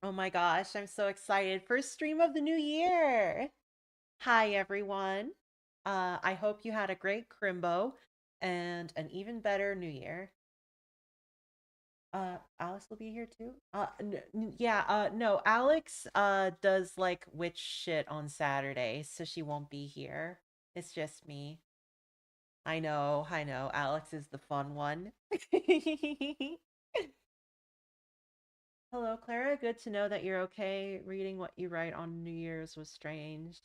Oh my gosh, I'm so excited. First stream of the new year. Hi, everyone. I hope you had a great Crimbo and an even better new year. Alex will be here too. Yeah, no, Alex does like witch shit on Saturday, so she won't be here. It's just me. I know. Alex is the fun one. Hello, Clara. Good to know that you're okay. Reading what you write on New Year's was strange.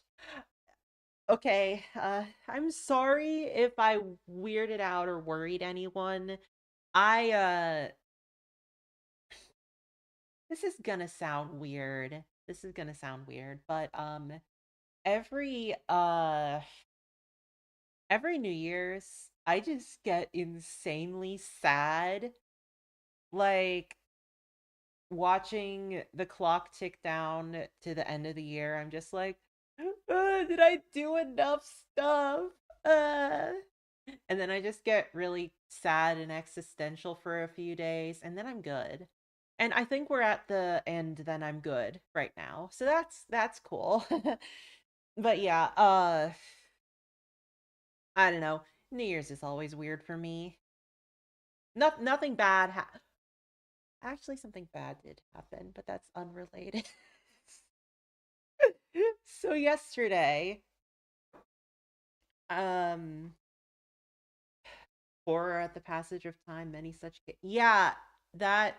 Okay, I'm sorry if I weirded out or worried anyone. I this is gonna sound weird. This is gonna sound weird, but every every New Year's I just get insanely sad, like watching the clock tick down to the end of the year. I'm just like, did I do enough stuff? Uh And then I just get really sad and existential for a few days, and then I'm good. And I think we're at the end, then I'm good right now. So that's cool. But yeah, I don't know. New Year's is always weird for me. Nothing bad actually something bad did happen, but that's unrelated. So yesterday, um horror at the passage of time, many such yeah, that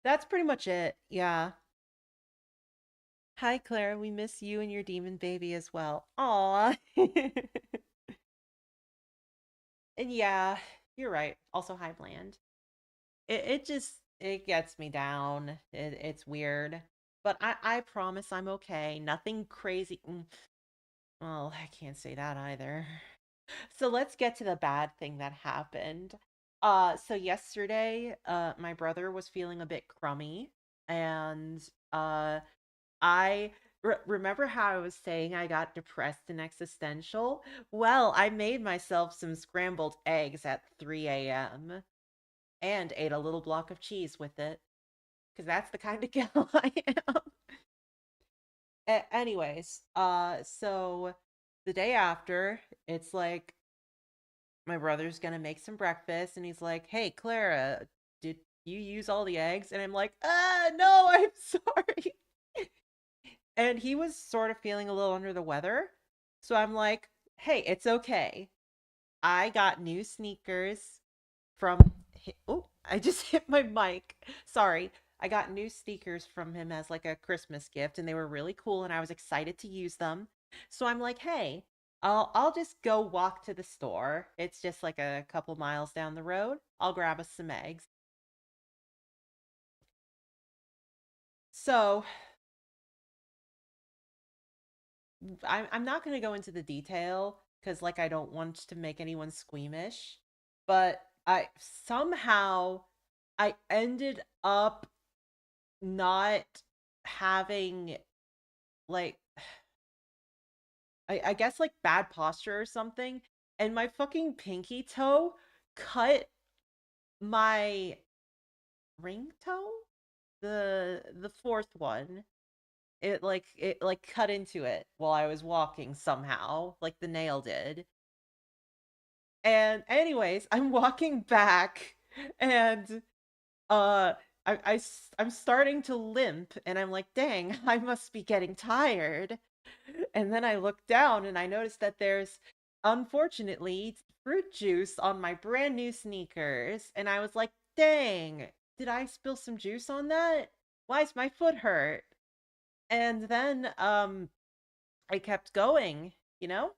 that's pretty much it. Yeah. Hi, Claire. We miss you and your demon baby as well. Aw. And yeah, you're right. Also, hi, Bland. It gets me down. It's weird, but I promise I'm okay. Nothing crazy. Well, I can't say that either. So let's get to the bad thing that happened. So yesterday, my brother was feeling a bit crummy, and I remember how I was saying I got depressed and existential. Well, I made myself some scrambled eggs at 3 a.m. and ate a little block of cheese with it because that's the kind of gal I am. Anyways, so the day after, it's like my brother's gonna make some breakfast, and he's like, "Hey, Clara, did you use all the eggs?" And I'm like, no, I'm sorry." And he was sort of feeling a little under the weather. So I'm like, "Hey, it's okay. I got new sneakers from oh, I just hit my mic. Sorry. I got new sneakers from him as like a Christmas gift, and they were really cool, and I was excited to use them. So I'm like, "Hey, I'll just go walk to the store. It's just like a couple miles down the road. I'll grab us some eggs." So I'm not going to go into the detail because like I don't want to make anyone squeamish, but I ended up not having like I guess like bad posture or something, and my fucking pinky toe cut my ring toe, the fourth one. It like cut into it while I was walking somehow, like the nail did. And anyways, I'm walking back, and uh I'm starting to limp, and I'm like, "Dang, I must be getting tired." And then I look down and I notice that there's unfortunately fruit juice on my brand new sneakers, and I was like, "Dang, did I spill some juice on that? Why is my foot hurt?" And then I kept going, you know?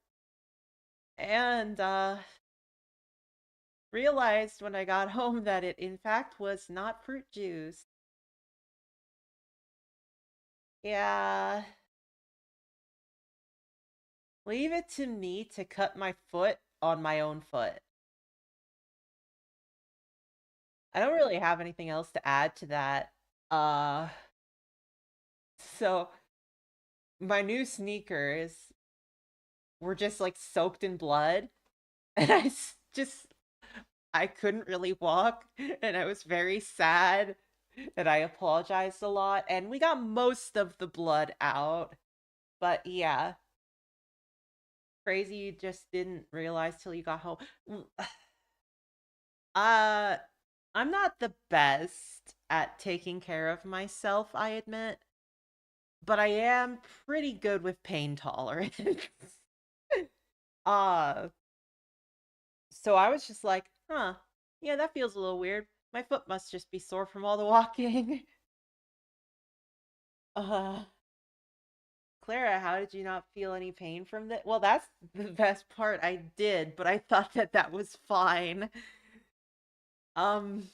And realized when I got home that it in fact was not fruit juice. Yeah, leave it to me to cut my foot on my own foot. I don't really have anything else to add to that. Uh, so my new sneakers were just like soaked in blood, and just I couldn't really walk, and I was very sad. And I apologized a lot, and we got most of the blood out. But yeah, crazy you just didn't realize till you got home. Uh, I'm not the best at taking care of myself, I admit, but I am pretty good with pain tolerance. uh, so I was just like, huh, yeah, that feels a little weird. My foot must just be sore from all the walking. uh, Clara, how did you not feel any pain from that? Well, that's the best part. I did, but I thought that that was fine. Um,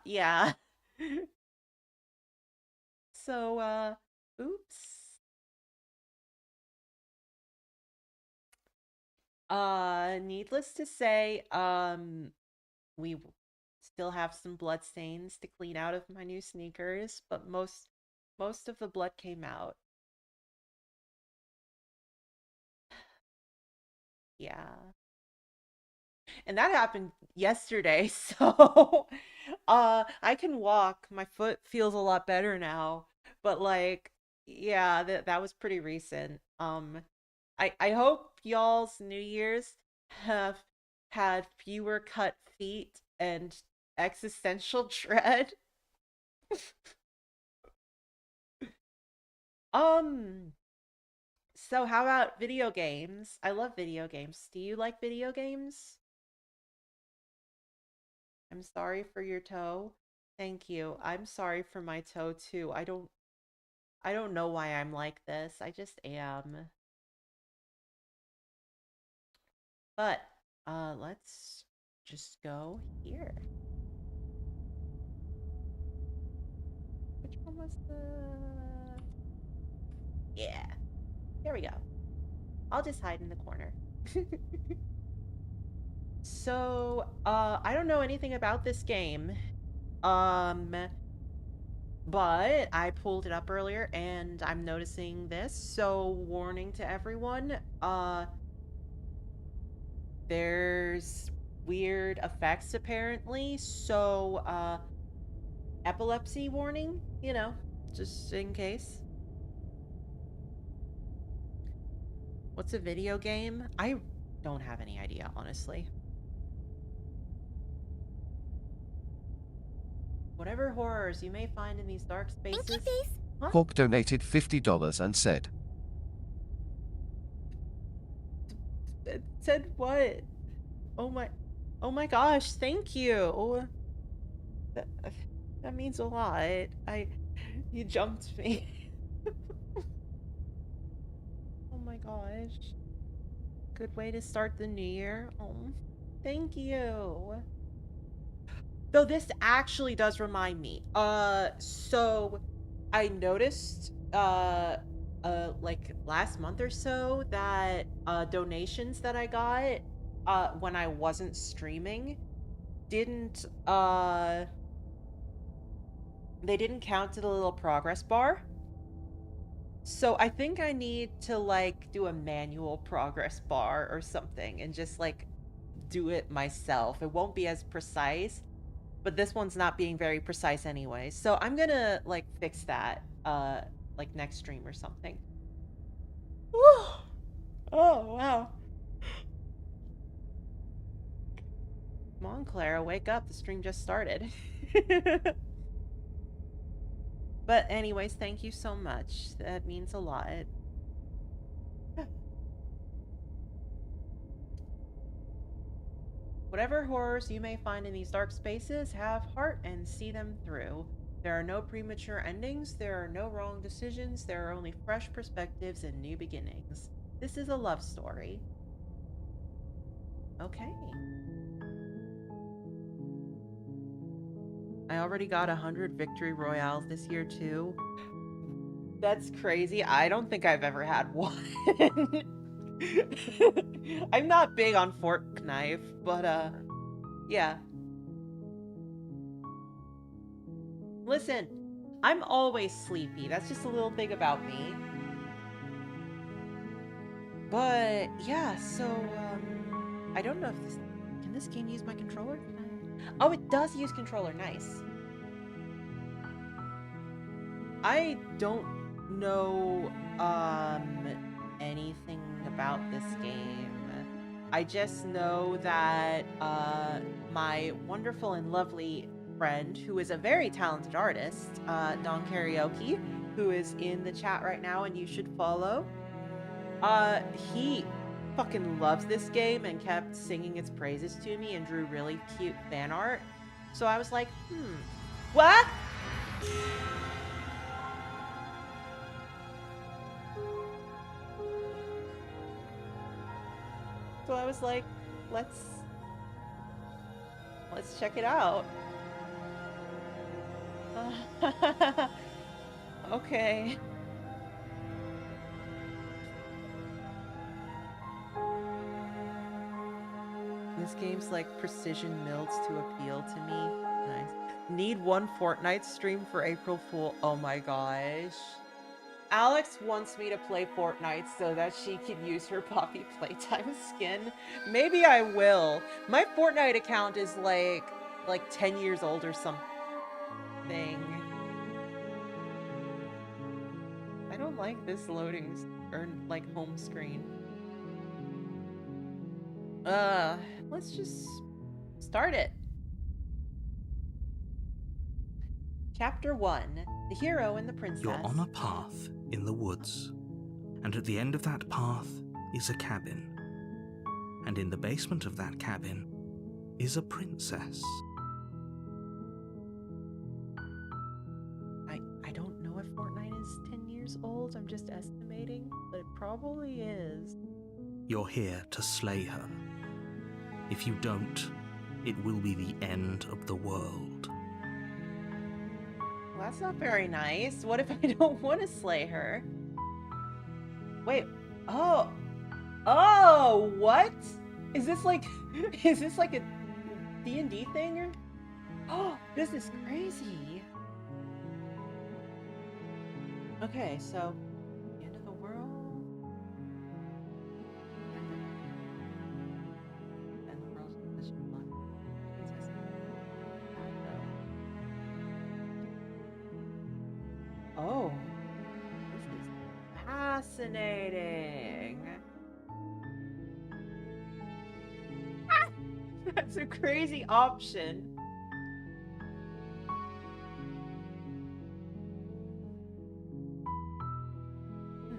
yeah. So, oops. Needless to say, we still have some blood stains to clean out of my new sneakers, but most of the blood came out. Yeah. And that happened yesterday, so I can walk. My foot feels a lot better now. But like, yeah, that was pretty recent. I hope y'all's New Year's have had fewer cut feet and existential dread. Um, so how about video games? I love video games. Do you like video games? I'm sorry for your toe. Thank you. I'm sorry for my toe too. I don't know why I'm like this. I just am. But let's just go here. Which one was the Yeah. Here we go. I'll just hide in the corner. So, I don't know anything about this game. Um, but I pulled it up earlier and I'm noticing this. So, warning to everyone, there's weird effects apparently. So, epilepsy warning, just in case. What's a video game? I don't have any idea, honestly. Whatever horrors you may find in these dark spaces. Huh? Hawk donated $50 and said, It said what? Oh my, oh my gosh! Thank you. That, that means a lot. You jumped me. Oh my gosh. Good way to start the new year. Oh, thank you. Though this actually does remind me. So I noticed like last month or so that donations that I got when I wasn't streaming didn't they didn't count to the little progress bar. So I think I need to like do a manual progress bar or something and just like do it myself. It won't be as precise, but this one's not being very precise anyway. So I'm gonna like fix that like next stream or something. Oh wow. Come on, Clara, wake up. The stream just started. But anyways, thank you so much. That means a lot. Whatever horrors you may find in these dark spaces, have heart and see them through. There are no premature endings, there are no wrong decisions, there are only fresh perspectives and new beginnings. This is a love story. Okay. I already got 100 victory royales this year too. That's crazy. I don't think I've ever had one. I'm not big on fork knife, but yeah. Listen, I'm always sleepy. That's just a little thing about me. But yeah, so I don't know if this can this game use my controller? Oh, it does use controller. Nice. I don't know anything about this game. I just know that my wonderful and lovely friend, who is a very talented artist, Don Karaoke, who is in the chat right now and you should follow, he fucking loves this game and kept singing its praises to me and drew really cute fan art. So I was like, what? So I was like, let's check it out. Okay. This game's like precision milled to appeal to me. Nice. Need one Fortnite stream for April Fool. Oh my gosh. Alex wants me to play Fortnite so that she can use her Poppy Playtime skin. Maybe I will. My Fortnite account is like 10 years old or something. I don't like this loading or like home screen. Let's just start it. Chapter 1. The Hero and the Princess. You're on a path in the woods, and at the end of that path is a cabin. And in the basement of that cabin is a princess. I don't know if Fortnite is 10 years old, I'm just estimating, but it probably is. You're here to slay her. If you don't, it will be the end of the world. Well, that's not very nice. What if I don't want to slay her? Wait. Oh, what? Is this like a D&D thing? Or... Oh, this is crazy. Okay, so the end of the world. And the world's position block. Oh, this is fascinating. That's a crazy option.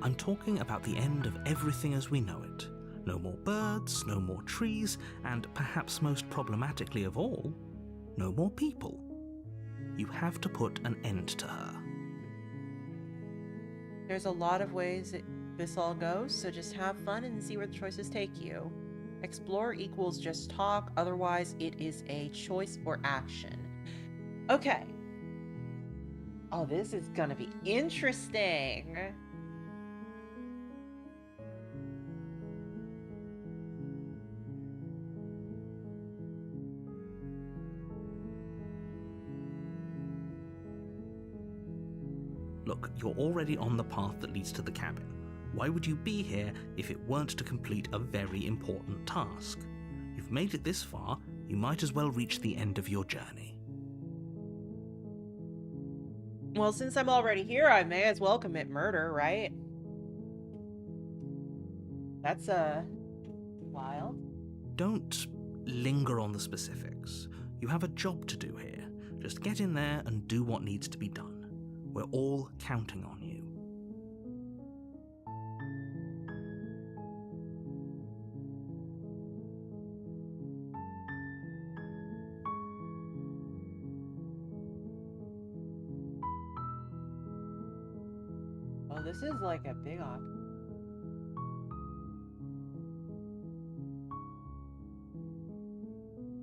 I'm talking about the end of everything as we know it. No more birds, no more trees, and perhaps most problematically of all, no more people. You have to put an end to her. There's a lot of ways this all goes, so just have fun and see where the choices take you. Explore equals just talk, otherwise it is a choice or action. Okay. Oh, this is gonna be interesting. Look, you're already on the path that leads to the cabin. Why would you be here if it weren't to complete a very important task? You've made it this far, you might as well reach the end of your journey. Well, since I'm already here, I may as well commit murder, right? That's, wild. Don't linger on the specifics. You have a job to do here. Just get in there and do what needs to be done. We're all counting on you. Oh, this is like a big option.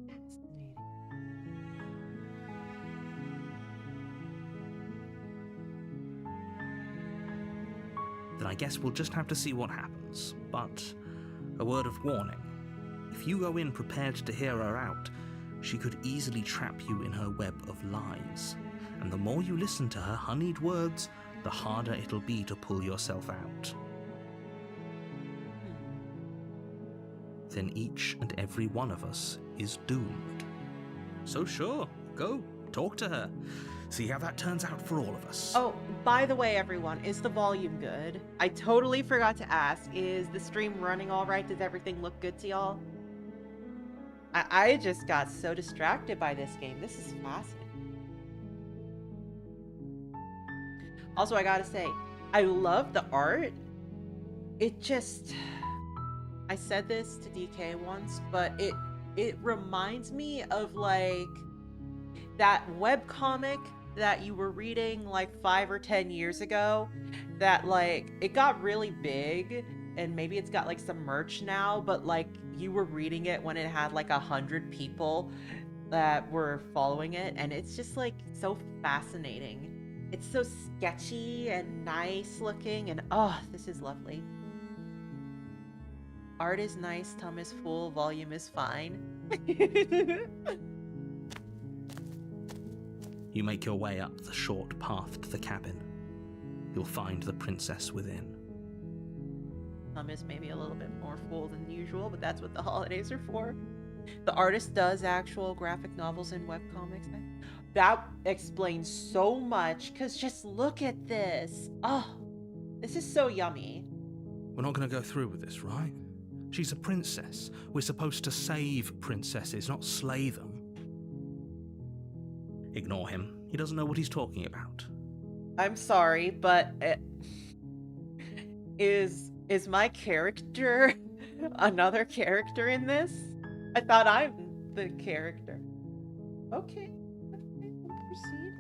Fascinating. Then I guess we'll just have to see what happens. But a word of warning. If you go in prepared to hear her out, she could easily trap you in her web of lies. And the more you listen to her honeyed words, the harder it'll be to pull yourself out. Then each and every one of us is doomed. So sure, go, talk to her. See how that turns out for all of us. Oh, by the way, everyone, is the volume good? I totally forgot to ask. Is the stream running all right? Does everything look good to y'all? I just got so distracted by this game. This is fascinating. Also, I gotta say, I love the art. It just... I said this to DK once, but it reminds me of, like, that webcomic that you were reading, like, 5 or 10 years ago. That, like, it got really big, and maybe it's got, like, some merch now, but, like, you were reading it when it had, like, 100 people that were following it, and it's just, like, so fascinating. It's so sketchy and nice looking, and oh, this is lovely. Art is nice, tum is full, volume is fine. You make your way up the short path to the cabin. You'll find the princess within. Tum is maybe a little bit more full than usual, but that's what the holidays are for. The artist does actual graphic novels and webcomics. That explains so much, because just look at this. Oh, this is so yummy. We're not going to go through with this, right? She's a princess. We're supposed to save princesses, not slay them. Ignore him. He doesn't know what he's talking about. I'm sorry, but is my character another character in this? I thought I'm the character. Okay, we'll proceed.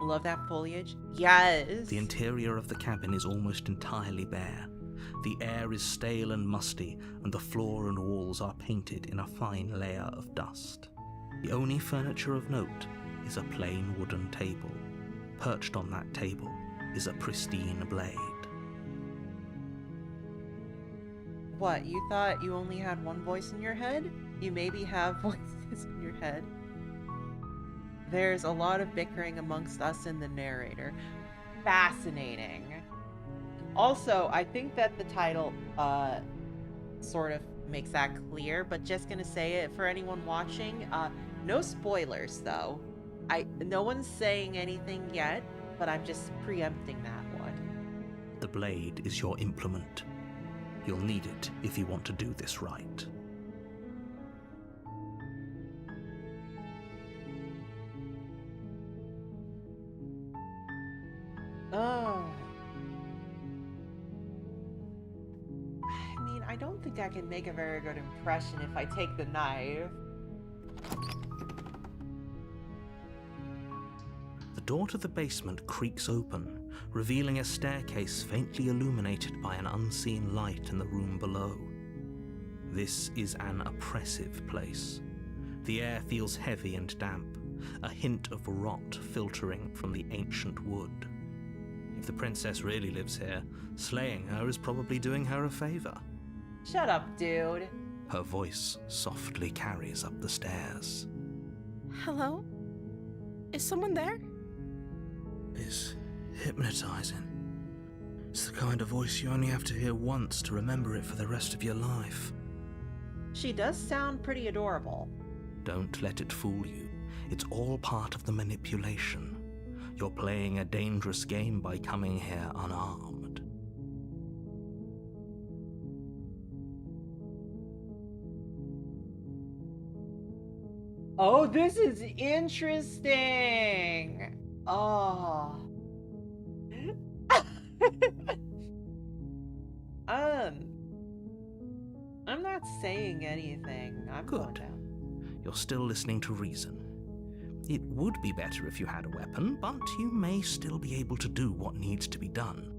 Love that foliage. Yes. The interior of the cabin is almost entirely bare. The air is stale and musty, and the floor and walls are painted in a fine layer of dust. The only furniture of note is a plain wooden table. Perched on that table is a pristine blade. What, you thought you only had one voice in your head? You maybe have voices in your head. There's a lot of bickering amongst us and the narrator. Fascinating. Also, I think that the title sort of makes that clear, but just gonna say it for anyone watching. No spoilers, though. No one's saying anything yet, but I'm just preempting that one. The blade is your implement. You'll need it if you want to do this right. Oh. I mean, I don't think I can make a very good impression if I take the knife. The door to the basement creaks open, revealing a staircase faintly illuminated by an unseen light in the room below. This is an oppressive place. The air feels heavy and damp, a hint of rot filtering from the ancient wood. If the princess really lives here, slaying her is probably doing her a favor. Shut up, dude. Her voice softly carries up the stairs. Hello? Is someone there? It's hypnotizing. It's the kind of voice you only have to hear once to remember it for the rest of your life. She does sound pretty adorable. Don't let it fool you. It's all part of the manipulation. You're playing a dangerous game by coming here unarmed. Oh, this is interesting. Oh. I'm not saying anything. I'm going Good. down. You're still listening to reason. It would be better if you had a weapon, but you may still be able to do what needs to be done.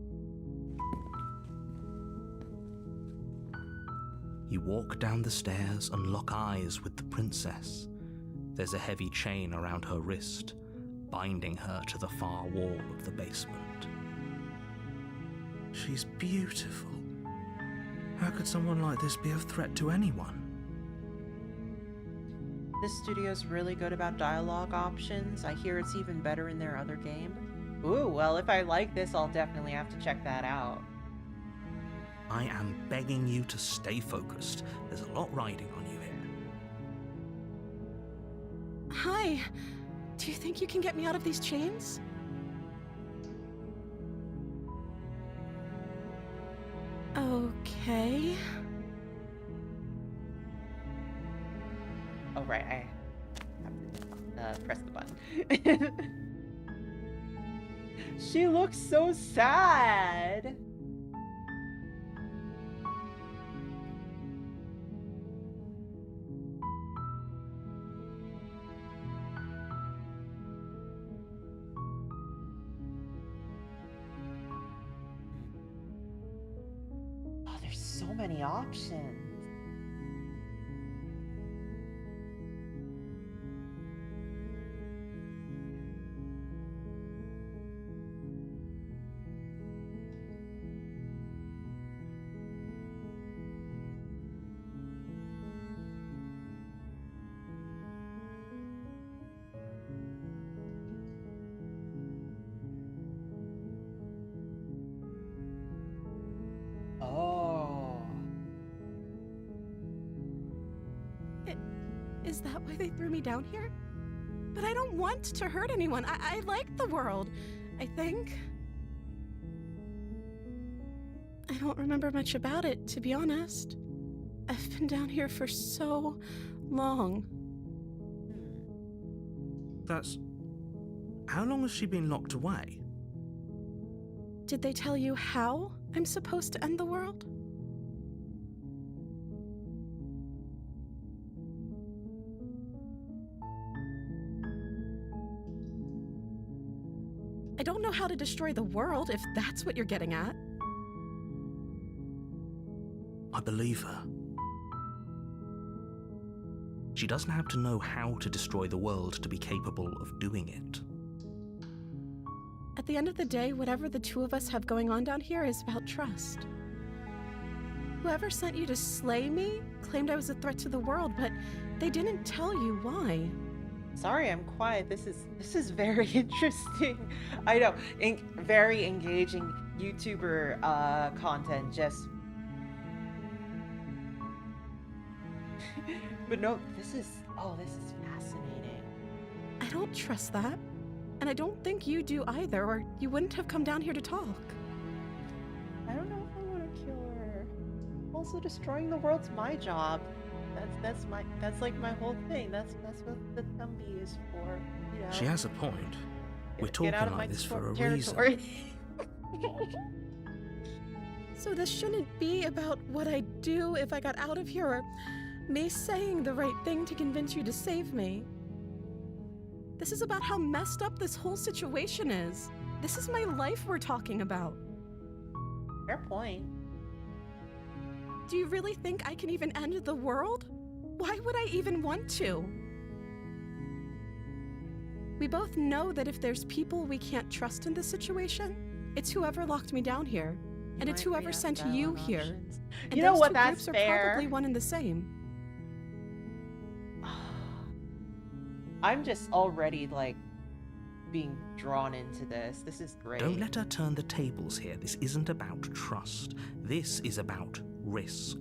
You walk down the stairs and lock eyes with the princess. There's a heavy chain around her wrist, binding her to the far wall of the basement. She's beautiful. How could someone like this be a threat to anyone? This studio's really good about dialogue options. I hear it's even better in their other game. Ooh, well, if I like this, I'll definitely have to check that out. I am begging you to stay focused. There's a lot riding on you here. Hi. Do you think you can get me out of these chains? Okay. Oh, right, I have to press the button. She looks so sad. Oh, there's so many options. Oh. Is that why they threw me down here? But I don't want to hurt anyone. I like the world, I think. I don't remember much about it, to be honest. I've been down here for so long. That's... How long has she been locked away? Did they tell you how I'm supposed to end the world? I don't know how to destroy the world, if that's what you're getting at. I believe her. She doesn't have to know how to destroy the world to be capable of doing it. At the end of the day, whatever the two of us have going on down here is about trust. Whoever sent you to slay me claimed I was a threat to the world, but they didn't tell you why. Sorry, I'm quiet. This is very interesting. I know, very engaging YouTuber content. Just, but no, this is fascinating. I don't trust that. And I don't think you do either, or you wouldn't have come down here to talk. I don't know if I want to kill her. Also, destroying the world's my job. That's like my whole thing. That's what the Tumby is for. You know? She has a point. We're Get out talking of my like this for a territory. reason. So this shouldn't be about what I'd do if I got out of here, or me saying the right thing to convince you to save me. This is about how messed up this whole situation is. This is my life we're talking about. Fair point. Do you really think I can even end the world? Why would I even want to? We both know that if there's people we can't trust in this situation, it's whoever locked me down here. And it's whoever sent you here. And You know those what? two That's groups are fair. probably one and the same. I'm just already like being drawn into this. This is great. Don't let her turn the tables here. This isn't about trust. This is about risk.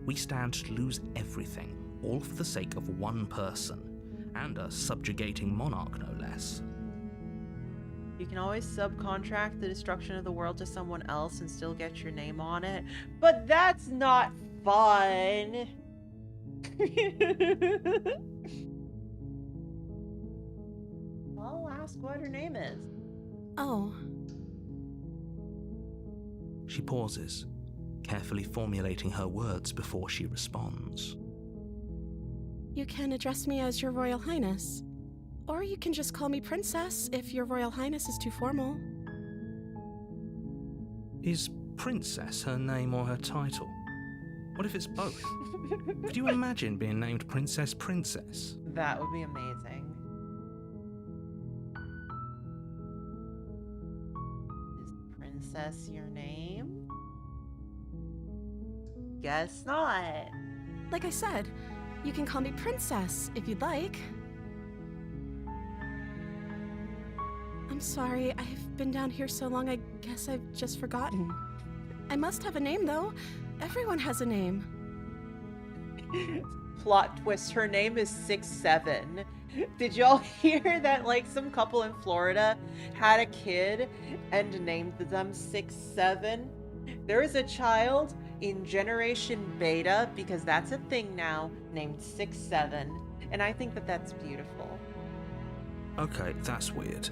We stand to lose everything, all for the sake of one person, and a subjugating monarch, no less. You can always subcontract the destruction of the world to someone else and still get your name on it, but that's not fun. I'll ask what her name is. Oh, She pauses, carefully formulating her words before she responds. you can address me as Your Royal Highness. Or you can just call me Princess if Your Royal Highness is too formal. Is Princess her name or her title? What if it's both? Could you imagine being named Princess Princess? That would be amazing. Is Princess your name? Guess not. Like I said, you can call me Princess if you'd like. I'm sorry, I've been down here so long, I guess I've just forgotten. I must have a name, though. Everyone has a name. Plot twist, her name is 6'7". Did y'all hear that, like, some couple in Florida had a kid and named them 6'7"? There is a child in Generation Beta, because that's a thing now, named 6'7", and I think that that's beautiful. Okay, that's weird.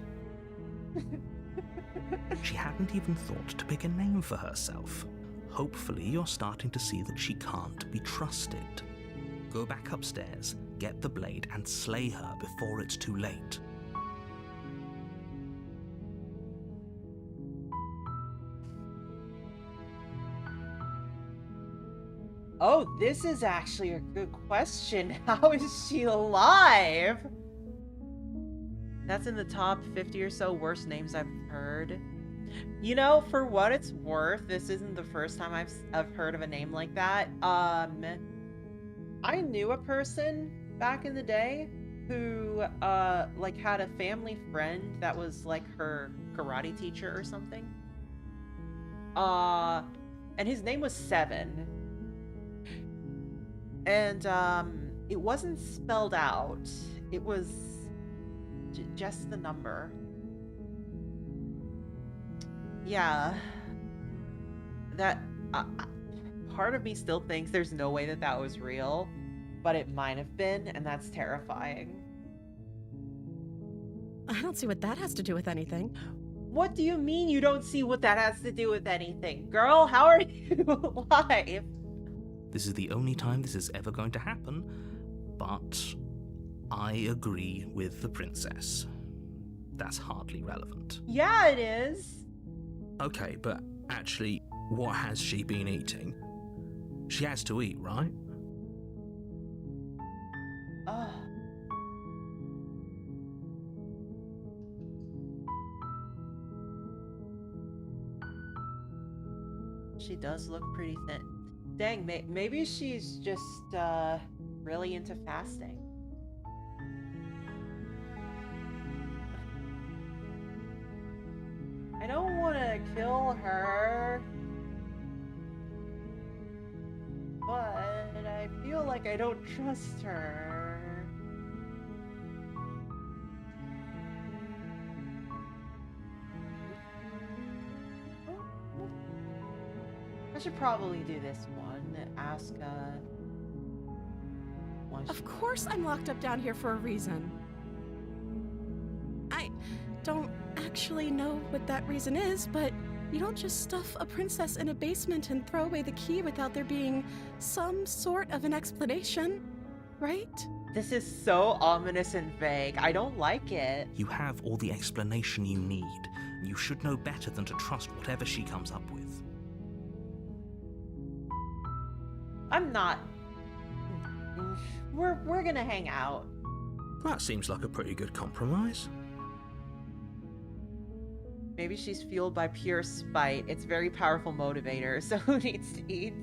She hadn't even thought to pick a name for herself. Hopefully you're starting to see that she can't be trusted. Go back upstairs, get the blade, and slay her before it's too late. Oh, this is actually a good question. How is she alive? That's in the top 50 or so worst names I've heard. You know, for what it's worth, this isn't the first time I've heard of a name like that. I knew a person back in the day who like had a family friend that was like her karate teacher or something. And his name was Seven. And it wasn't spelled out. It was just the number. Yeah. That part of me still thinks there's no way that that was real, but it might have been, and that's terrifying. I don't see what that has to do with anything. What do you mean you don't see what that has to do with anything? Girl, how are you alive? This is the only time this is ever going to happen, but I agree with the princess. That's hardly relevant. Yeah, it is. Okay, but actually, what has she been eating? She has to eat, right? Ugh. She does look pretty thin. Dang, maybe she's just really into fasting. I don't want to kill her, but I feel like I don't trust her. I should probably do this one. Ask, Of course I'm locked up down here for a reason. I don't actually know what that reason is, but you don't just stuff a princess in a basement and throw away the key without there being some sort of an explanation, right? This is so ominous and vague. I don't like it. You have all the explanation you need. You should know better than to trust whatever she comes up with. I'm not. We're gonna hang out. That seems like a pretty good compromise. Maybe she's fueled by pure spite. It's a very powerful motivator, so who needs to eat?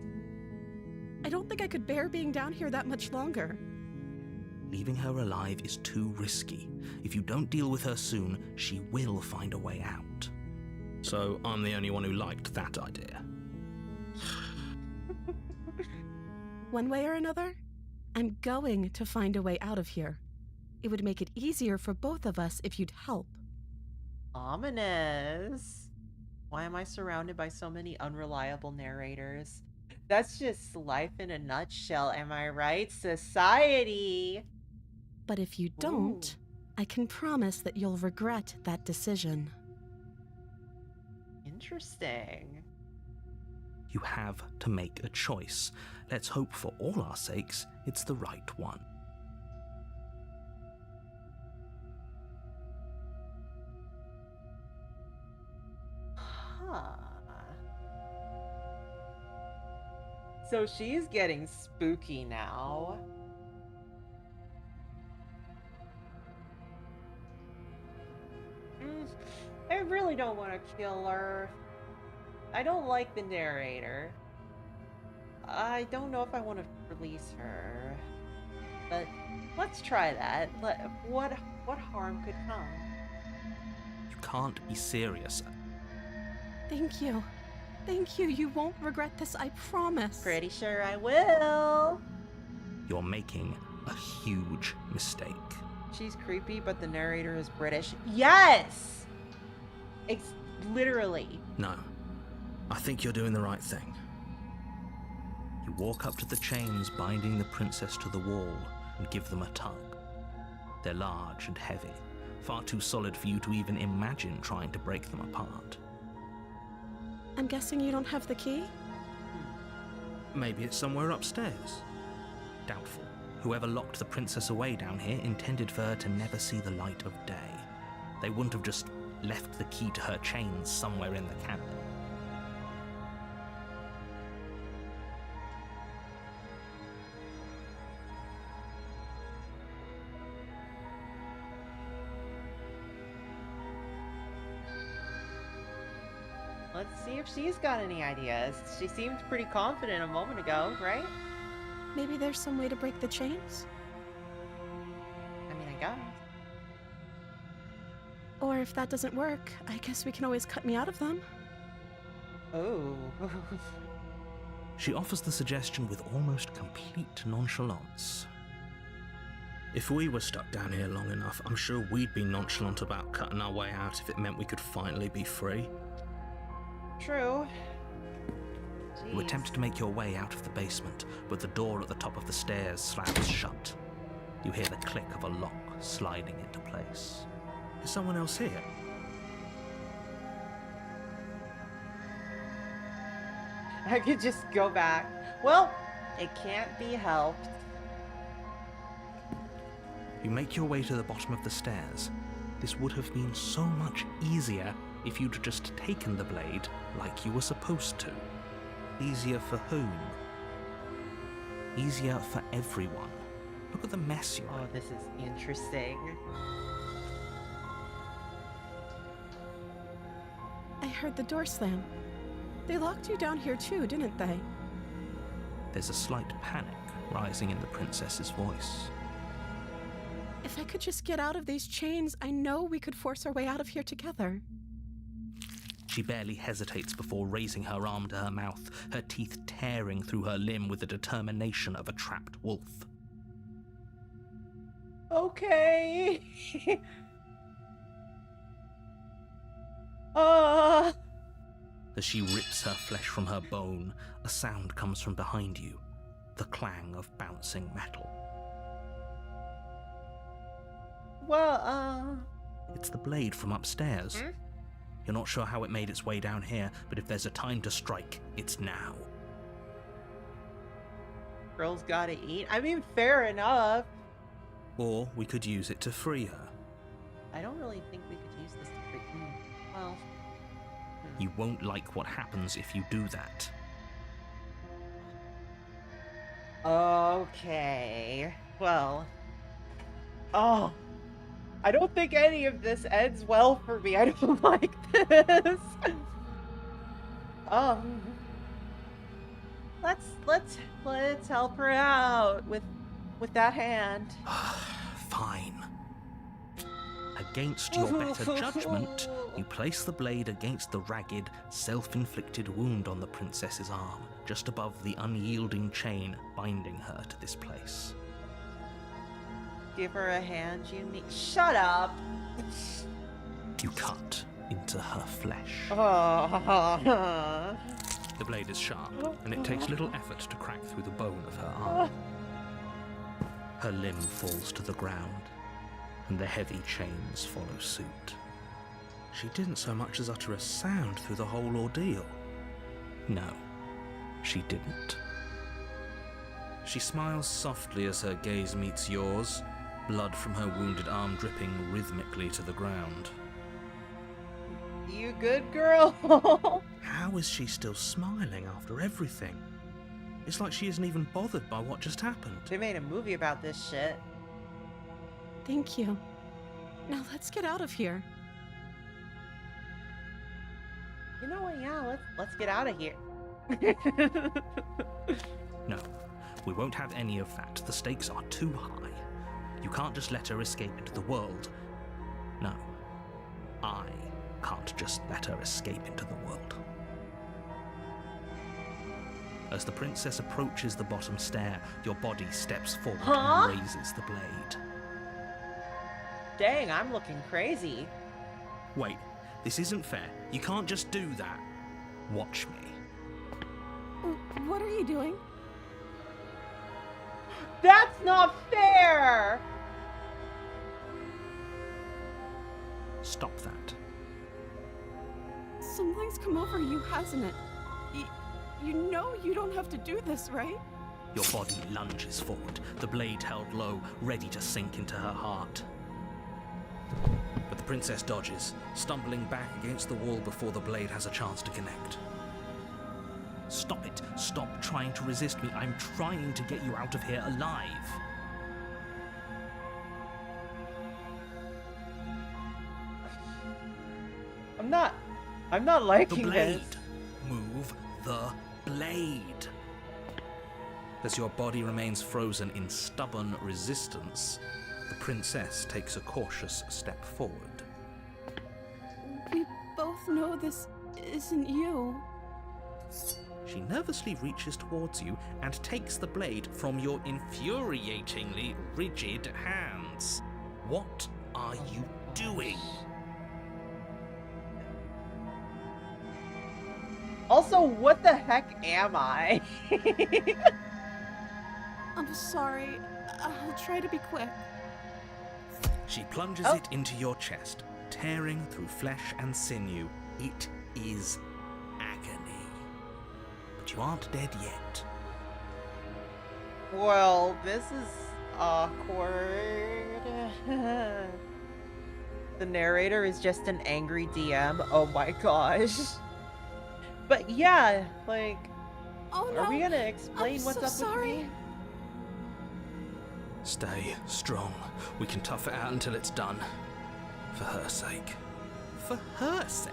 I don't think I could bear being down here that much longer. Leaving her alive is too risky. If you don't deal with her soon, she will find a way out. So I'm the only one who liked that idea. One way or another, I'm going to find a way out of here. It would make it easier for both of us if you'd help. Ominous. Why am I surrounded by so many unreliable narrators? That's just life in a nutshell, am I right? Society! But if you don't, I can promise that you'll regret that decision. Interesting. You have to make a choice. Let's hope for all our sakes it's the right one. Huh. So she's getting spooky now. I really don't want to kill her. I don't like the narrator. I don't know if I want to release her. But let's try that. What harm could come? You can't be serious. Thank you. Thank you. You won't regret this, I promise. Pretty sure I will. You're making a huge mistake. She's creepy, but the narrator is British. Yes! Literally. No, I think you're doing the right thing. You walk up to the chains binding the princess to the wall and give them a tug. They're large and heavy, far too solid for you to even imagine trying to break them apart. I'm guessing you don't have the key? Maybe it's somewhere upstairs. Doubtful. Whoever locked the princess away down here intended for her to never see the light of day. They wouldn't have just left the key to her chains somewhere in the canyon. Let's see if she's got any ideas. She seemed pretty confident a moment ago, right? Maybe there's some way to break the chains? I mean, I guess. Or if that doesn't work, I guess we can always cut me out of them. Oh. She offers the suggestion with almost complete nonchalance. If we were stuck down here long enough, I'm sure we'd be nonchalant about cutting our way out if it meant we could finally be free. True. You Jeez. attempt to make your way out of the basement, but the door at the top of the stairs slams shut. You hear the click of a lock sliding into place. Is someone else here? I could just go back. Well, it can't be helped. You make your way to the bottom of the stairs. This would have been so much easier if you'd just taken the blade like you were supposed to. Easier for whom? Easier for everyone. Look at the mess you're in. Oh, this is interesting. I heard the door slam. They locked you down here too, didn't they? There's a slight panic rising in the princess's voice. If I could just get out of these chains, I know we could force our way out of here together. She barely hesitates before raising her arm to her mouth, her teeth tearing through her limb with the determination of a trapped wolf. Okay. As she rips her flesh from her bone, a sound comes from behind you, the clang of bouncing metal. Well, It's the blade from upstairs. Hmm? You're not sure how it made its way down here, but if there's a time to strike, it's now. girl's gotta eat. I mean, fair enough. Or we could use it to free her. I don't really think we could use this to free. Well, You won't like what happens if you do that. okay. Well. Oh. I don't think any of this ends well for me. I don't like this. Let's help her out with that hand. Fine. Against your better judgment, you place the blade against the ragged, self-inflicted wound on the princess's arm, just above the unyielding chain binding her to this place. Give her a hand, you mean? Shut up. You cut into her flesh. Oh. The blade is sharp, and it takes little effort to crack through the bone of her arm. Her limb falls to the ground, and the heavy chains follow suit. She didn't so much as utter a sound through the whole ordeal. No, she didn't. She smiles softly as her gaze meets yours, blood from her wounded arm dripping rhythmically to the ground. You good girl? How is she still smiling after everything? It's like she isn't even bothered by what just happened. They made a movie about this shit. Thank you. Now let's get out of here. You know what? Yeah, let's get out of here. No, we won't have any of that. The stakes are too high. You can't just let her escape into the world. No, I can't just let her escape into the world. As the princess approaches the bottom stair, your body steps forward Huh? and raises the blade. Dang, I'm looking crazy. Wait, this isn't fair. You can't just do that. Watch me. What are you doing? That's not fair! Stop that. Something's come over you, hasn't it? You know you don't have to do this, right? Your body lunges forward, the blade held low, ready to sink into her heart. But the princess dodges, stumbling back against the wall before the blade has a chance to connect. Stop it. Stop trying to resist me. I'm trying to get you out of here alive. I'm not The liking blade. this. Move the blade. As your body remains frozen in stubborn resistance, the princess takes a cautious step forward. We both know this isn't you. She nervously reaches towards you and takes the blade from your infuriatingly rigid hands. What are you doing? Also, what the heck am I? I'm sorry. I'll try to be quick. She plunges it into your chest, tearing through flesh and sinew. It is agony. But you aren't dead yet. Well, this is awkward. The narrator is just an angry DM. Oh my gosh. But yeah, like, Oh no! are we gonna explain I'm what's so up sorry. with me? Stay strong. We can tough it out until it's done. For her sake. For her sake?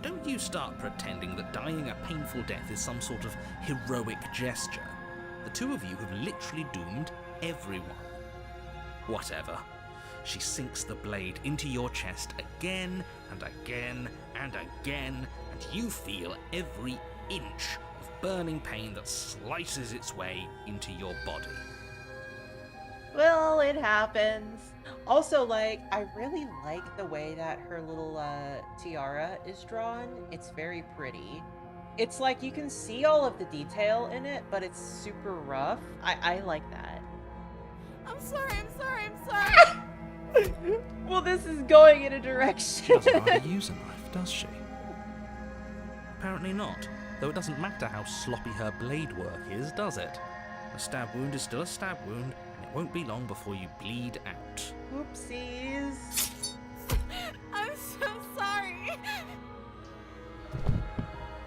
Don't you start pretending that dying a painful death is some sort of heroic gesture. The two of you have literally doomed everyone. Whatever. She sinks the blade into your chest again and again and again, and you feel every inch of burning pain that slices its way into your body. Well, it happens. Also, like, I really like the way that her little tiara is drawn. It's very pretty. It's like you can see all of the detail in it, but it's super rough. I like that. I'm sorry. I'm sorry. Well, this is going in a She direction. doesn't know how to use a knife, does she? Apparently not, though it doesn't matter how sloppy her blade work is, does it? A stab wound is still a stab wound, and it won't be long before you bleed out. Oopsies. I'm so sorry.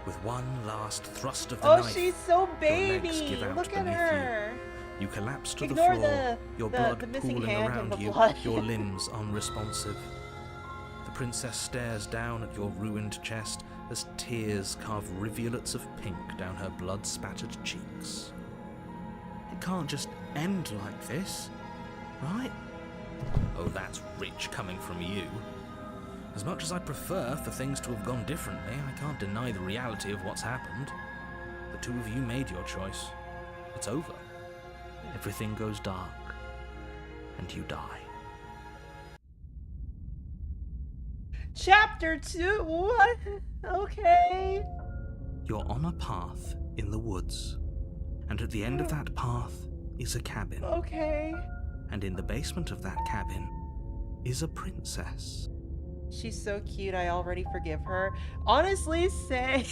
With one last thrust of the Oh, knife, she's so your legs baby. give out Look at beneath her. you collapse to Ignore the floor, your the blood missing pooling hand and around the you, blood. your limbs unresponsive. The princess stares down at your ruined chest as tears carve rivulets of pink down her blood-spattered cheeks. It can't just end like this, right? Oh, that's rich coming from you. As much as I prefer for things to have gone differently, I can't deny the reality of what's happened. The two of you made your choice. It's over. Everything goes dark, and you die. Chapter 2? What? Okay. You're on a path in the woods, and at the end of that path is a cabin. Okay. And in the basement of that cabin is a princess. She's so cute, I already forgive her. Honestly, say...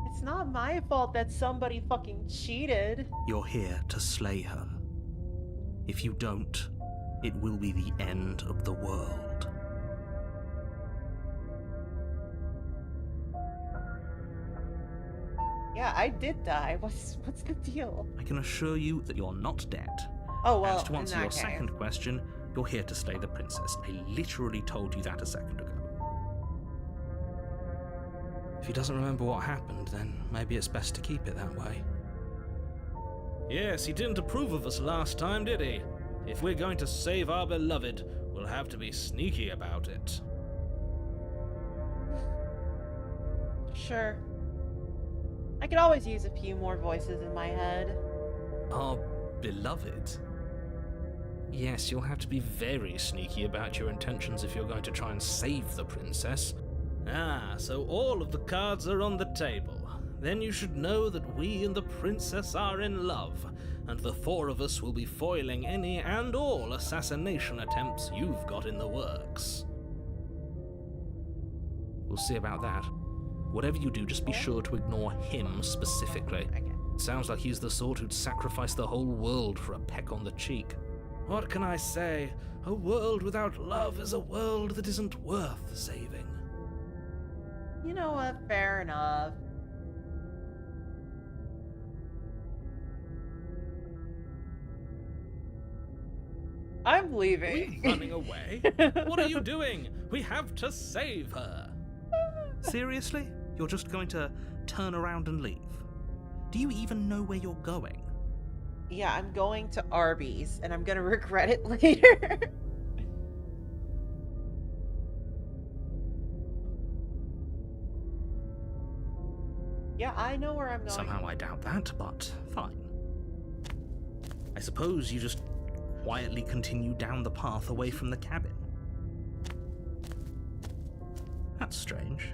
It's not my fault that somebody fucking cheated. You're here to slay her. If you don't, it will be the end of the world. Yeah, I did die. What's the deal? I can assure you that you're not dead. Oh, well, And to in answer that your case. second question, you're here to slay the princess. I literally told you that a second ago. If he doesn't remember what happened, then maybe it's best to keep it that way. Yes, he didn't approve of us last time, did he? If we're going to save our beloved, we'll have to be sneaky about it. Sure. I could always use a few more voices in my head. Our beloved? Yes, you'll have to be very sneaky about your intentions if you're going to try and save the princess. Ah, so all of the cards are on the table. Then you should know that we and the princess are in love, and the four of us will be foiling any and all assassination attempts you've got in the works. We'll see about that. Whatever you do, just be sure to ignore him specifically. Okay. It sounds like he's the sort who'd sacrifice the whole world for a peck on the cheek. What can I say? A world without love is a world that isn't worth saving. You know what? Fair enough. I'm Are leaving. you running away? What are you doing? We have to save her. Seriously? You're just going to turn around and leave? Do you even know where you're going? Yeah, I'm going to Arby's, and I'm gonna regret it later. Yeah, I know where I'm going. Somehow I doubt that, but fine. I suppose you just quietly continue down the path away from the cabin. That's strange.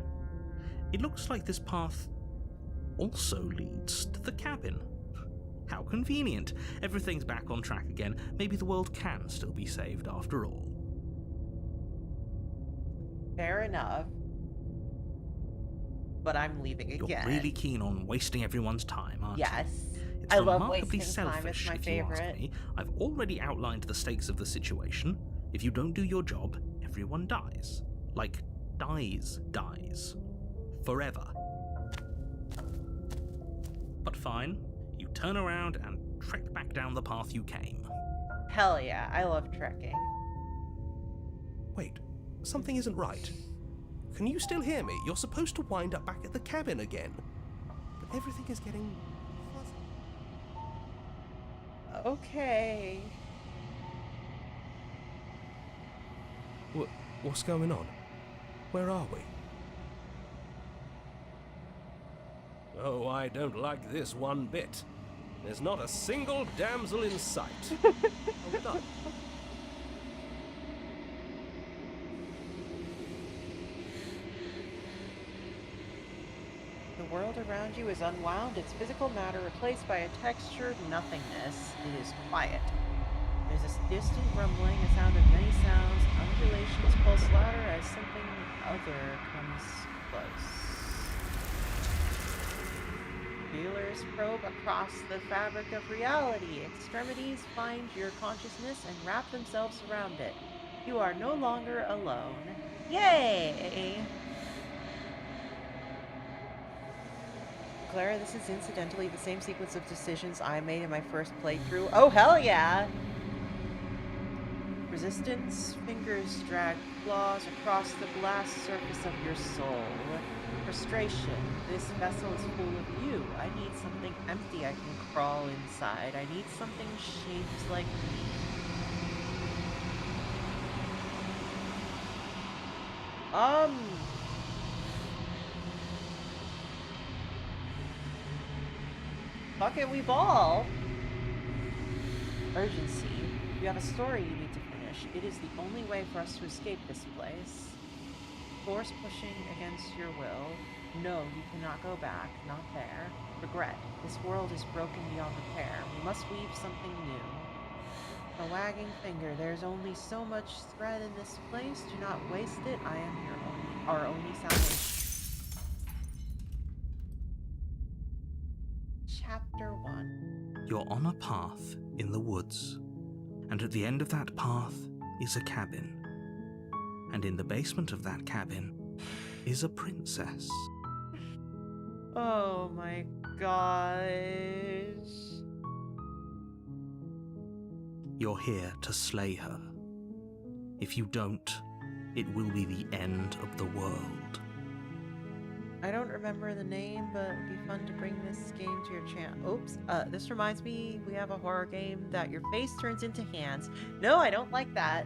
It looks like this path also leads to the cabin. How convenient. Everything's back on track again. Maybe the world can still be saved after all. Fair enough. But I'm leaving You're again. really keen on wasting everyone's time, aren't you? Yes. It's I love remarkably wasting time. It's selfish, my if you ask favorite. me. I've already outlined the stakes of the situation. If you don't do your job, everyone dies. Like, dies. Forever. But fine, you turn around and trek back down the path you came. Hell yeah, I love trekking. Wait, something isn't right. Can you still hear me? You're supposed to wind up back at the cabin again. But everything is getting fuzzy. Okay. What's going on? Where are we? Oh, I don't like this one bit. There's not a single damsel in sight. Oh, done. The world around you is unwound, its physical matter replaced by a textured nothingness. It is quiet. There's a distant rumbling, a sound of many sounds, undulations pulse louder as something other comes close. Feelers probe across the fabric of reality. Extremities find your consciousness and wrap themselves around it. You are no longer alone. Yay! Clara, this is incidentally the same sequence of decisions I made in my first playthrough. Oh, hell yeah! Resistance, fingers drag claws across the glass surface of your soul. Frustration, this vessel is full of you. I need something empty I can crawl inside. I need something shaped like me. Fuck it, we ball! Urgency. You have a story you need to finish. It is the only way for us to escape this place. Force pushing against your will. No, you cannot go back. Not there. Regret. This world is broken beyond repair. We must weave something new. A wagging finger. There's only so much thread in this place. Do not waste it. I am our only salvation. Chapter 1. You're on a path in the woods, and at the end of that path is a cabin. And in the basement of that cabin is a princess. Oh my gosh. You're here to slay her. If you don't, it will be the end of the world. I don't remember the name, but it'd be fun to bring this game to your channel. Oops. This reminds me, we have a horror game that your face turns into hands. No, I don't like that.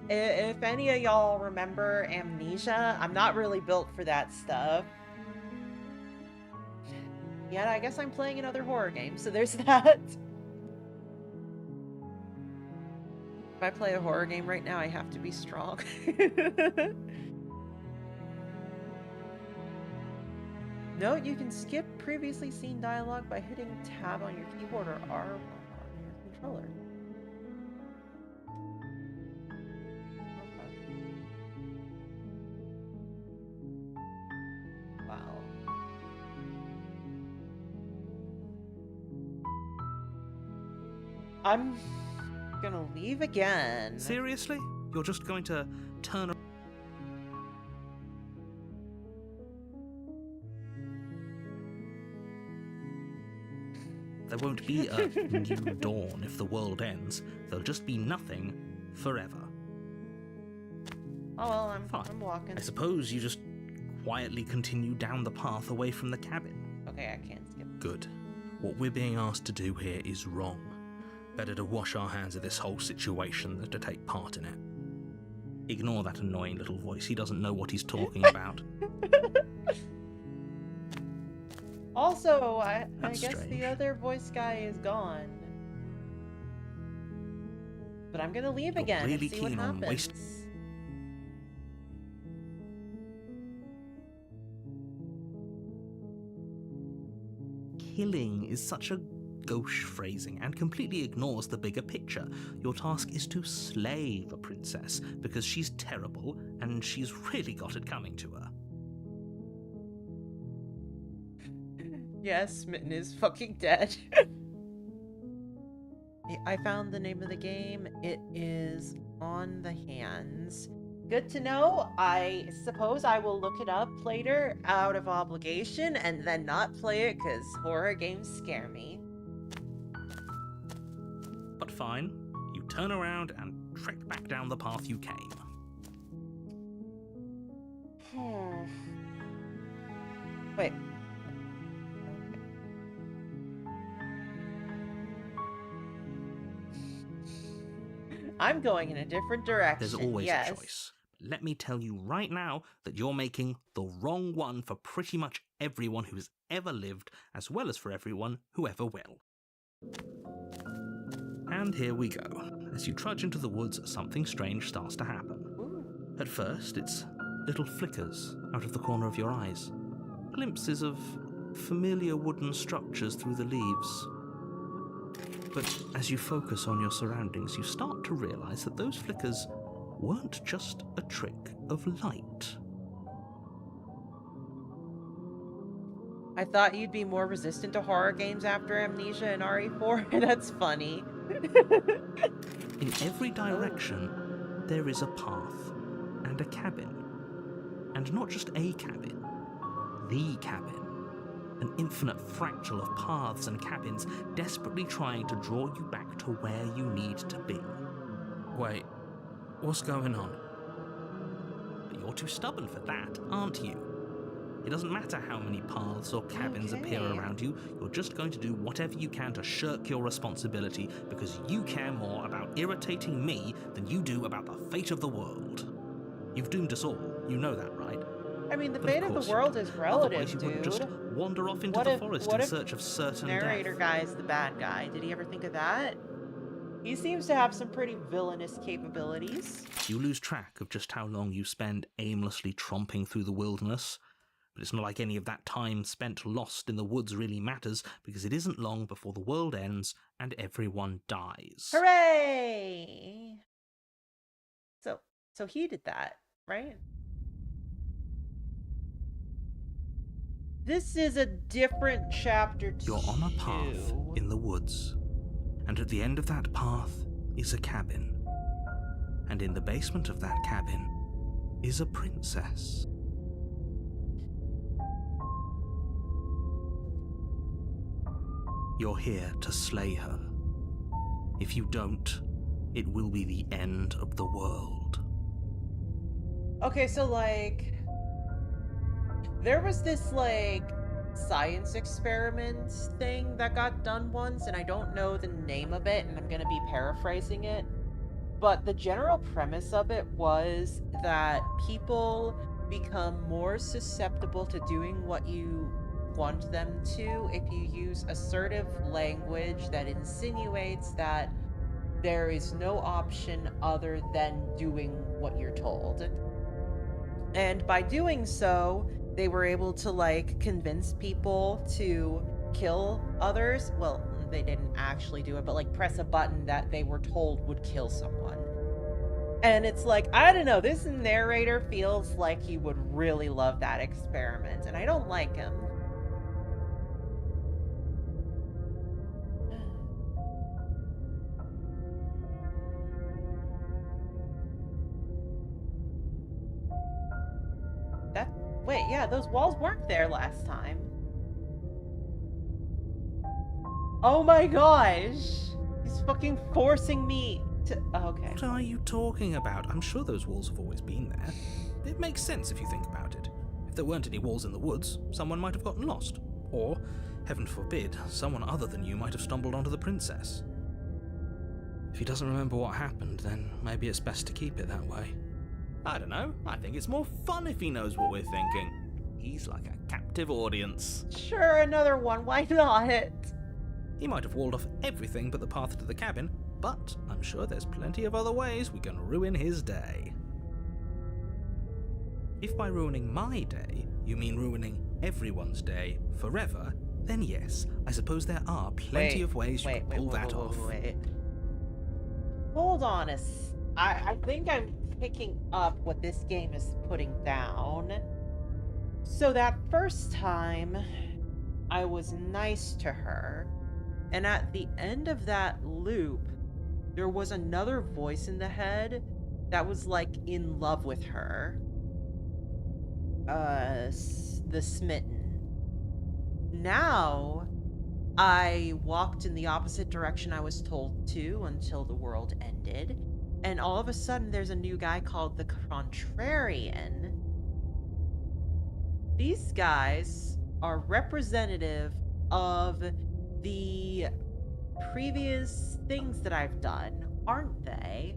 If any of y'all remember Amnesia, I'm not really built for that stuff. Yet I guess I'm playing another horror game, so there's that. If I play a horror game right now, I have to be strong. Note you can skip previously seen dialogue by hitting tab on your keyboard or R on your controller. Okay. Wow. I'm gonna leave again. Seriously? You're just going to turn around? There won't be a new dawn if the world ends. There'll just be nothing forever. Oh well, Fine. I'm walking. I suppose you just quietly continue down the path away from the cabin. Okay, I can't skip. Good. What we're being asked to do here is wrong. Better to wash our hands of this whole situation than to take part in it. Ignore that annoying little voice. He doesn't know what he's talking about. Also, I That's guess strange. the other voice guy is gone. But I'm gonna leave You're again really and see what keen on happens. Killing is such a gauche phrasing and completely ignores the bigger picture. Your task is to slay the princess because she's terrible and she's really got it coming to her. Yes, Smitten is fucking dead. I found the name of the game. It is On the Hands. Good to know. I suppose I will look it up later out of obligation and then not play it because horror games scare me. But fine, you turn around and trek back down the path you came. Wait. I'm going in a different direction. There's always yes. a choice. Let me tell you right now that you're making the wrong one for pretty much everyone who's ever lived, as well as for everyone who ever will. And here we go. As you trudge into the woods, something strange starts to happen. Ooh. At first, it's little flickers out of the corner of your eyes. Glimpses of familiar wooden structures through the leaves. But as you focus on your surroundings, you start to realize that those flickers weren't just a trick of light. I thought you'd be more resistant to horror games after Amnesia and RE4. That's funny. In every direction, there is a path and a cabin. And not just a cabin, the cabin. An infinite fractal of paths and cabins desperately trying to draw you back to where you need to be. Wait, what's going on? But you're too stubborn for that, aren't you? It doesn't matter how many paths or cabins appear Okay. around you, you're just going to do whatever you can to shirk your responsibility because you care more about irritating me than you do about the fate of the world. You've doomed us all, you know that, right? I mean, the But of fate of course the you world do. is Otherwise relative, you wouldn't dude. just wander off into What the if- forest what in if search of certain Narrator death. guy's the bad guy. Did he ever think of that? He seems to have some pretty villainous capabilities. You lose track of just how long you spend aimlessly tromping through the wilderness. But it's not like any of that time spent lost in the woods really matters, because it isn't long before the world ends and everyone dies. Hooray! So he did that, right? This is a different chapter 2. You're on a path in the woods, and at the end of that path is a cabin. And in the basement of that cabin is a princess. You're here to slay her. If you don't, it will be the end of the world. Okay, so like there was this like science experiment thing that got done once, and I don't know the name of it, and I'm gonna be paraphrasing it. But the general premise of it was that people become more susceptible to doing what you want them to if you use assertive language that insinuates that there is no option other than doing what you're told. And by doing so, they were able to, like, convince people to kill others. Well, they didn't actually do it, but, like, press a button that they were told would kill someone. And it's like, I don't know, this narrator feels like he would really love that experiment, and I don't like him. Wait, yeah, those walls weren't there last time. Oh my gosh! He's fucking forcing me to... Oh, okay. What are you talking about? I'm sure those walls have always been there. It makes sense if you think about it. If there weren't any walls in the woods, someone might have gotten lost. Or, heaven forbid, someone other than you might have stumbled onto the princess. If he doesn't remember what happened, then maybe it's best to keep it that way. I don't know. I think it's more fun if he knows what we're thinking. He's like a captive audience. Sure, another one. Why not? He might have walled off everything but the path to the cabin, but I'm sure there's plenty of other ways we can ruin his day. If by ruining my day, you mean ruining everyone's day forever, then yes, I suppose there are plenty of ways you can pull that off. Hold on I think I'm picking up what this game is putting down. So that first time, I was nice to her, and at the end of that loop, there was another voice in the head that was, like, in love with her. The smitten. Now, I walked in the opposite direction I was told to until the world ended, and all of a sudden there's a new guy called the Contrarian. These guys are representative of the previous things that I've done, aren't they?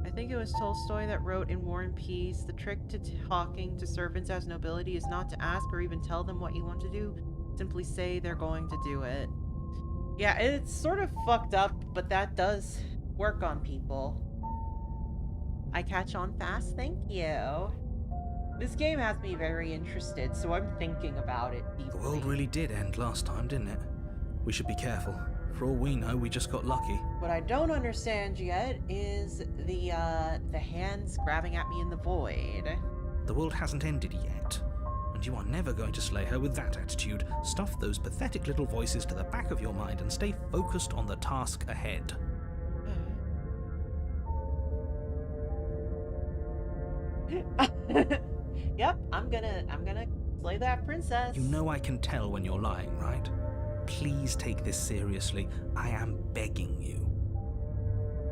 I think it was Tolstoy that wrote in War and Peace, the trick to talking to servants as nobility is not to ask or even tell them what you want to do, simply say they're going to do it. Yeah, it's sort of fucked up, but that does work on people. I catch on fast, thank you. This game has me very interested, so I'm thinking about it deeply. The world really did end last time, didn't it? We should be careful. For all we know, we just got lucky. What I don't understand yet is the hands grabbing at me in the void. The world hasn't ended yet. And you are never going to slay her with that attitude. Stuff those pathetic little voices to the back of your mind and stay focused on the task ahead. Yep, I'm gonna slay that princess. You know I can tell when you're lying, right? Please take this seriously. I am begging you.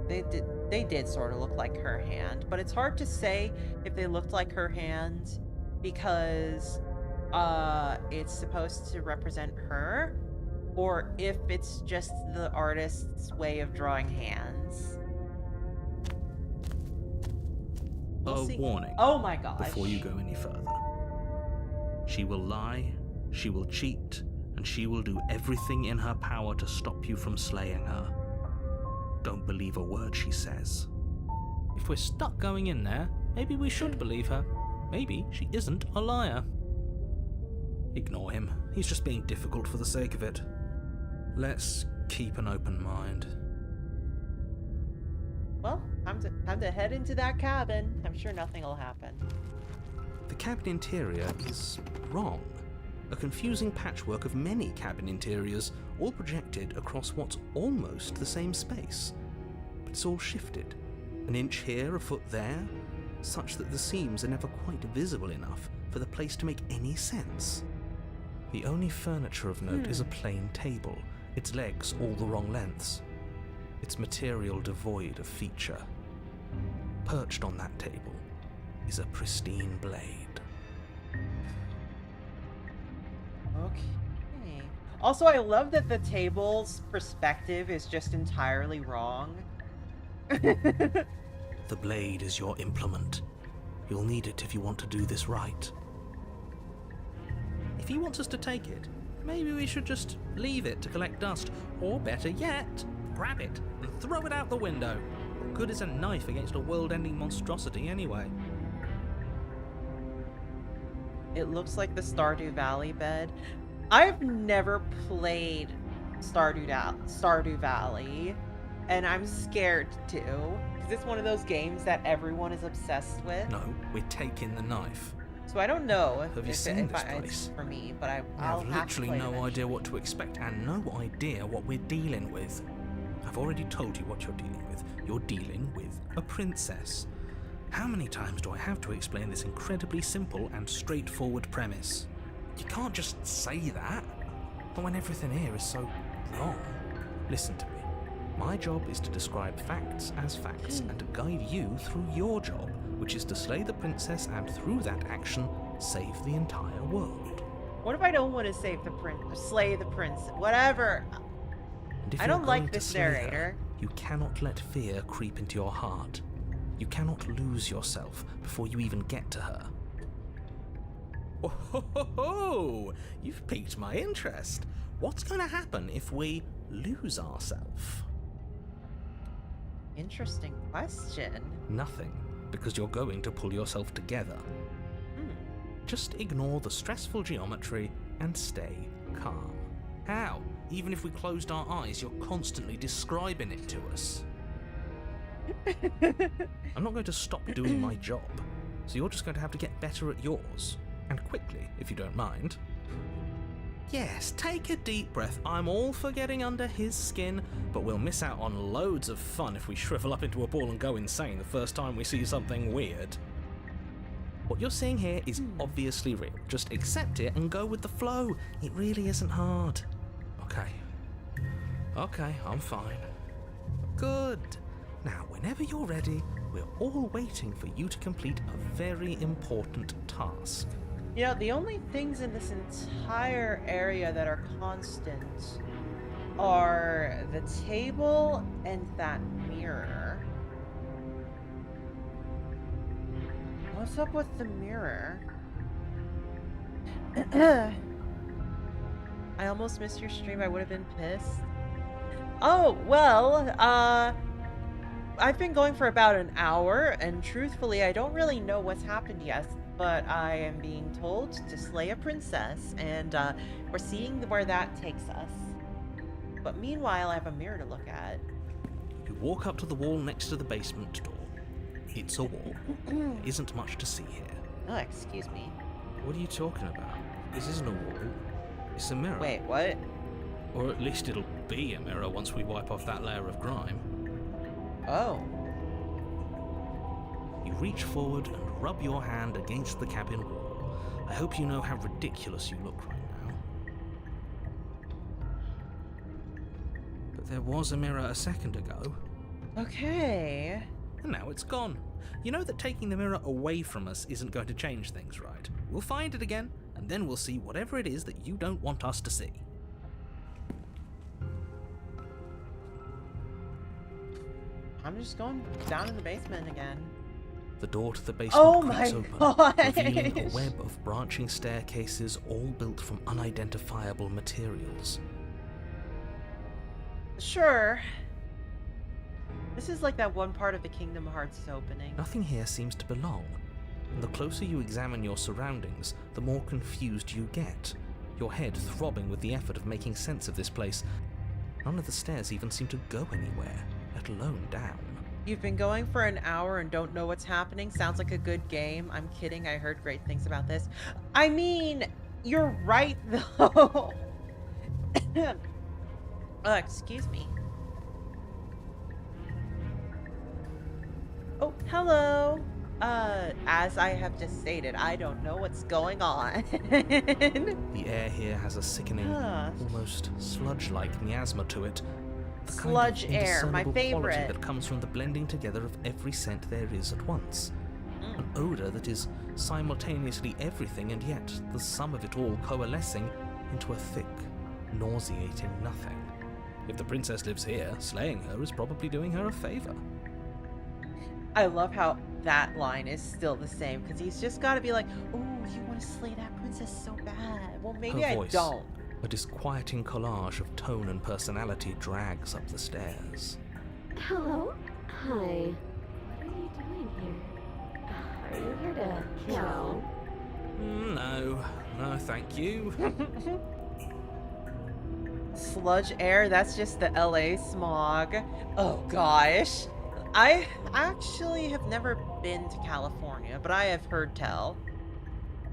They did sort of look like her hand, but it's hard to say if they looked like her hand because it's supposed to represent her, or if it's just the artist's way of drawing hands. We'll see. Warning. Oh my gosh. Before you go any further. She will lie, she will cheat, and she will do everything in her power to stop you from slaying her. Don't believe a word she says. If we're stuck going in there, maybe we should believe her. Maybe she isn't a liar. Ignore him. He's just being difficult for the sake of it. Let's keep an open mind. Well, time to head into that cabin. I'm sure nothing will happen. The cabin interior is wrong. A confusing patchwork of many cabin interiors, all projected across what's almost the same space. But it's all shifted. An inch here, a foot there, such that the seams are never quite visible enough for the place to make any sense. The only furniture of note is a plain table, its legs all the wrong lengths. Its material devoid of feature. Perched on that table is a pristine blade. Okay. Also, I love that the table's perspective is just entirely wrong. The blade is your implement. You'll need it if you want to do this right. If he wants us to take it, maybe we should just leave it to collect dust. Or better yet, grab it and throw it out the window. What good is a knife against a world-ending monstrosity anyway? It looks like the Stardew Valley bed. I've never played Stardew Valley, and I'm scared to, because it's one of those games that everyone is obsessed with. No, we're taking the knife. So I don't know Have you if seen this it's place? for me, but I I'll have have to literally play it no eventually. idea what to expect and no idea what we're dealing with. I've already told you what you're dealing with. You're dealing with a princess. How many times do I have to explain this incredibly simple and straightforward premise? You can't just say that, but when everything here is so wrong. Listen to me. My job is to describe facts as facts and to guide you through your job, which is to slay the princess and through that action, save the entire world. What if I don't want to save the prince, slay the prince, whatever? And if I you're don't like going to this slay her, narrator. you cannot let fear creep into your heart. You cannot lose yourself before you even get to her. Oh, ho, ho, ho. You've piqued my interest. What's going to happen if we lose ourselves? Interesting question. Nothing, because you're going to pull yourself together. Just ignore the stressful geometry and stay calm. How? Even if we closed our eyes, you're constantly describing it to us. I'm not going to stop doing my job, so you're just going to have to get better at yours. And quickly, if you don't mind. Yes, take a deep breath. I'm all for getting under his skin, but we'll miss out on loads of fun if we shrivel up into a ball and go insane the first time we see something weird. What you're seeing here is obviously real. Just accept it and go with the flow. It really isn't hard. Okay, I'm fine. Good. Now, whenever you're ready, we're all waiting for you to complete a very important task. You know, the only things in this entire area that are constant are the table and that mirror. What's up with the mirror? I almost missed your stream. I would have been pissed. Oh, well, I've been going for about an hour, and truthfully, I don't really know what's happened yet, but I am being told to slay a princess, and we're seeing where that takes us. But meanwhile, I have a mirror to look at. You walk up to the wall next to the basement door. It's a wall. There isn't much to see here. Oh, excuse me. What are you talking about? This isn't a wall. It's a mirror. Wait, what? Or at least it'll be a mirror once we wipe off that layer of grime. Oh. You reach forward and rub your hand against the cabin wall. I hope you know how ridiculous you look right now. But there was a mirror a second ago, Okay. and now it's gone. You know that taking the mirror away from us isn't going to change things, right? We'll find it again, and then we'll see whatever it is that you don't want us to see. I'm just going down in the basement again. The door to the basement Oh creaks my open, revealing a gosh. web of branching staircases all built from unidentifiable materials. Sure. This is like that one part of the Kingdom Hearts opening. Nothing here seems to belong, and the closer you examine your surroundings, the more confused you get, your head throbbing with the effort of making sense of this place. None of the stairs even seem to go anywhere, let alone down. You've been going for an hour and don't know what's happening? Sounds like a good game. I'm kidding. I heard great things about this. I mean, you're right, though. Excuse me. Oh, hello. As I have just stated, I don't know what's going on. The air here has a sickening, Huh. almost sludge-like miasma to it. The kind of Sludge air, my indiscernible quality favorite. that comes from the blending together of every scent there is at once. An odor that is simultaneously everything and yet the sum of it all coalescing into a thick, nauseating nothing. If the princess lives here, slaying her is probably doing her a favor. I love how that line is still the same, because he's just got to be like, oh, you want to slay that princess so bad. Well, maybe Her I voice, don't. a disquieting collage of tone and personality, drags up the stairs. Hello? Hi. What are you doing here? Are you here to kill? No, thank you. Sludge air, that's just the LA smog. Oh gosh. I actually have never been to California, but I have heard tell.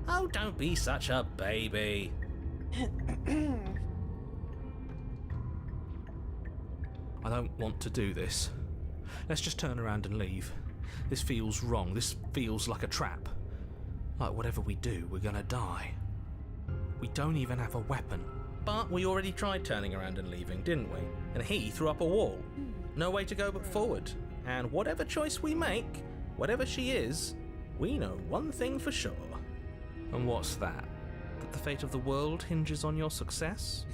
Oh, don't be such a baby. I don't want to do this. Let's just turn around and leave. This feels wrong. This feels like a trap. Like whatever we do, we're gonna die. We don't even have a weapon. But we already tried turning around and leaving, didn't we? And he threw up a wall. No way to go but forward. And whatever choice we make, whatever she is, we know one thing for sure. And what's that? That the fate of the world hinges on your success?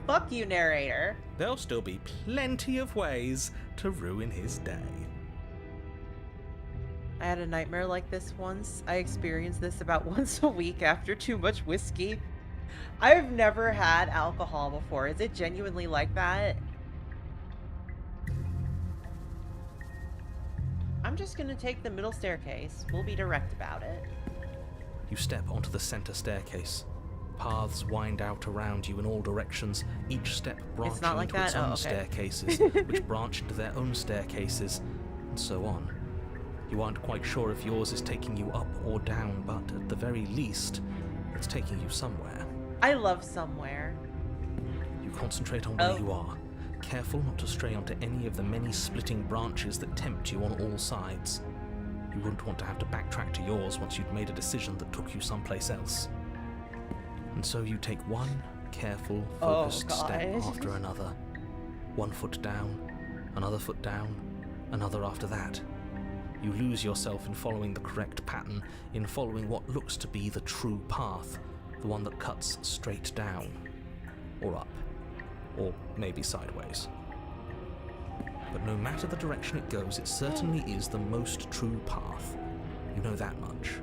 Fuck you, narrator. There'll still be plenty of ways to ruin his day. I had a nightmare like this once. I experienced this about once a week after too much whiskey. I've never had alcohol before. Is it genuinely like that? I'm just gonna take the middle staircase. We'll be direct about it. You step onto the center staircase. Paths wind out around you in all directions, each step branching not like into its that? own Oh, okay. staircases, which branch into their own staircases, and so on. You aren't quite sure if yours is taking you up or down, but at the very least, it's taking you somewhere. I love somewhere. You concentrate on where Oh. you are, careful not to stray onto any of the many splitting branches that tempt you on all sides. You wouldn't want to have to backtrack to yours once you'd made a decision that took you someplace else. And so you take one careful, focused step God. after another. One foot down, another foot down, another after that. You lose yourself in following the correct pattern, in following what looks to be the true path, the one that cuts straight down, or up, or maybe sideways. But no matter the direction it goes, it certainly is the most true path. You know that much.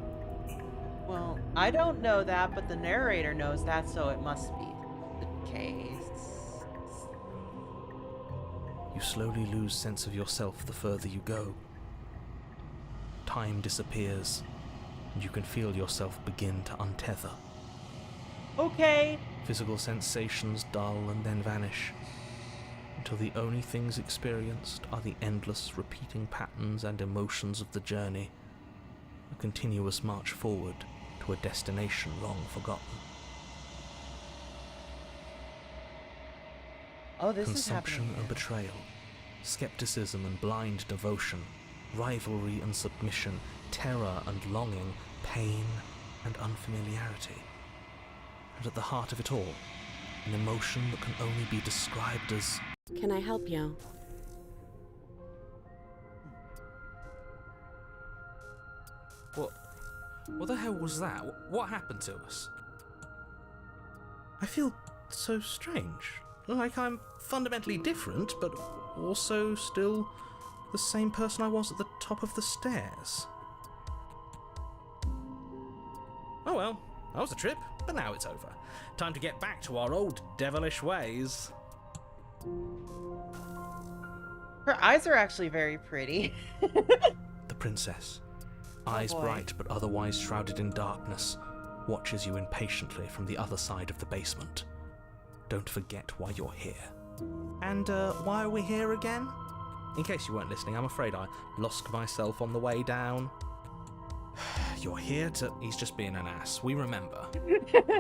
Well, I don't know that, but the narrator knows that, so it must be the case. You slowly lose sense of yourself the further you go. Time disappears, and you can feel yourself begin to untether. Okay. Physical sensations dull and then vanish, until the only things experienced are the endless repeating patterns and emotions of the journey, a continuous march forward to a destination long forgotten. Oh, this is Consumption happening. and betrayal, skepticism and blind devotion, rivalry and submission, terror and longing, pain and unfamiliarity. And at the heart of it all, an emotion that can only be described as... Can I help you? What the hell was that? What happened to us? I feel so strange. Like I'm fundamentally different, but also still the same person I was at the top of the stairs. Oh well, that was a trip, but now it's over. Time to get back to our old devilish ways. Her eyes are actually very pretty. The princess, eyes boy. bright but otherwise shrouded in darkness, watches you impatiently from the other side of the basement. Don't forget why you're here. And why are we here again? In case you weren't listening, I'm afraid I lost myself on the way down. You're here to... He's just being an ass. We remember.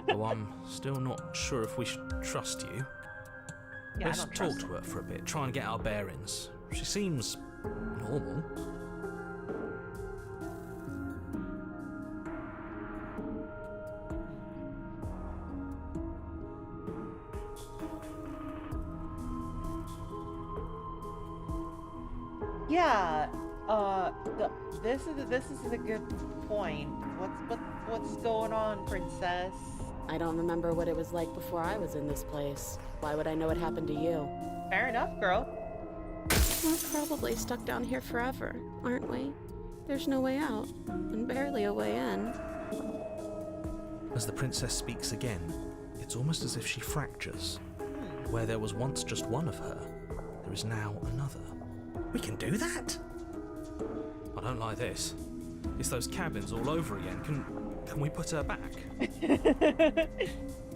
Though I'm still not sure if we should trust you. Yeah, Let's I don't talk trust to her for a bit, try and get our bearings. She seems normal. Yeah. This is a good point. What's going on, princess? I don't remember what it was like before I was in this place. Why would I know what happened to you? Fair enough, girl. We're probably stuck down here forever, aren't we? There's no way out, and barely a way in. As the princess speaks again, it's almost as if she fractures. Where there was once just one of her, there is now another. We can do that? I don't like this. It's those cabins all over again. Can we put her back?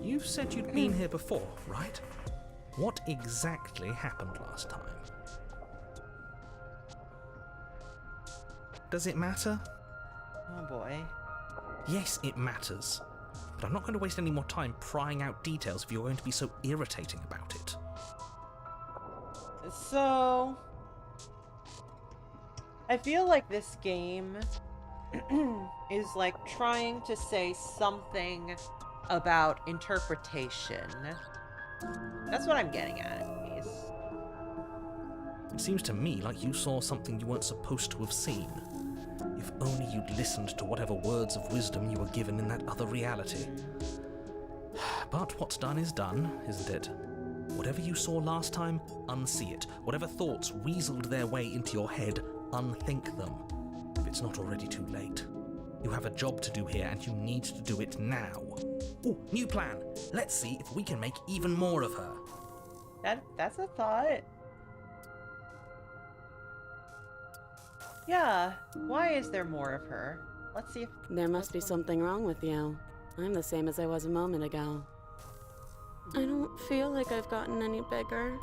You said you'd been here before, right? What exactly happened last time? Does it matter? Oh boy. Yes, it matters. But I'm not going to waste any more time prying out details if you're going to be so irritating about it. So, I feel like this game is like trying to say something about interpretation. That's what I'm getting at. It seems to me like you saw something you weren't supposed to have seen. If only you'd listened to whatever words of wisdom you were given in that other reality. But what's done is done, isn't it? Whatever you saw last time, unsee it. Whatever thoughts weaseled their way into your head, unthink them. If it's not already too late. You have a job to do here, and you need to do it now. Ooh, new plan. Let's see if we can make even more of her. That's a thought. Yeah, why is there more of her? Let's see if... There must be something wrong with you. I'm the same as I was a moment ago. I don't feel like I've gotten any bigger.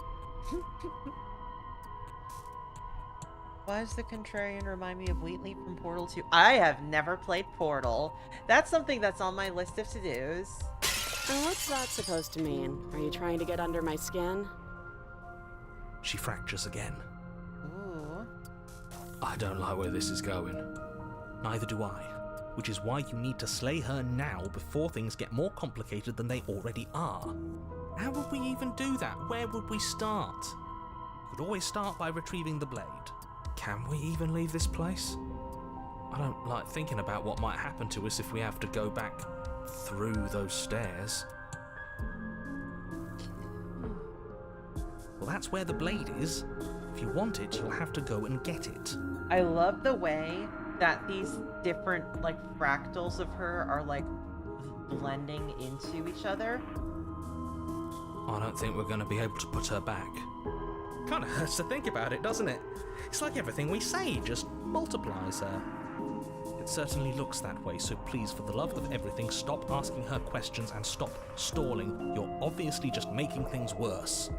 Why does the Contrarian remind me of Wheatley from Portal 2? I have never played Portal. That's something that's on my list of to-dos. And what's that supposed to mean? Are you trying to get under my skin? She fractures again. Ooh. I don't like where this is going. Neither do I. Which is why you need to slay her now before things get more complicated than they already are. How would we even do that? Where would we start? We could always start by retrieving the blade. Can we even leave this place? I don't like thinking about what might happen to us if we have to go back through those stairs. Well, that's where the blade is. If you want it, you'll have to go and get it. I love the way that these different, like, fractals of her are, like, blending into each other. I don't think we're going to be able to put her back. Kind of hurts to think about it, doesn't it? It's like everything we say just multiplies her. It certainly looks that way, so please, for the love of everything, stop asking her questions and stop stalling. You're obviously just making things worse.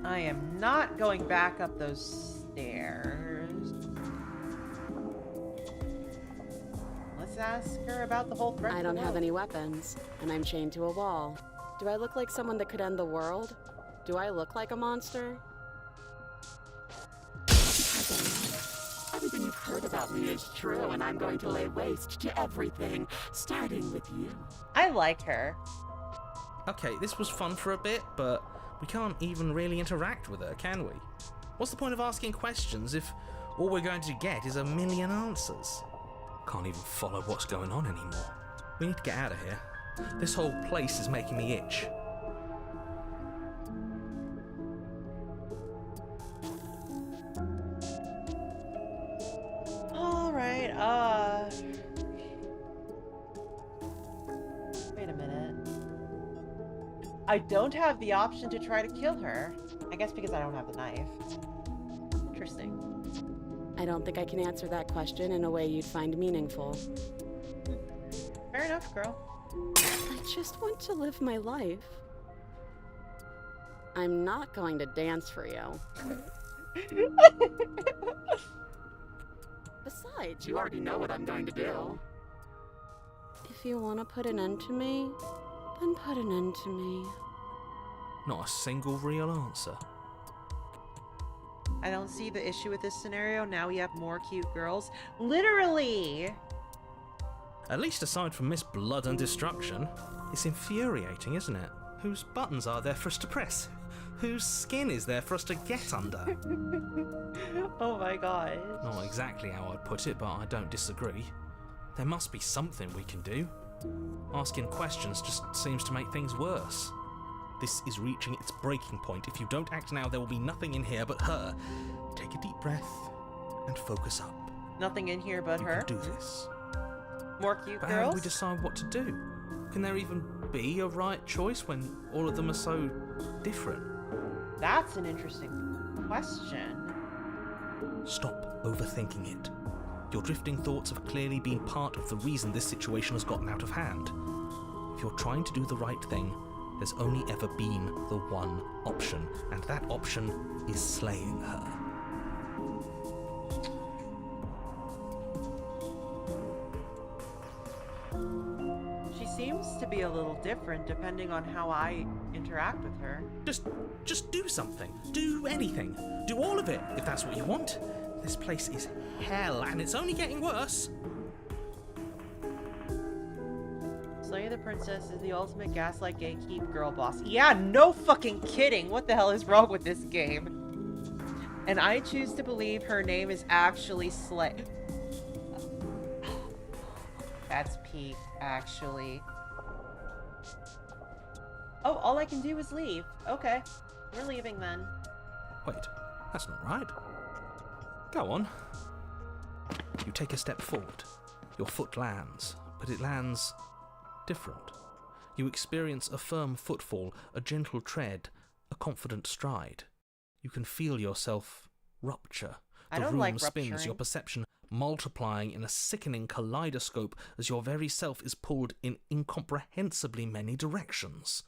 I am not going back up those stairs. Let's ask her about the whole threat. I don't have any weapons, and I'm chained to a wall. Do I look like someone that could end the world? Do I look like a monster? Everything you've heard about me is true, and I'm going to lay waste to everything, starting with you. I like her. Okay, this was fun for a bit, but we can't even really interact with her, can we? What's the point of asking questions if all we're going to get is a million answers? Can't even follow what's going on anymore. We need to get out of here. This whole place is making me itch. Alright, wait a minute. I don't have the option to try to kill her. I guess because I don't have the knife. Interesting. I don't think I can answer that question in a way you'd find meaningful. Fair enough, girl. I just want to live my life. I'm not going to dance for you. Besides, you already know what I'm going to do. If you want to put an end to me, then put an end to me. Not a single real answer. I don't see the issue with this scenario. Now we have more cute girls. Literally! At least aside from Miss Blood and Destruction. It's infuriating, isn't it? Whose buttons are there for us to press? Whose skin is there for us to get under? Oh my god. Not exactly how I'd put it, but I don't disagree. There must be something we can do. Asking questions just seems to make things worse. This is reaching its breaking point. If you don't act now, there will be nothing in here but her. Take a deep breath and focus up. Nothing in here but You her. can do this. More cute But how do girls. we decide what to do? Can there even be a right choice when all of them are so different? That's an interesting question. Stop overthinking it. Your drifting thoughts have clearly been part of the reason this situation has gotten out of hand. If you're trying to do the right thing, there's only ever been the one option, and that option is slaying her. She seems to be a little different depending on how I interact with her. Just do something. Do anything. Do all of it, if that's what you want. This place is hell, and it's only getting worse. Slay the Princess is the ultimate gaslight gatekeep girl boss. Yeah, no fucking kidding. What the hell is wrong with this game? And I choose to believe her name is actually Slay. That's Pete, actually. Oh, all I can do is leave. Okay. We're leaving then. Wait, that's not right. Go on. You take a step forward. Your foot lands, but it lands different. You experience a firm footfall, a gentle tread, a confident stride. You can feel yourself rupture. I The don't room like spins, rupturing. your perception multiplying in a sickening kaleidoscope as your very self is pulled in incomprehensibly many directions.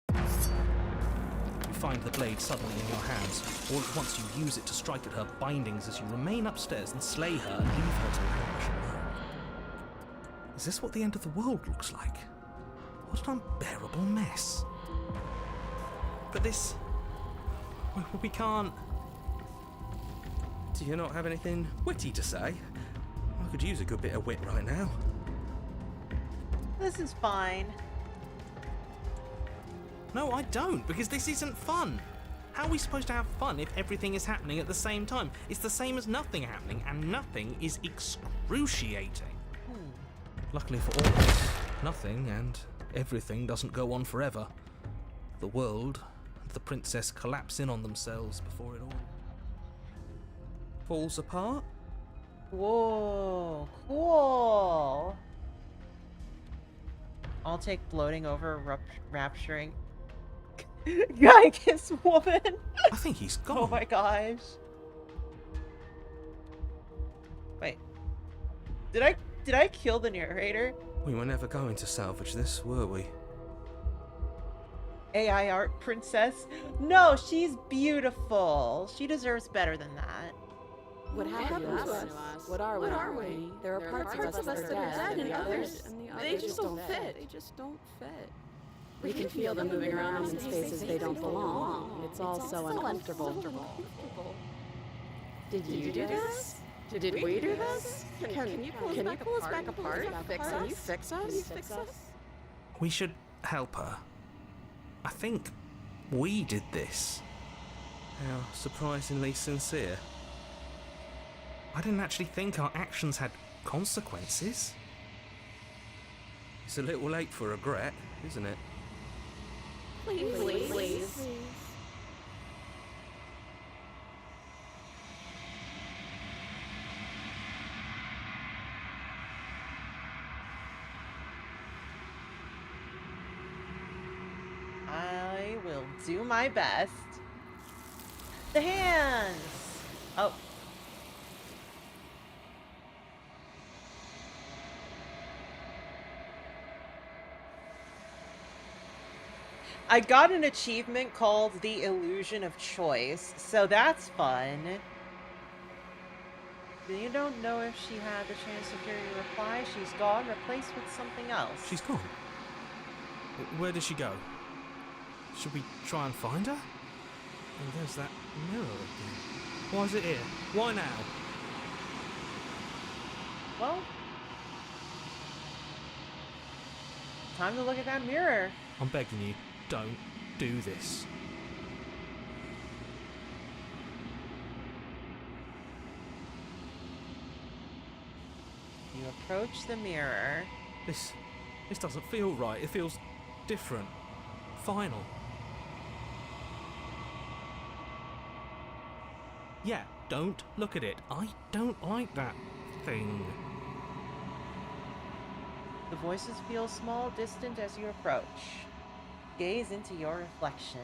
You find the blade suddenly in your hands. All at once you use it to strike at her bindings as you remain upstairs and slay her and leave her to languish alone. Is this what the end of the world looks like? What an unbearable mess. But this... we can't... Do you not have anything witty to say? I could use a good bit of wit right now. This is fine. No, I don't, because this isn't fun. How are we supposed to have fun if everything is happening at the same time? It's the same as nothing happening, and nothing is excruciating. Luckily for all of us, nothing and everything doesn't go on forever. The world and the princess collapse in on themselves before it all falls apart. Whoa, cool. I'll take floating over rapturing. Gaius woman. I think he's gone. Oh my gosh. Wait. Did I kill the narrator? We were never going to salvage this, were we? AI art princess? No, she's beautiful. She deserves better than that. What happened to us? What are we? There are parts of us that are dead, and the others they just don't fit. They just don't fit. We can feel them moving around in spaces they don't belong. It's all so uncomfortable. Did you do this? Did we do this? Can you pull us back apart? Can you fix us? We should help her. I think we did this. How surprisingly sincere. I didn't actually think our actions had consequences. It's a little late for regret, isn't it? Please. I will do my best. The hands! Oh. I got an achievement called the Illusion of Choice, so that's fun. You don't know if she had the chance to hear your reply. She's gone, replaced with something else. She's gone. Where did she go? Should we try and find her? Oh, there's that mirror again. Why is it here? Why now? Well, Time to look at that mirror. I'm begging you, don't do this. You approach the mirror. This doesn't feel right. It feels different. Final. Yeah, don't look at it. I don't like that thing. The voices feel small, distant as you approach. Gaze into your reflection.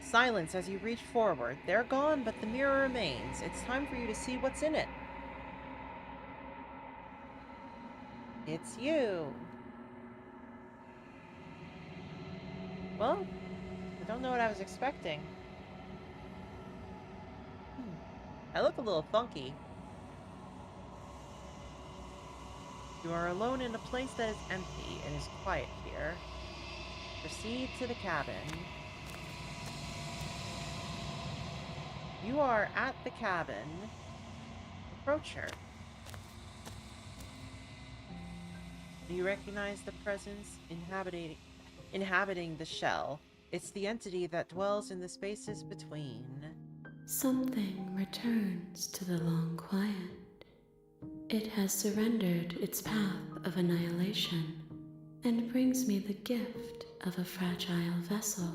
Silence as you reach forward. They're gone, but the mirror remains. It's time for you to see what's in it. It's you. Well, I don't know what I was expecting. I look a little funky. You are alone in a place that is empty and is quiet here. Proceed to the cabin. You are at the cabin. Approach her. Do you recognize the presence inhabiting the shell? It's the entity that dwells in the spaces between. Something returns to the long quiet. It has surrendered its path of annihilation and brings me the gift of a fragile vessel.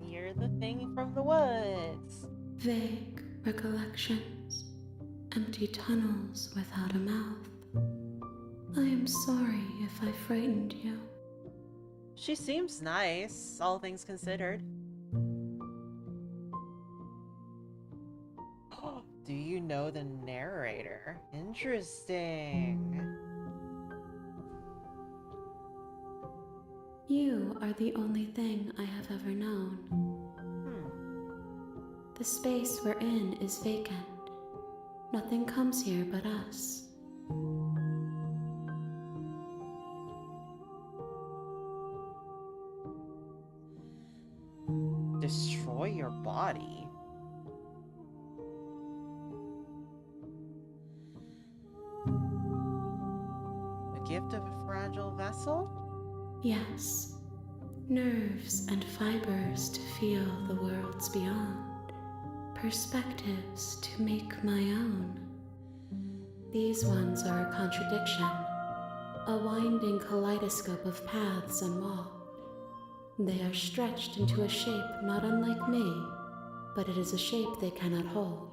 You're the thing from the woods. Vague recollections, empty tunnels without a mouth. I am sorry if I frightened you. She seems nice, all things considered. Do you know the narrator? Interesting. You are the only thing I have ever known. The space we're in is vacant. Nothing comes here but us. Destroy your body? A gift of a fragile vessel? Yes, nerves and fibers to feel the worlds beyond, perspectives to make my own. These ones are a contradiction, a winding kaleidoscope of paths and walls. They are stretched into a shape not unlike me, but it is a shape they cannot hold.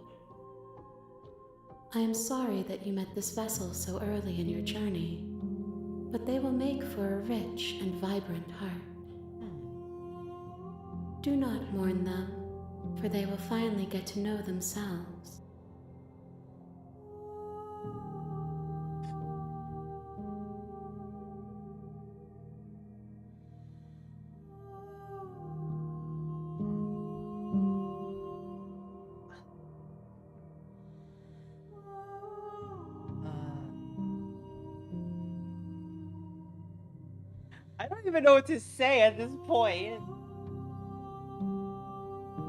I am sorry that you met this vessel so early in your journey, but they will make for a rich and vibrant heart. Do not mourn them, for they will finally get to know themselves. I don't even know what to say at this point.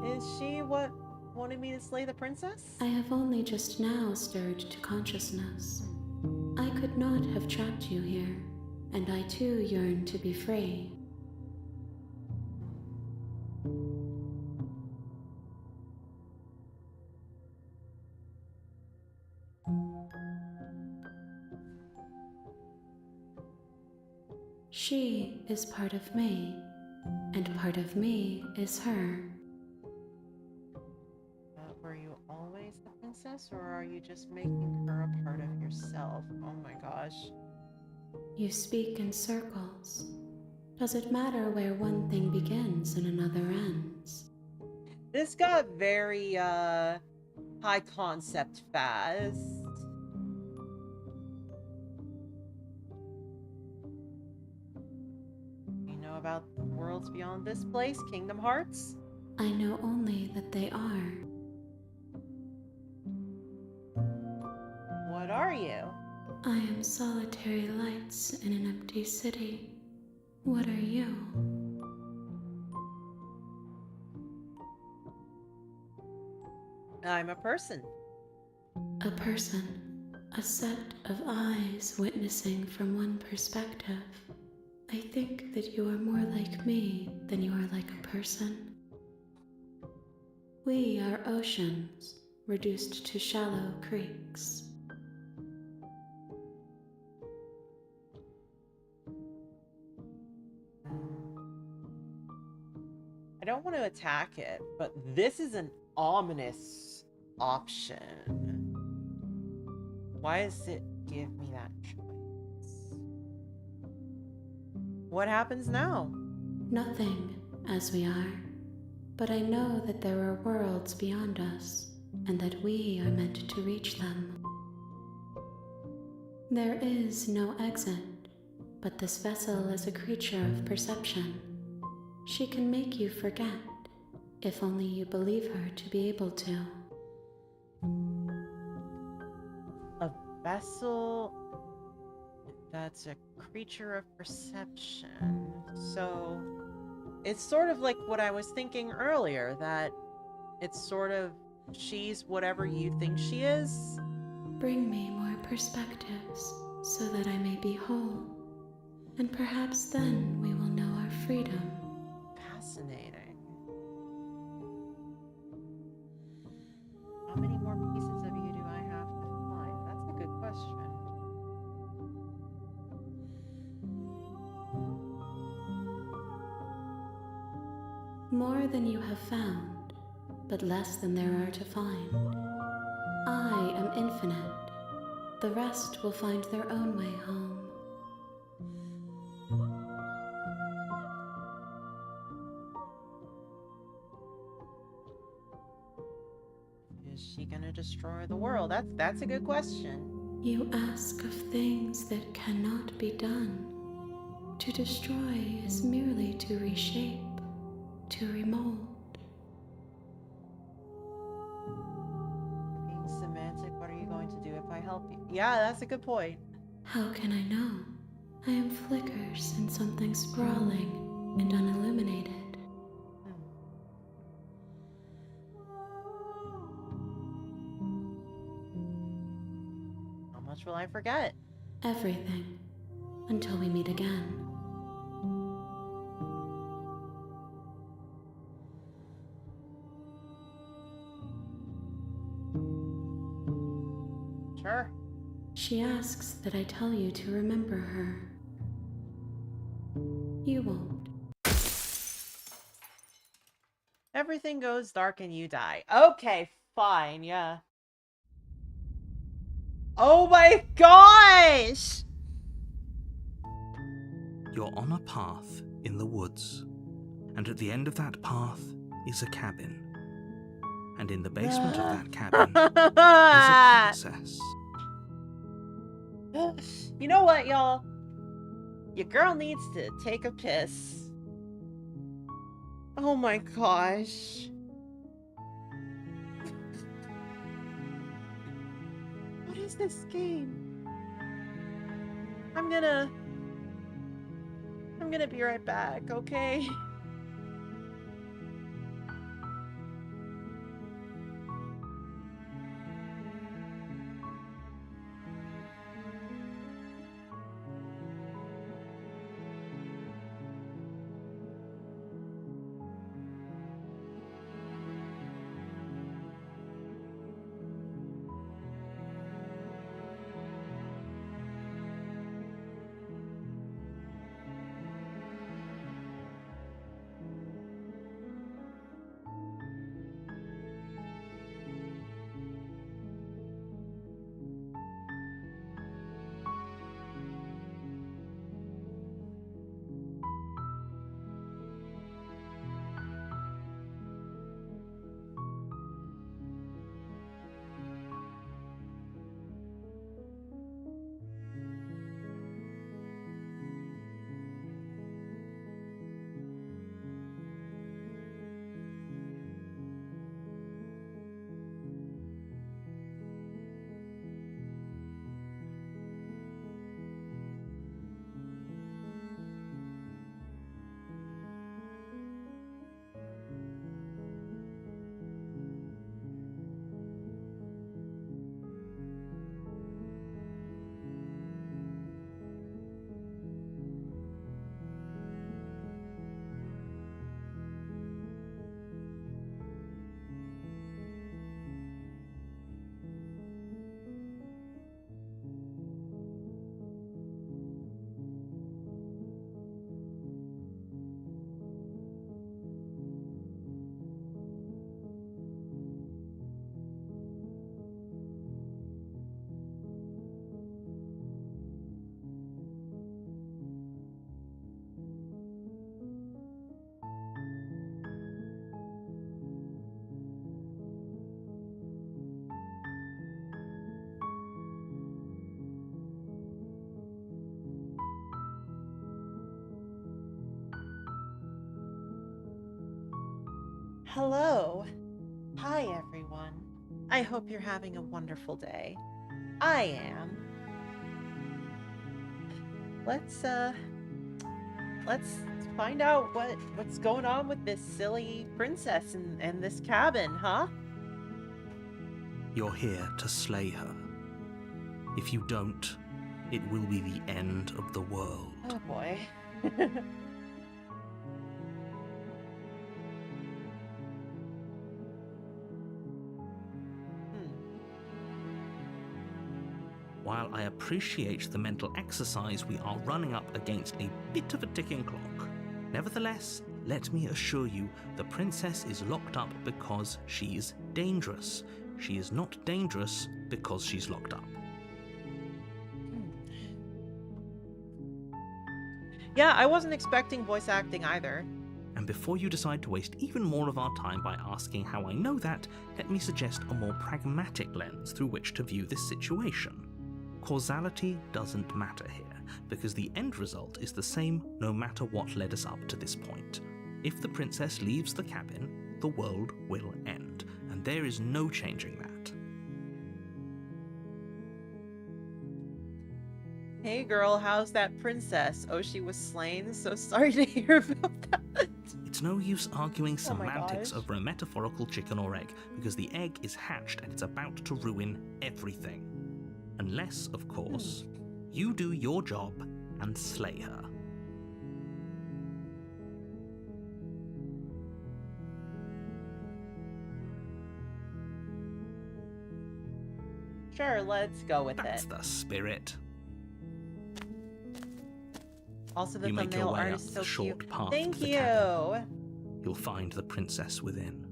Is she what wanted me to slay the princess? I have only just now stirred to consciousness. I could not have trapped you here, and I too yearn to be free. She is part of me, and part of me is her. Were you always the princess, or are you just making her a part of yourself? Oh my gosh. You speak in circles. Does it matter where one thing begins and another ends? This got very, high concept fast. You know about worlds beyond this place, Kingdom Hearts? I know only that they are. What are you? I am solitary lights in an empty city. What are you? I'm a person. A person, a set of eyes witnessing from one perspective. I think that you are more like me than you are like a person. We are oceans, reduced to shallow creeks. I don't want to attack it, but this is an ominous option. Why does it give me that choice? What happens now? Nothing, as we are. But I know that there are worlds beyond us, and that we are meant to reach them. There is no exit, but this vessel is a creature of perception. She can make you forget, if only you believe her to be able to. A vessel that's a creature of perception. So it's sort of like what I was thinking earlier, that it's sort of she's whatever you think she is. Bring me more perspectives, so that I may be whole, and perhaps then we will know our freedom. Fascinating. How many more pieces of you do I have to find? That's a good question. More than you have found, but less than there are to find. I am infinite. The rest will find their own way home. Is she gonna destroy the world? That's a good question. You ask of things that cannot be done. To destroy is merely to reshape, to remold. Being semantic, what are you going to do if I help you? Yeah, that's a good point. How can I know? I am flickers in something sprawling and unilluminated. How much will I forget? Everything. Until we meet again. Sure. She asks that I tell you to remember her. You won't. Everything goes dark and you die. Okay, fine, yeah. Oh my gosh! You're on a path in the woods, and at the end of that path is a cabin. And in the basement of that cabin is a princess. You know what, y'all? Your girl needs to take a piss. Oh my gosh. What is this game? I'm gonna be right back, okay? Hello. Hi, everyone. I hope you're having a wonderful day. I am. Let's find out what's going on with this silly princess and this cabin, huh? You're here to slay her. If you don't, it will be the end of the world. Oh boy. While I appreciate the mental exercise, we are running up against a bit of a ticking clock. Nevertheless, let me assure you, the princess is locked up because she's dangerous. She is not dangerous because she's locked up. Yeah, I wasn't expecting voice acting either. And before you decide to waste even more of our time by asking how I know that, let me suggest a more pragmatic lens through which to view this situation. Causality doesn't matter here, because the end result is the same no matter what led us up to this point. If the princess leaves the cabin, the world will end, and there is no changing that. Hey girl, how's that princess? Oh, she was slain? So sorry to hear about that. It's no use arguing Oh my semantics gosh. over a metaphorical chicken or egg, because the egg is hatched and it's about to ruin everything. Unless, of course, you do your job and slay her. Sure, let's go with That's it. the spirit. Also, the You make your thumbnail way art up is the so short cute. path Thank to the you. cabin. You'll find the princess within.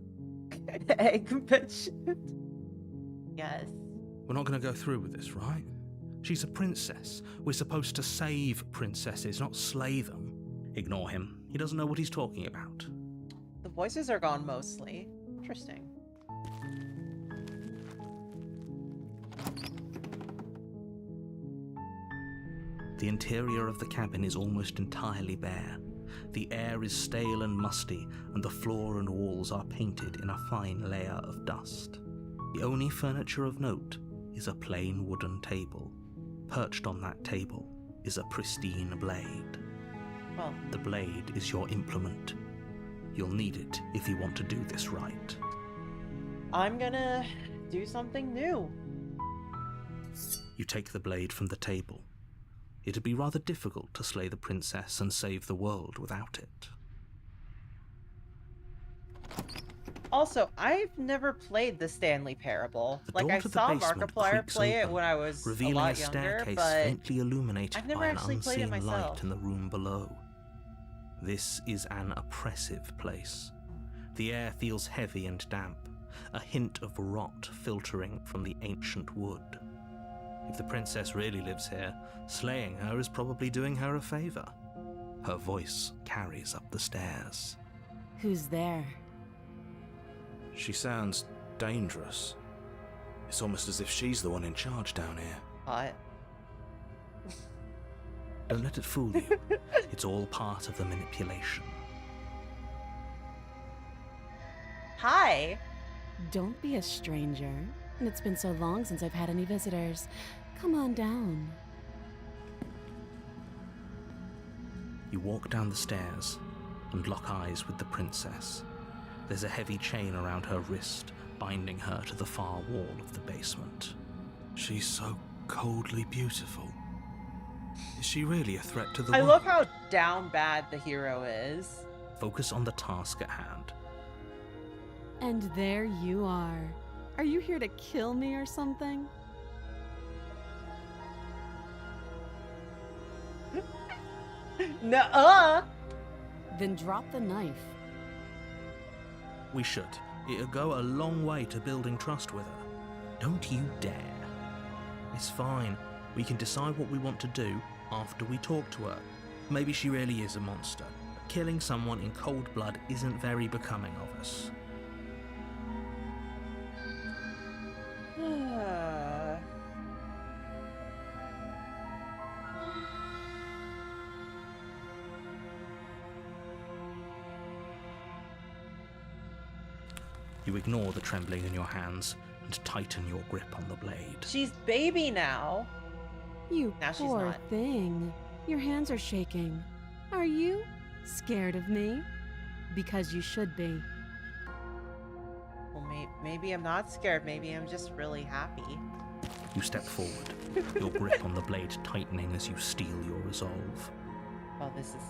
Egg bitch. Yes. We're not going to go through with this, right? She's a princess. We're supposed to save princesses, not slay them. Ignore him. He doesn't know what he's talking about. The voices are gone mostly. Interesting. The interior of the cabin is almost entirely bare. The air is stale and musty, and the floor and walls are painted in a fine layer of dust. The only furniture of note is a plain wooden table. Perched on that table is a pristine blade. Well, The blade is your implement. You'll need it if you want to do this right. I'm gonna do something new. You take the blade from the table. It'd be rather difficult to slay the princess and save the world without it. Also, I've never played the Stanley Parable. The Like, door I to the saw basement Markiplier creaks play it open, when I was a revealing lot a younger, staircase but faintly illuminated I've never by an actually played it unseen light myself. in the room below. This is an oppressive place. The air feels heavy and damp, a hint of rot filtering from the ancient wood. If the princess really lives here, slaying her is probably doing her a favor. Her voice carries up the stairs. Who's there? She sounds dangerous. It's almost as if she's the one in charge down here. Hot. Don't let it fool you. It's all part of the manipulation. Hi. Don't be a stranger. And it's been so long since I've had any visitors. Come on down. You walk down the stairs and lock eyes with the princess. There's a heavy chain around her wrist, binding her to the far wall of the basement. She's so coldly beautiful. Is she really a threat to the I world? love how down bad the hero is. Focus on the task at hand. And there you are. Are you here to kill me or something? Nuh-uh. Then drop the knife. We should. It'll go a long way to building trust with her. Don't you dare. It's fine. We can decide what we want to do after we talk to her. Maybe she really is a monster. But killing someone in cold blood isn't very becoming of us. You ignore the trembling in your hands and tighten your grip on the blade. She's baby now. You Now she's poor not. thing. Your hands are shaking. Are you scared of me? Because you should be. Well, maybe I'm not scared. Maybe I'm just really happy. You step forward, your grip on the blade tightening as you steel your resolve. Well, this is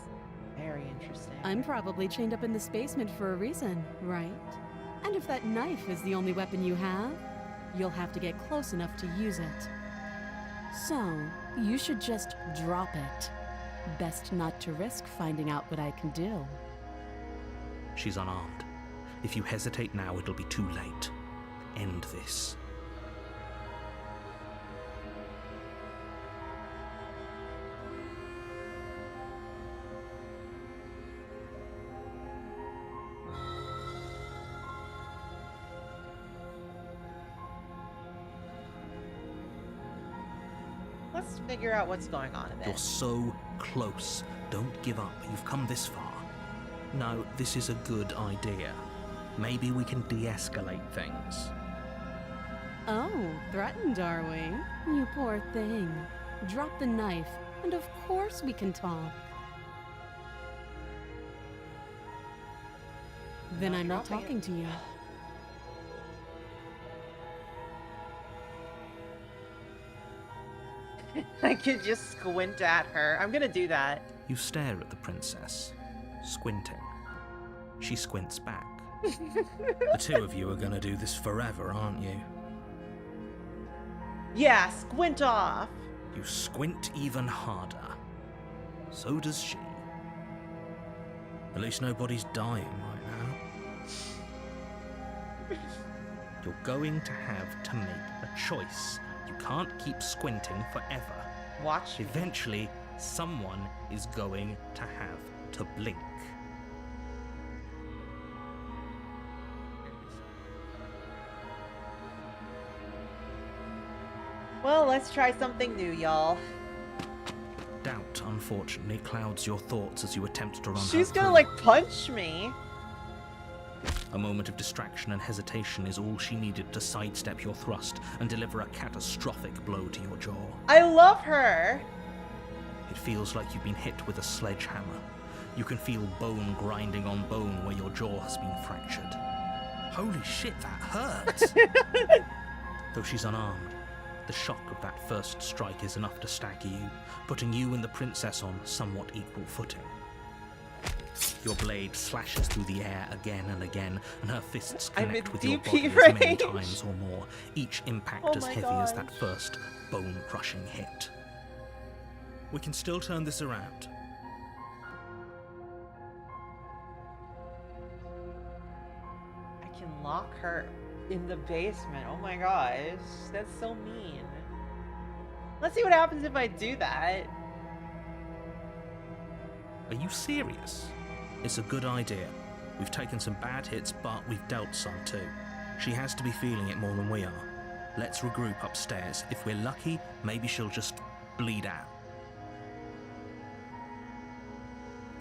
very interesting. I'm probably chained up in this basement for a reason, right? And if that knife is the only weapon you have, you'll have to get close enough to use it. So, you should just drop it. Best not to risk finding out what I can do. She's unarmed. If you hesitate now, it'll be too late. End this. Let's figure out what's going on in You're this. so close. Don't give up. You've come this far. No, this is a good idea. Maybe we can de-escalate things. Oh, threatened, are we? You poor thing. Drop the knife, and of course we can talk. Then I'm not dropping talking to you. I could just squint at her. I'm gonna do that. You stare at the princess, squinting. She squints back. The two of you are gonna do this forever, aren't you? Yeah, squint off. You squint even harder. So does she. At least nobody's dying right now. You're going to have to make a choice. You can't keep squinting forever. Watch. Eventually, someone is going to have to blink. Well, let's try something new, y'all. Doubt, unfortunately, clouds your thoughts as you attempt to run her She's gonna, through. like, punch me. A moment of distraction and hesitation is all she needed to sidestep your thrust and deliver a catastrophic blow to your jaw. I love her. It feels like you've been hit with a sledgehammer. You can feel bone grinding on bone where your jaw has been fractured. Holy shit, that hurts! Though she's unarmed, the shock of that first strike is enough to stagger you, putting you and the princess on somewhat equal footing. Your blade slashes through the air again and again, and her fists I'm connect in with your DP body as many range. times or more, each impact Oh as my heavy as that gosh. first bone-crushing hit. We can still turn this around. I can lock her in the basement. Oh my gosh, that's so mean. Let's see what happens if I do that. Are you serious? It's a good idea. We've taken some bad hits, but we've dealt some too. She has to be feeling it more than we are. Let's regroup upstairs. If we're lucky, maybe she'll just bleed out.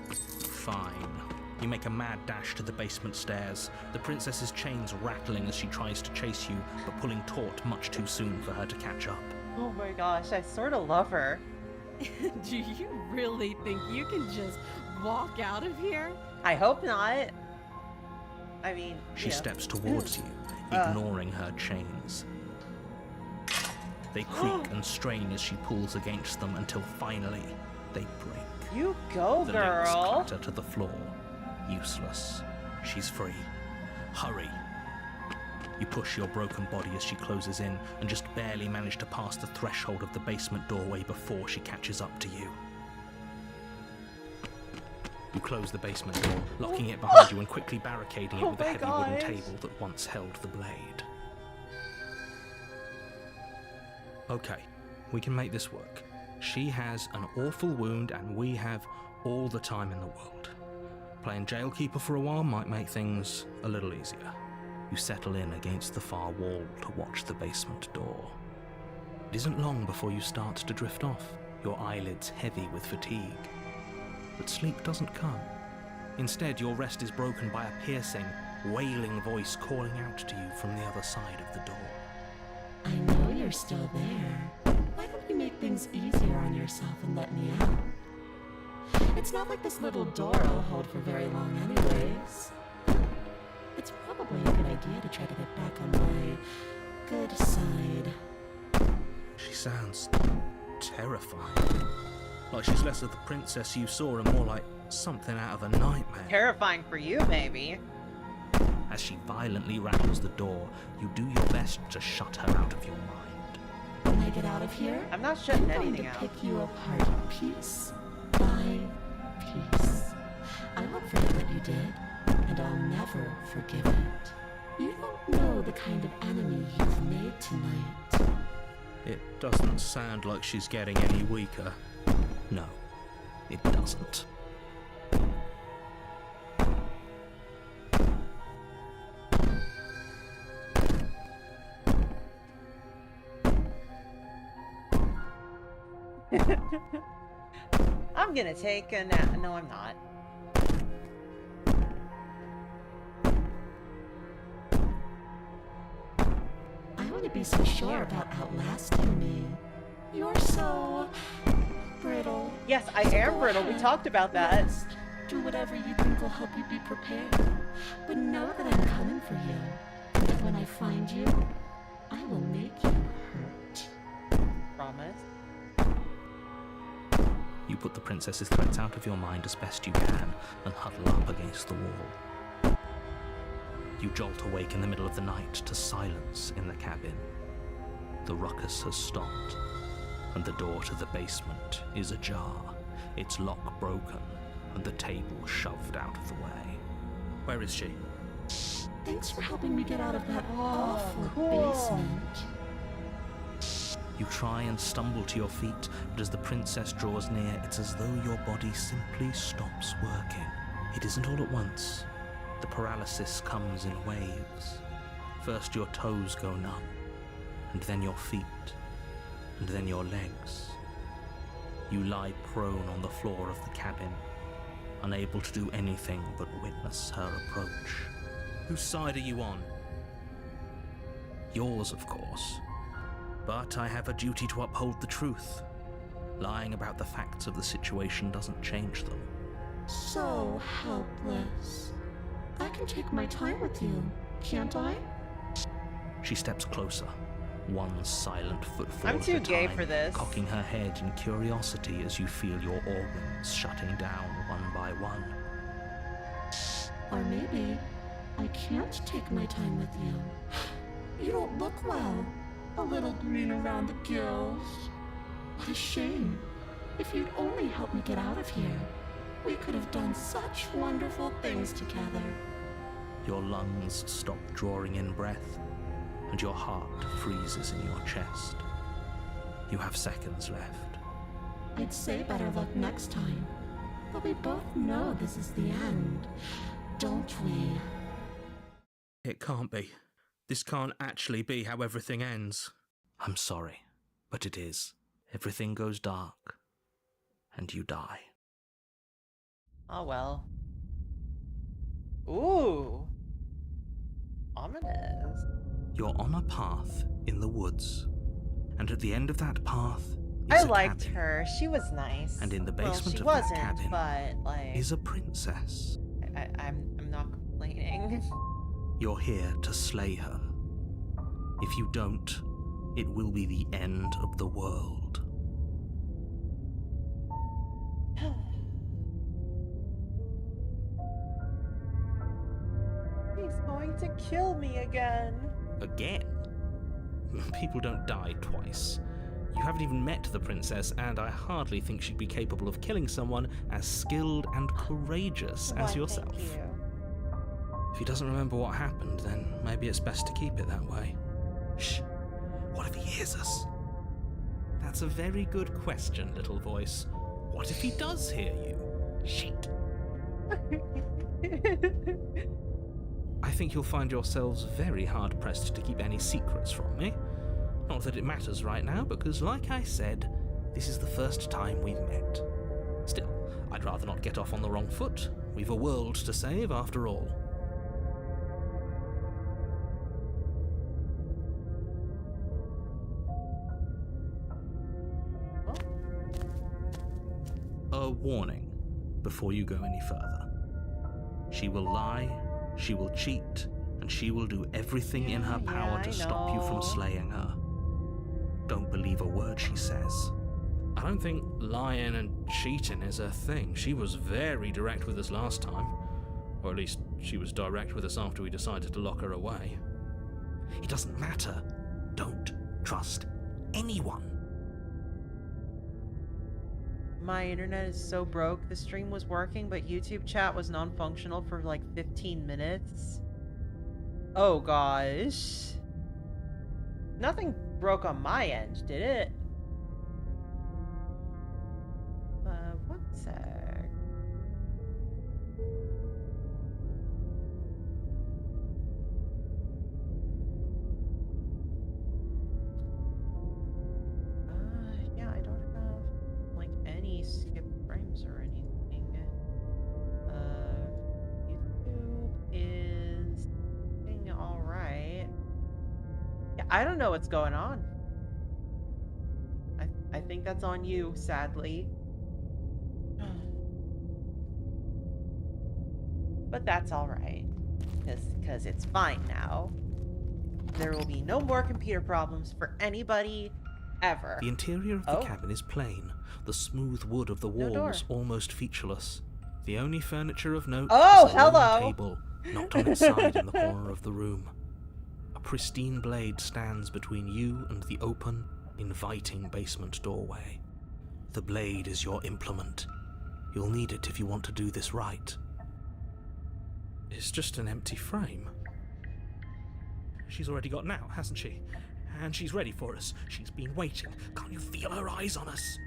Fine. You make a mad dash to the basement stairs, the princess's chains rattling as she tries to chase you, but pulling taut much too soon for her to catch up. Oh my gosh, I sort of love her. Do you really think you can just walk out of here? I hope not. I mean, She you know. steps towards you, ignoring her chains. They creak and strain as she pulls against them until finally they break. You go, The links girl. clatter to the floor. Useless. She's free. Hurry. You push your broken body as she closes in and just barely manage to pass the threshold of the basement doorway before she catches up to you. You close the basement door, locking it behind you and quickly barricading it Oh with the my heavy wooden gosh. table that once held the blade. Okay, we can make this work. She has an awful wound and we have all the time in the world. Playing jailkeeper for a while might make things a little easier. You settle in against the far wall to watch the basement door. It isn't long before you start to drift off, your eyelids heavy with fatigue. But sleep doesn't come. Instead, your rest is broken by a piercing, wailing voice calling out to you from the other side of the door. I know you're still there. Why don't you make things easier on yourself and let me out? It's not like this little door will hold for very long anyways. It's probably a good idea to try to get back on my good side. She sounds terrifying. Like she's less of the princess you saw and more like something out of a nightmare. Terrifying for you, maybe. As she violently rattles the door, you do your best to shut her out of your mind. When I get out of here, I'm not shutting I'm anything going to out. pick you apart piece by piece. I won't forget what you did, and I'll never forgive it. You don't know the kind of enemy you've made tonight. It doesn't sound like she's getting any weaker. No, it doesn't. I'm gonna take a nap. No, I'm not. I want to be so sure about outlasting me. You're so brittle. Yes, I So am go brittle. We ahead, talked about that. rest. Do whatever you think will help you be prepared. But know that I'm coming for you. And that when I find you, I will make you hurt. Promise. You put the princess's threats out of your mind as best you can and huddle up against the wall. You jolt awake in the middle of the night to silence in the cabin. The ruckus has stopped, and the door to the basement is ajar, its lock broken, and the table shoved out of the way. Where is she? Thanks for helping me get out of that awful cool. basement. You try and stumble to your feet, but as the princess draws near, it's as though your body simply stops working. It isn't all at once. The paralysis comes in waves. First your toes go numb, and then your feet, and then your legs. You lie prone on the floor of the cabin, unable to do anything but witness her approach. Whose side are you on? Yours, of course. But I have a duty to uphold the truth. Lying about the facts of the situation doesn't change them. So helpless. I can take my time with you, can't I? She steps closer, one silent footfall I'm at too a gay time, for this. cocking her head in curiosity as you feel your organs shutting down one by one. Or maybe I can't take my time with you. You don't look well. A little green around the gills. What a shame. If you'd only helped me get out of here, we could have done such wonderful things together. Your lungs stop drawing in breath, and your heart freezes in your chest. You have seconds left. I'd say better luck next time. But we both know this is the end, don't we? It can't be. This can't actually be how everything ends. I'm sorry, but it is. Everything goes dark, and you die. Oh well. Ooh. Ominous. You're on a path in the woods, and at the end of that path is I a liked cabin. her. She was nice. And in the Well, basement she of wasn't, that cabin but like is a princess. I'm not complaining. You're here to slay her. If you don't, it will be the end of the world. He's going to kill me again. Again? People don't die twice. You haven't even met the princess, and I hardly think she'd be capable of killing someone as skilled and courageous Why, as thank yourself. you. If he doesn't remember what happened, then maybe it's best to keep it that way. Shh. What if he hears us? That's a very good question, little voice. What if he does hear you? Shit. I think you'll find yourselves very hard-pressed to keep any secrets from me. Not that it matters right now, because like I said, this is the first time we've met. Still, I'd rather not get off on the wrong foot. We've a world to save after all. A warning before you go any further. She will lie, she will cheat, and she will do everything in her power to stop you from slaying her. Don't believe a word she says. I don't think lying and cheating is her thing. She was very direct with us last time. Or at least she was direct with us after we decided to lock her away. It doesn't matter. Don't trust anyone. My internet is so broke. The stream was working, but YouTube chat was non-functional for like 15 minutes. Oh gosh. Nothing broke on my end, did it? One sec. Yeah, I don't have like any skipped frames or anything. YouTube is doing all right. Yeah, I don't know what's going on. I think that's on you, sadly. But that's all right, because it's fine now. There will be no more computer problems for anybody ever. The interior of the cabin is plain. The smooth wood of the walls almost featureless. The only furniture of note is a long table, knocked on its side in the corner of the room. A pristine blade stands between you and the open, inviting basement doorway. The blade is your implement. You'll need it if you want to do this right. It's just an empty frame. She's already gotten out, hasn't she? And she's ready for us. She's been waiting. Can't you feel her eyes on us?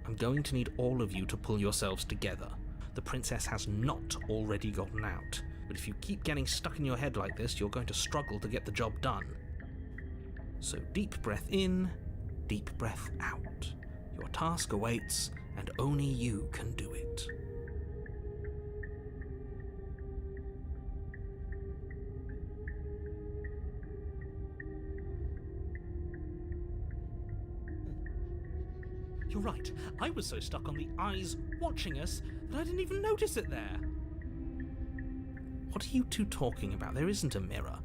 I'm going to need all of you to pull yourselves together. The princess has not already gotten out. But if you keep getting stuck in your head like this, you're going to struggle to get the job done. So deep breath in, deep breath out. Your task awaits, and only you can do it. You're right. I was so stuck on the eyes watching us that I didn't even notice it there. What are you two talking about? There isn't a mirror.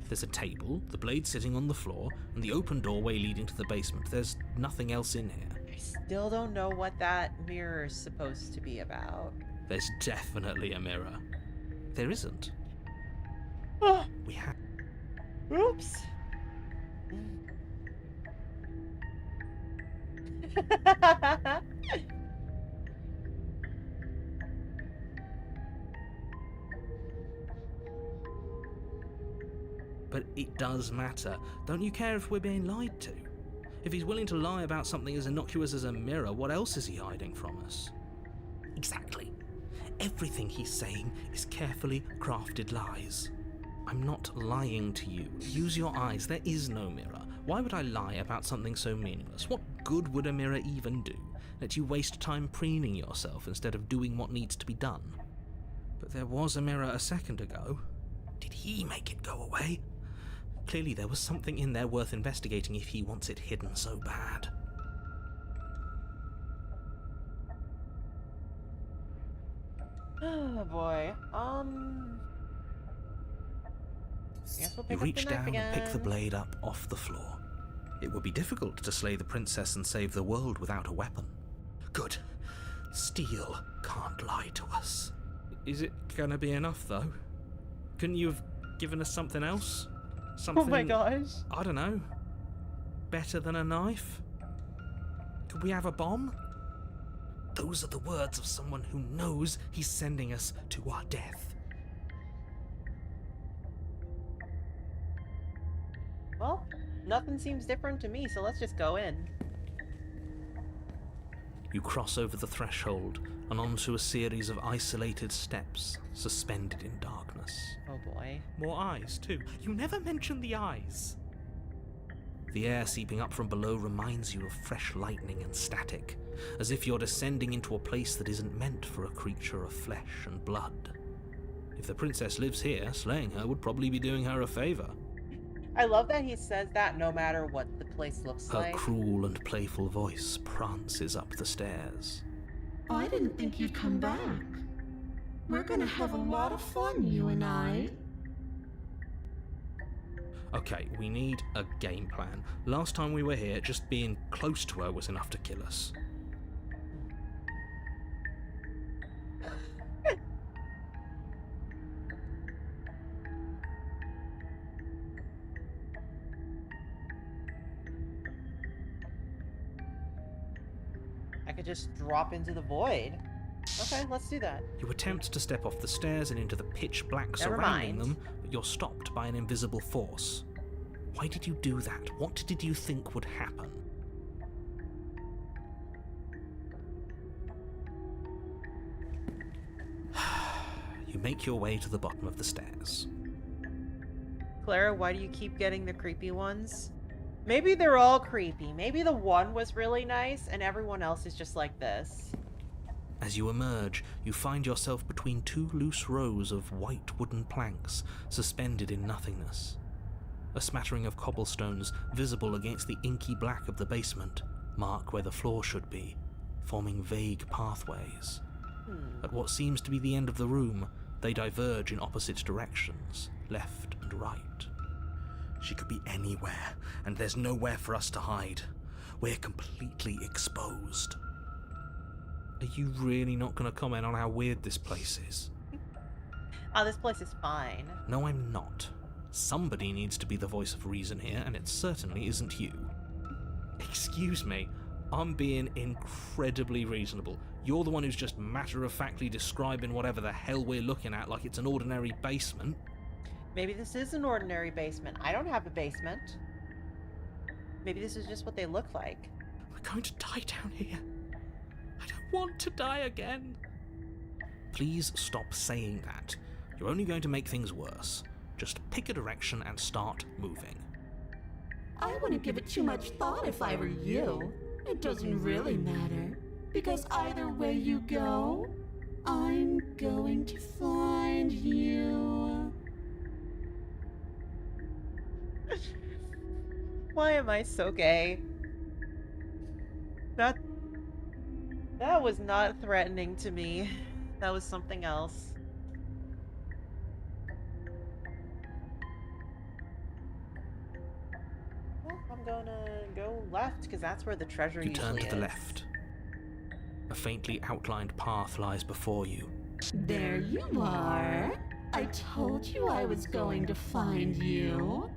There's a table, the blade sitting on the floor, and the open doorway leading to the basement. There's nothing else in here. I still don't know what that mirror is supposed to be about. There's definitely a mirror. There isn't. We have... Oops. But it does matter. Don't you care if we're being lied to? If he's willing to lie about something as innocuous as a mirror, what else is he hiding from us? Exactly. Everything he's saying is carefully crafted lies. I'm not lying to you. Use your eyes. There is no mirror. Why would I lie about something so meaningless? What good would a mirror even do? Let you waste time preening yourself instead of doing what needs to be done. But there was a mirror a second ago. Did he make it go away? Clearly there was something in there worth investigating if he wants it hidden so bad. Oh boy. Guess we'll pick You reach up the knife down and pick the again. blade up off the floor. It would be difficult to slay the princess and save the world without a weapon. Good. Steel can't lie to us. Is it gonna be enough, though? Couldn't you have given us something else? Something... Oh my gosh. I don't know. Better than a knife? Could we have a bomb? Those are the words of someone who knows he's sending us to our death. Well, nothing seems different to me, so let's just go in. You cross over the threshold and onto a series of isolated steps, suspended in darkness. Oh boy. More eyes, too. You never mention the eyes. The air seeping up from below reminds you of fresh lightning and static, as if you're descending into a place that isn't meant for a creature of flesh and blood. If the princess lives here, slaying her would probably be doing her a favor. I love that he says that no matter what the place looks Her like. cruel and playful voice prances up the stairs. I didn't think you'd come back. We're gonna have a lot of fun, you and I. Okay, we need a game plan. Last time we were here, just being close to her was enough to kill us. I could just drop into the void. Okay, let's do that. You attempt to step off the stairs and into the pitch black Never surrounding mind. them, but you're stopped by an invisible force. Why did you do that? What did you think would happen? You make your way to the bottom of the stairs. Clara, why do you keep getting the creepy ones? Maybe they're all creepy. Maybe the one was really nice and everyone else is just like this. As you emerge, you find yourself between two loose rows of white wooden planks suspended in nothingness. A smattering of cobblestones visible against the inky black of the basement mark where the floor should be, forming vague pathways. At what seems to be the end of the room, they diverge in opposite directions, left and right. She could be anywhere, and there's nowhere for us to hide. We're completely exposed. Are you really not going to comment on how weird this place is? Oh, this place is fine. No, I'm not. Somebody needs to be the voice of reason here, and it certainly isn't you. Excuse me, I'm being incredibly reasonable. You're the one who's just matter-of-factly describing whatever the hell we're looking at like it's an ordinary basement. Maybe this is an ordinary basement. I don't have a basement. Maybe this is just what they look like. We're going to die down here. I don't want to die again. Please stop saying that. You're only going to make things worse. Just pick a direction and start moving. I wouldn't give it too much thought if I were you. It doesn't really matter. Because either way you go, I'm going to find you. Why am I so gay? That was not threatening to me. That was something else. Well, I'm gonna go left because that's where the treasure You usually turn to the is. left. A faintly outlined path lies before you. There you are. I told you I was going to find you.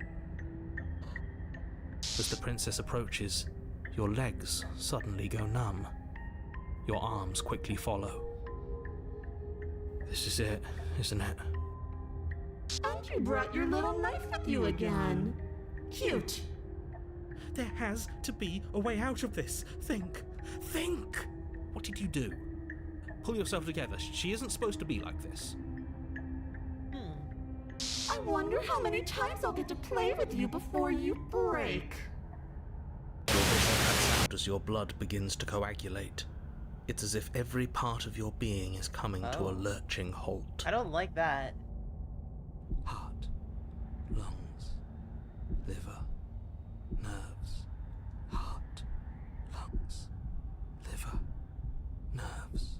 As the princess approaches, your legs suddenly go numb. Your arms quickly follow. This is it, isn't it? And you brought your little knife with you again. Cute. There has to be a way out of this. Think! Think! What did you do? Pull yourself together. She isn't supposed to be like this. I wonder how many times I'll get to play with you before you break. Your vision cuts out as your blood begins to coagulate. It's as if every part of your being is coming to a Oh. lurching halt. I don't like that. Heart, lungs, liver, nerves. Heart, lungs, liver, nerves.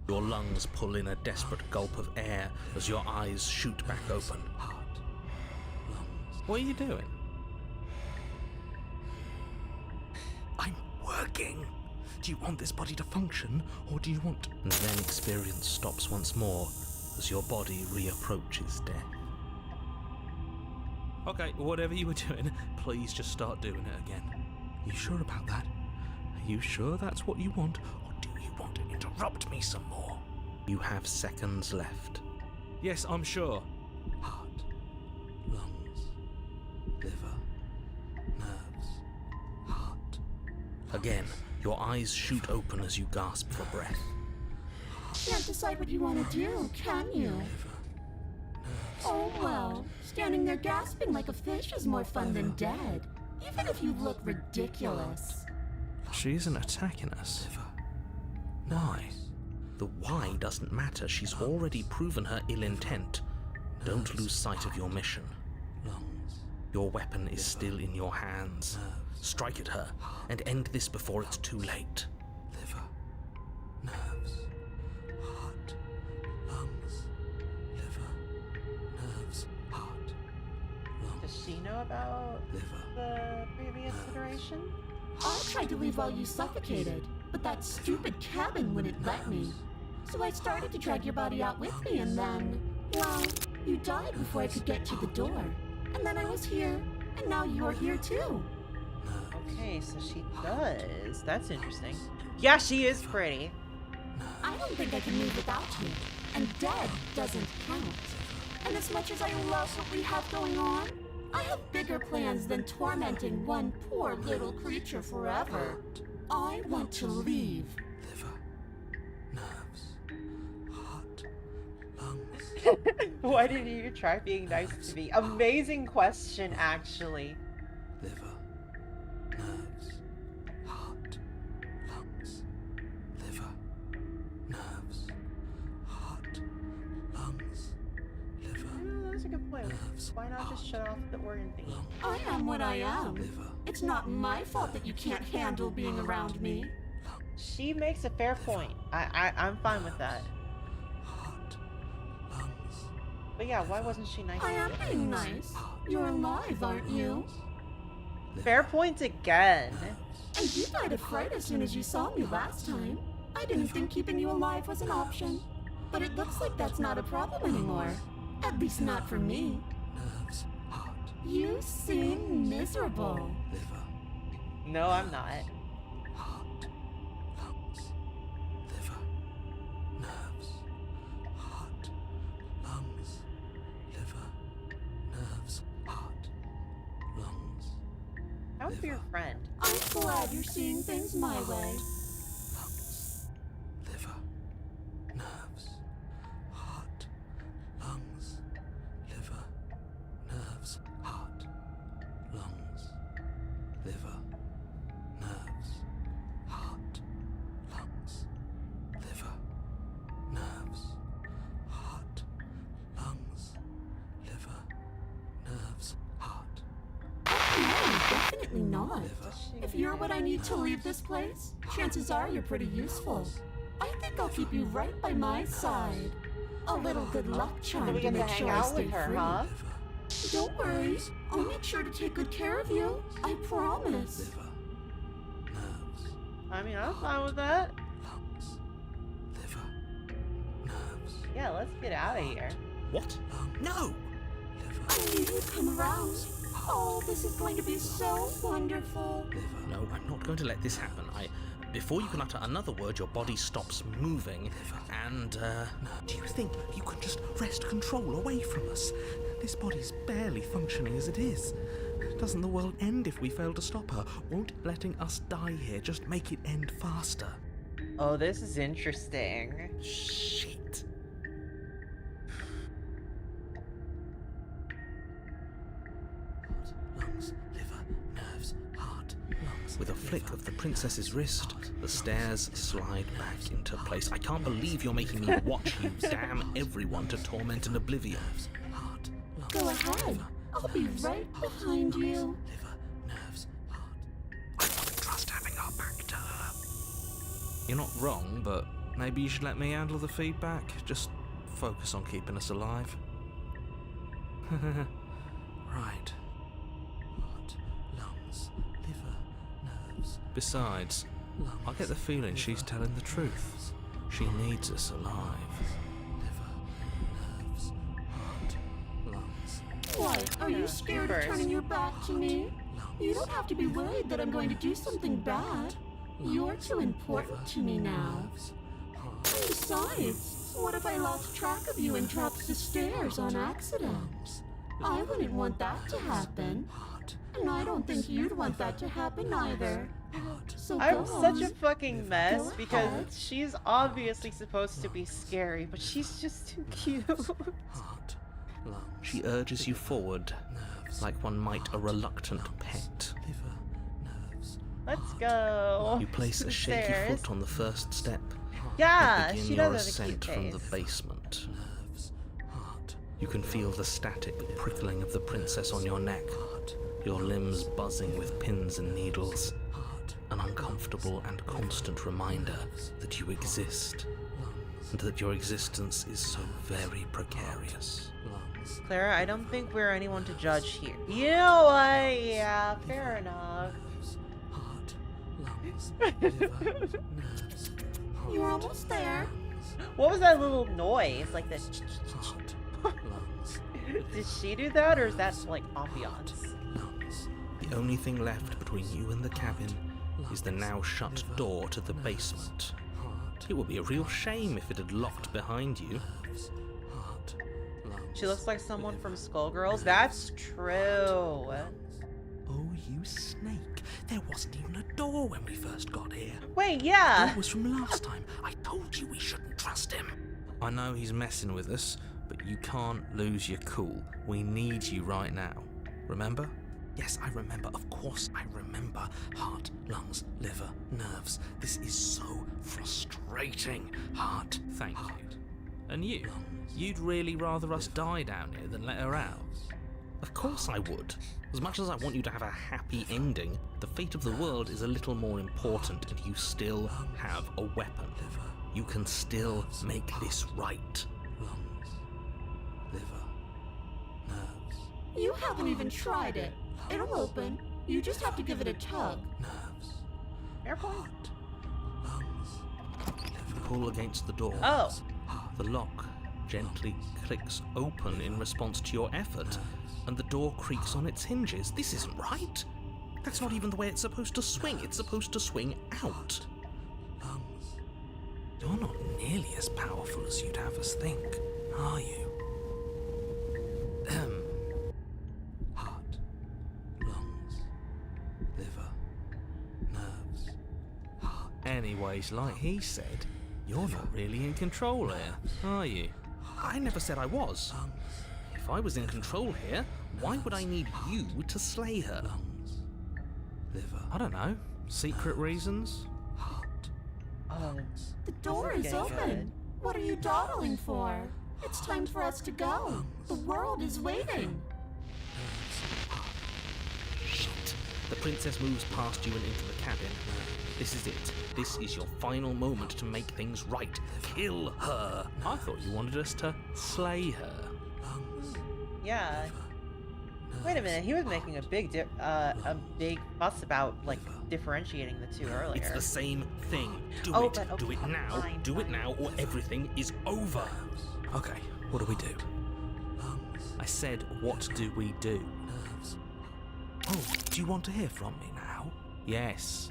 Your lungs pull in a desperate gulp of air as your eyes shoot back open. Heart, lungs. What are you doing? I'm working. Do you want this body to function, or do you want... And then experience stops once more as your body reapproaches death. Okay, whatever you were doing, please just start doing it again. You sure about that? Are you sure that's what you want, or do you want to interrupt me some more? You have seconds left. Yes, I'm sure. Heart, lungs, liver, nerves, heart. Again, your eyes shoot open as you gasp for breath. Can't decide what you want to do, can you? Oh well, standing there gasping like a fish is more fun than dead. even if you look ridiculous. She isn't attacking us. Why? The why doesn't matter. She's already proven her ill intent. Don't lose sight of your mission. Your weapon is still in your hands. Strike at her and end this before it's too late. Liver, nerves, heart, lungs, liver, nerves, heart, lungs. Does she know about the previous iteration? I tried to leave while you suffocated, but that stupid cabin wouldn't let me. So I started to drag your body out with me, and then, well, you died before I could get to the door. And then I was here, and now you're here too. Okay, so she does. That's interesting. Yeah, she is pretty. I don't think I can move without you, and dead doesn't count. And as much as I love what we have going on, I have bigger plans than tormenting one poor little creature forever. I want to leave. Liver, nerves, heart, lungs. Why didn't you try being nice to me? Amazing question, actually. Liver, nerves, heart, lungs. Liver, nerves, heart, lungs. Liver, That's a good point. nerves, Why not just shut off the organ thingy? I am what I am. liver, It's not my fault that you can't handle being around me. She makes a fair point. I'm fine with that. heart, lungs. But yeah, why wasn't she nice? I to am me? being nice. You're alive, aren't you? Fair point again. And you died of fright as soon as you saw me last time. I didn't think keeping you alive was an option. But it looks like that's not a problem anymore. At least not for me. Nerves, heart, You seem miserable. liver, No, I'm not. heart, lungs. Liver, nerves, heart, lungs. Liver, nerves, heart, lungs. I would be your friend. I'm glad you're seeing things my way. Lungs, liver, nerves, heart, lungs, liver, nerves, heart, lungs, liver, nerves, heart, lungs, liver, nerves, heart, lungs, liver, nerves, heart, No, definitely not. liver. If you're what I need to leave this place, chances are you're pretty useful. I think I'll keep you right by my side. A little good luck So charm we to get to make hang sure I out stay with her, free. huh? Don't worry, I'll make sure to take good care of you. I promise. Liver, nerves, I mean, I'm fine with that. lungs, liver, nerves, Yeah, let's get out of here. What? No! liver, I knew you'd come around. Oh, this is going to be so wonderful. liver. No, I'm not going to let this happen. Before you can utter another word, your body stops moving, and, Do you think you can just wrest control away from us? This body's barely functioning as it is. Doesn't the world end if we fail to stop her? Won't letting us die here just make it end faster? Oh, this is interesting. shit. Lungs, liver, nerves, heart, lungs. With a flick of the princess's wrist, the stairs slide back into place. I can't believe you're making me watch you damn everyone to torment and oblivion. Heart, lungs, Go ahead. I'll be right behind you. liver, nerves, heart. I don't trust having our back to her. You're not wrong, but maybe you should let me handle the feedback. Just focus on keeping us alive. Right. Heart, lungs, liver, nerves, Besides, lungs. I get the feeling she's telling the truth. She needs us alive. Liver, nerves, heart, lungs, What? Are you scared of First. turning your back to me? You don't have to be worried that I'm going to do something bad. You're too important to me now. heart, And besides, what if I lost track of you and dropped the stairs on accident? I wouldn't want that to happen. heart, And I don't think you'd want that to happen either. heart. So I'm go such a on. fucking mess Go because ahead. she's obviously supposed to be scary, but she's just too cute. Heart, lungs, She urges you forward, nerves, like one might a reluctant pet. liver, nerves. Let's go. You place to a the shaky stairs. foot on the first step. Yeah, and begin she your does have a cute ascent from the face. basement. Nerves, heart, You can feel the static prickling of the princess on your neck, your limbs buzzing with pins and needles, heart, an uncomfortable and constant reminder that you exist, and that your existence is so very precarious. lungs, Clara, I don't think we're anyone to judge here. You know what? Yeah, fair enough. heart, lungs, liver, nerves. You're almost there. What was that little noise? Like this. Heart, lungs, Did she do that, or is that like ambiance? lungs, The only thing left between you and the cabin is the now shut door to the basement. heart, It would be a real shame if it had locked behind you. nerves, heart, lungs. She looks like someone from Skullgirls. That's true. Oh, you snake. There wasn't even a door when we first got here. Wait, The yeah. door was from last time. I told you we shouldn't trust him. I know he's messing with us, but you can't lose your cool. We need you right now. Remember? Yes, I remember. Of course I remember. Heart, lungs, liver, nerves. This is so frustrating. Heart, Thank you. And you? You'd really rather us die down here than let her out? Of course I would. As much as I want you to have a happy ending, the fate of the world is a little more important, and you still have a weapon. You can still make this right. lungs, liver, nerves, You haven't even tried it. It'll open. You just have to give it a tug. nerves, Fair point. lungs, You pull against the door. Oh, The lock gently clicks open in response to your effort, and the door creaks on its hinges. This isn't right. That's not even the way it's supposed to swing. It's supposed to swing out. lungs. You're not nearly as powerful as you'd have us think, are you? Heart, lungs, liver, nerves, heart. Anyways, like he said, you're not really in control here, are you? I never said I was. If I was in control here, why would I need you to slay her? Liver, I don't know. Secret reasons? heart, oh. The door is Getting open. good. What are you dawdling for? It's time for us to go. The world is waiting. Shit. The princess moves past you and into the cabin. This is it. This is your final moment to make things right. Kill her. I thought you wanted us to slay her. Yeah. Wait a minute. He was making a big fuss about like differentiating the two earlier. It's the same thing. Do Oh, it. but Do it okay, now. fine, Do it fine. now, or everything is over. Okay, what do we do? I said, what do we do? Nerves. Oh, do you want to hear from me now? Yes.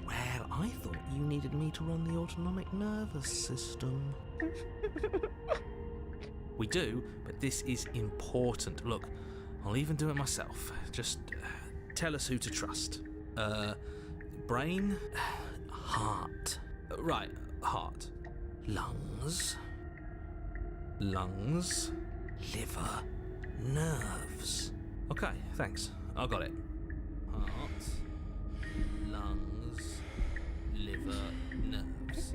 Well, I thought you needed me to run the autonomic nervous system. We do, but this is important. Look, I'll even do it myself. Just tell us who to trust. Brain? Heart, Right, heart. lungs, Lungs? liver, nerves. Okay, thanks. I got it. Heart, lungs, liver, nerves.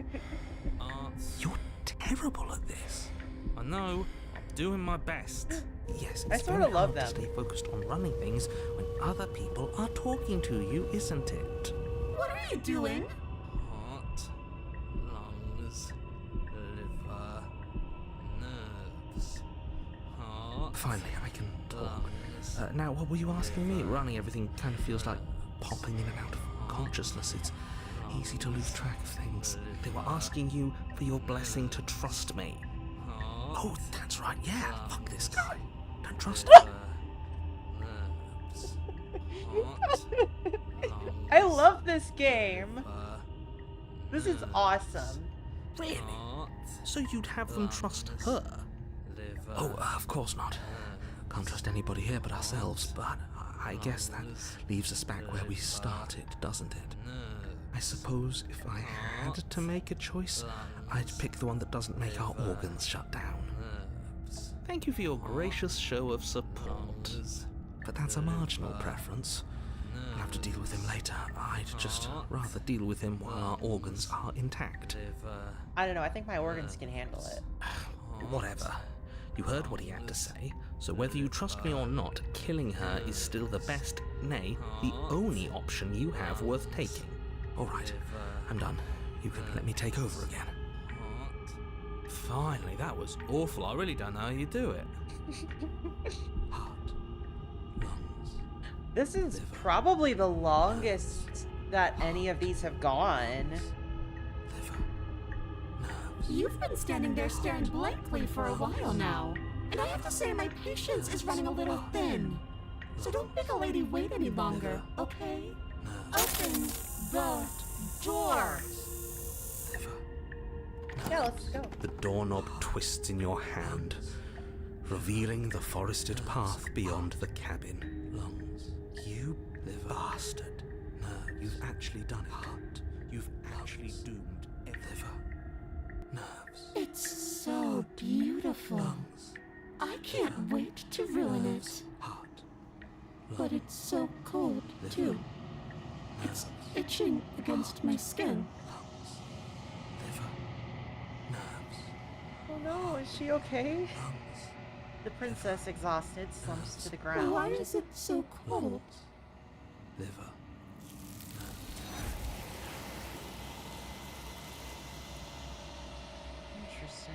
Heart. You're terrible at this. I know. I'm doing my best. Yes, I it's sorta very love hard to them. stay focused on running things when other people are talking to you, isn't it? What are you doing? Heart, lungs, liver, nerves. Heart. Finally, I can talk. Lungs. Now, what were you asking me? Running everything kind of feels like popping in and out of consciousness. It's easy to lose track of things. They were asking you for your blessing to trust me. Oh, that's right, yeah. Fuck this guy. Don't trust him. Nerves. Heart, I lungs, love this game. liver, This is awesome. Really? heart, So you'd have them trust her? liver. Oh, of course not. Can't trust anybody here but ourselves, but I guess that leaves us back where we started, doesn't it? I suppose if I had to make a choice, I'd pick the one that doesn't make our organs shut down. Thank you for your gracious show of support. But that's a marginal preference. have to deal with him later. I'd just rather deal with him while our organs are intact. I don't know, I think my organs can handle it. Whatever. You heard what he had to say, so whether you trust me or not, killing her is still the best, nay, the only option you have worth taking. Alright, I'm done. You can let me take over again. Finally, that was awful. I really don't know how you do it. Heart, lungs, This is probably the longest that any of these have gone. liver, nerves. You've been standing there staring blankly for a while now, and I have to say my patience is running a little thin. So don't make a lady wait any longer, okay? Open the door! Yeah, let's go. The doorknob twists in your hand, revealing the forested path beyond the cabin. Lungs. You bastard. No, you've actually done it. Heart. You've actually doomed liver. Nerves. It's so beautiful. Lungs. I can't wait to ruin it. Heart. But it's so cold, too. It's itching against my skin. Lungs. Liver. Nerves. Oh no, is she okay? Lungs. The princess, exhausted, slumps to the ground. Why is it so cold? Liver. Interesting.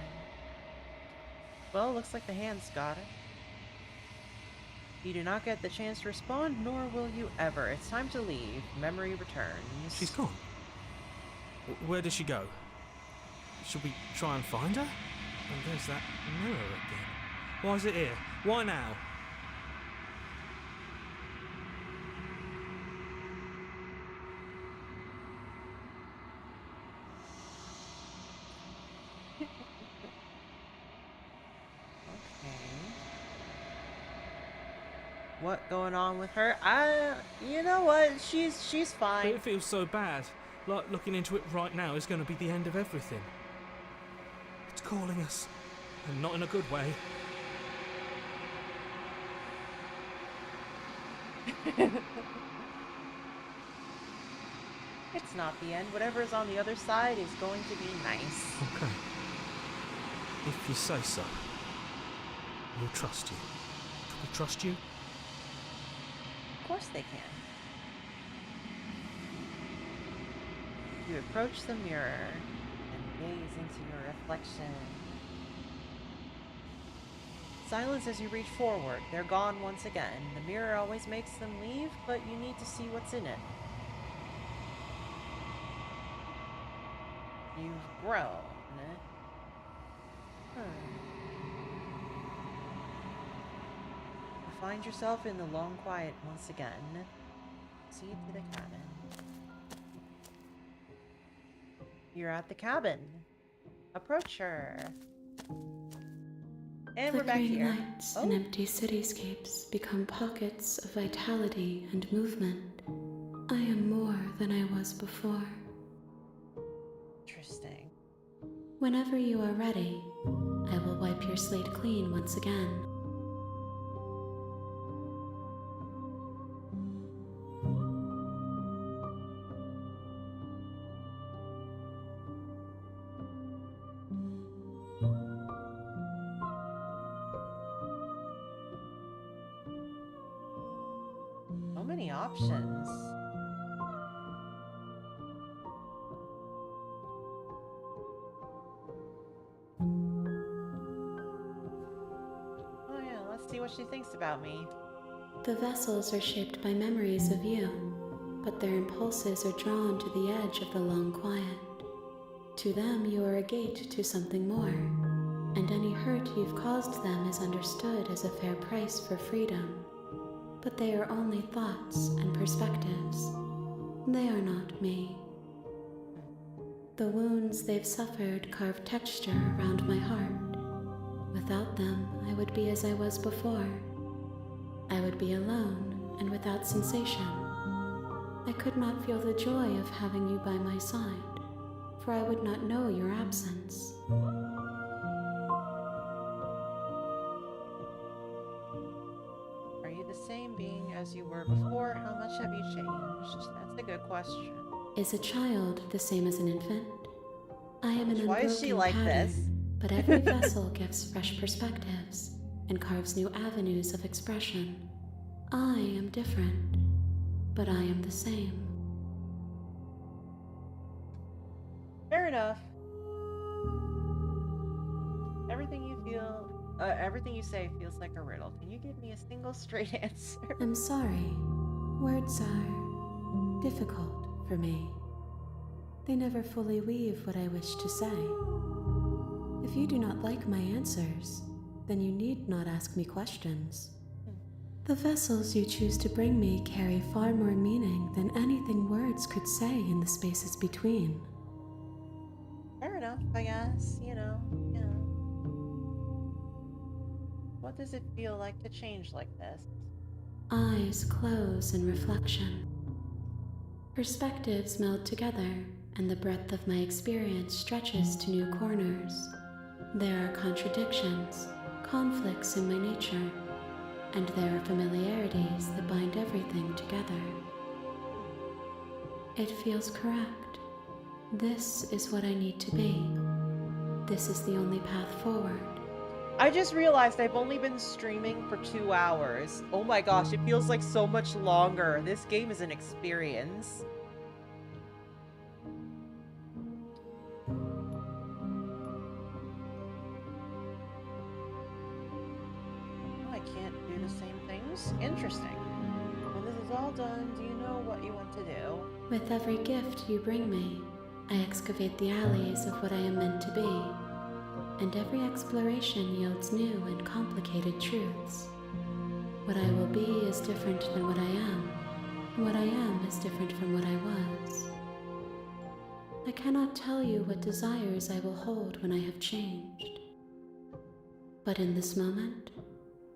Well, looks like the hands got it. You do not get the chance to respond, nor will you ever. It's time to leave. Memory returns. She's gone. Where did she go? Should we try and find her? And there's that mirror again. Why is it here? Why now? What going on with her? You know what? She's But fine. it feels so bad. Like looking into it right now is going to be the end of everything. It's calling us. And not in a good way. It's not the end. Whatever is on the other side is going to be nice. Okay. If you say so. We'll trust you. Can we trust you? Of course they can. You approach the mirror and gaze into your reflection. Silence as you reach forward. They're gone once again. The mirror always makes them leave, but you need to see what's in it. You've grown. You find yourself in the long quiet once again. See to the cabin. You're at the cabin. Approach her. And we're back Flickering here. lights and empty cityscapes become pockets of vitality and movement. I am more than I was before. Interesting. Whenever you are ready, I will wipe your slate clean once again. So many options. Oh yeah, let's see what she thinks about me. The vessels are shaped by memories of you, but their impulses are drawn to the edge of the long quiet. To them, you are a gate to something more, and any hurt you've caused them is understood as a fair price for freedom. But they are only thoughts and perspectives. They are not me. The wounds they've suffered carve texture around my heart. Without them, I would be as I was before. I would be alone and without sensation. I could not feel the joy of having you by my side, for I would not know your absence. Are you the same being as you were before? How much have you changed? That's a good question. Is a child the same as an infant? I am an Why unbroken is she like pattern, this? but every vessel gives fresh perspectives and carves new avenues of expression. I am different, but I am the same. Fair enough. Everything you say feels like a riddle. Can you give me a single straight answer? I'm sorry. Words are difficult for me. They never fully weave what I wish to say. If you do not like my answers, then you need not ask me questions. The vessels you choose to bring me carry far more meaning than anything words could say in the spaces between. Fair enough, I guess. You know. What does it feel like to change like this? Eyes close in reflection. Perspectives meld together, and the breadth of my experience stretches to new corners. There are contradictions, conflicts in my nature, and there are familiarities that bind everything together. It feels correct. This is what I need to be. This is the only path forward. I just realized I've only been streaming for 2 hours. Oh my gosh, it feels like so much longer. This game is an experience. I can't do the same things? Interesting. When this is all done, do you know what you want to do? With every gift you bring me, I excavate the alleys of what I am meant to be. And every exploration yields new and complicated truths. What I will be is different than what I am, and what I am is different from what I was. I cannot tell you what desires I will hold when I have changed. But in this moment,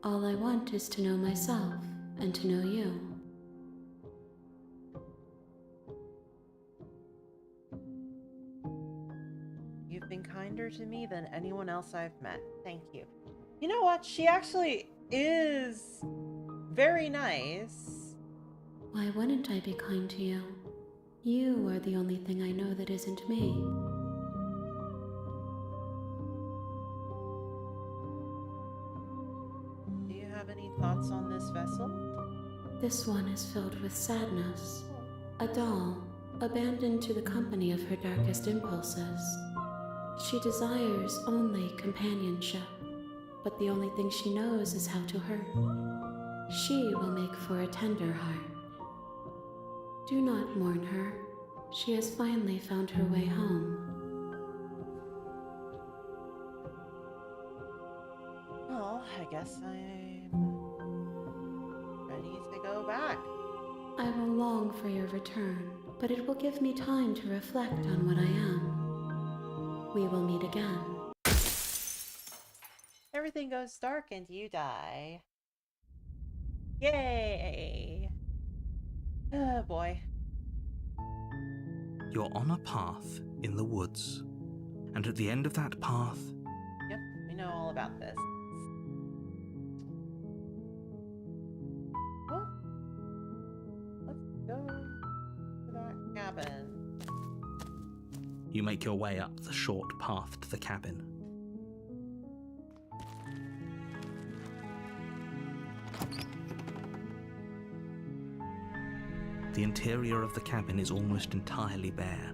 all I want is to know myself and to know you. You've been kinder to me than anyone else I've met. Thank you. You know what? She actually is very nice. Why wouldn't I be kind to you? You are the only thing I know that isn't me. Do you have any thoughts on this vessel? This one is filled with sadness. A doll, abandoned to the company of her darkest impulses. She desires only companionship, but the only thing she knows is how to hurt. She will make for a tender heart. Do not mourn her. She has finally found her way home. Well, I guess I'm ready to go back. I will long for your return, but it will give me time to reflect on what I am. We will meet again. Everything goes dark and you die. Yay! Oh boy. You're on a path in the woods, and at the end of that path, Yep, we know all about this. Well, let's go to that cabin. you make your way up the short path to the cabin. The interior of the cabin is almost entirely bare.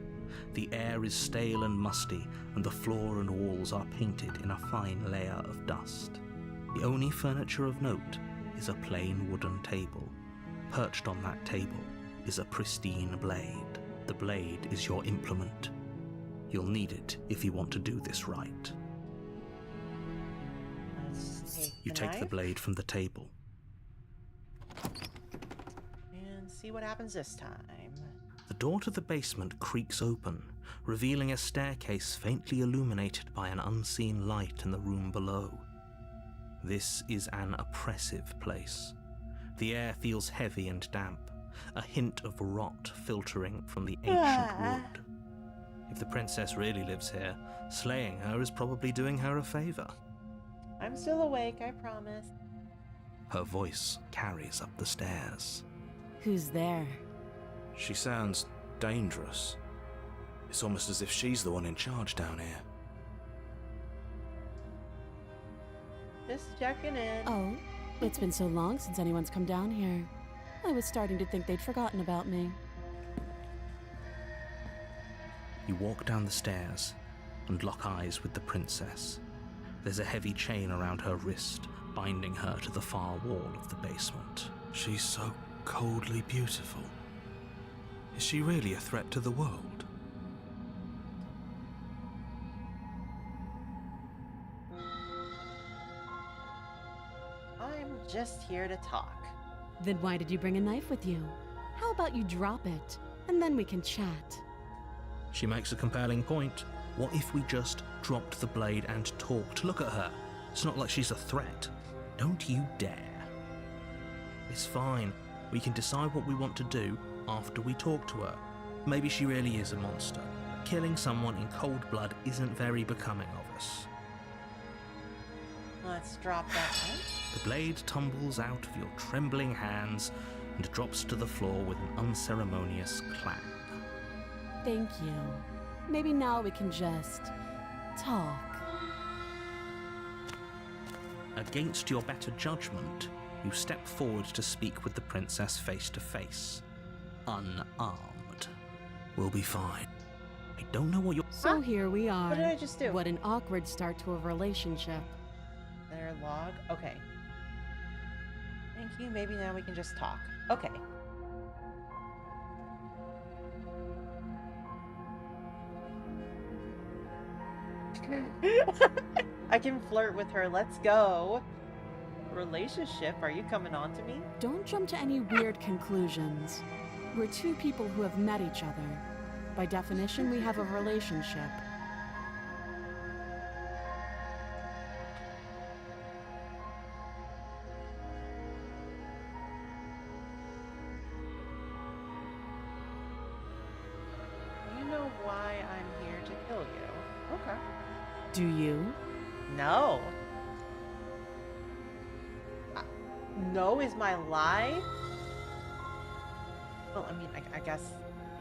The air is stale and musty, and the floor and walls are painted in a fine layer of dust. The only furniture of note is a plain wooden table. Perched on that table is a pristine blade. The blade is your implement. You'll need it if you want to do this right. You take the blade from the table. And see what happens this time. The door to the basement creaks open, revealing a staircase faintly illuminated by an unseen light in the room below. This is an oppressive place. The air feels heavy and damp, a hint of rot filtering from the ancient wood. If the princess really lives here, slaying her is probably doing her a favor. I'm still awake, I promise. Her voice carries up the stairs. Who's there? She sounds dangerous. It's almost as if she's the one in charge down here. Just checking in. Oh, it's been so long since anyone's come down here. I was starting to think they'd forgotten about me. You walk down the stairs and lock eyes with the princess. There's a heavy chain around her wrist, binding her to the far wall of the basement. She's so coldly beautiful. Is she really a threat to the world? I'm just here to talk. Then why did you bring a knife with you? How about you drop it, and then we can chat? She makes a compelling point. What if we just dropped the blade and talked? Look at her. It's not like she's a threat. Don't you dare. It's fine. We can decide what we want to do after we talk to her. Maybe she really is a monster. Killing someone in cold blood isn't very becoming of us. Let's drop that one. The blade tumbles out of your trembling hands and drops to the floor with an unceremonious clang. Thank you. Maybe now we can just talk. Against your better judgment, you step forward to speak with the princess face to face. Unarmed. We'll be fine. I don't know what you're... So here we are. What did I just do? What an awkward start to a relationship. Their log? Okay. Thank you. Maybe now we can just talk. Okay. I can flirt with her. Let's go. Relationship? Are you coming on to me? Don't jump to any weird conclusions. We're two people who have met each other. By definition, we have a relationship. You know why I'm here to kill you. Okay. Do you? No. No is my lie? Well, I mean, I guess,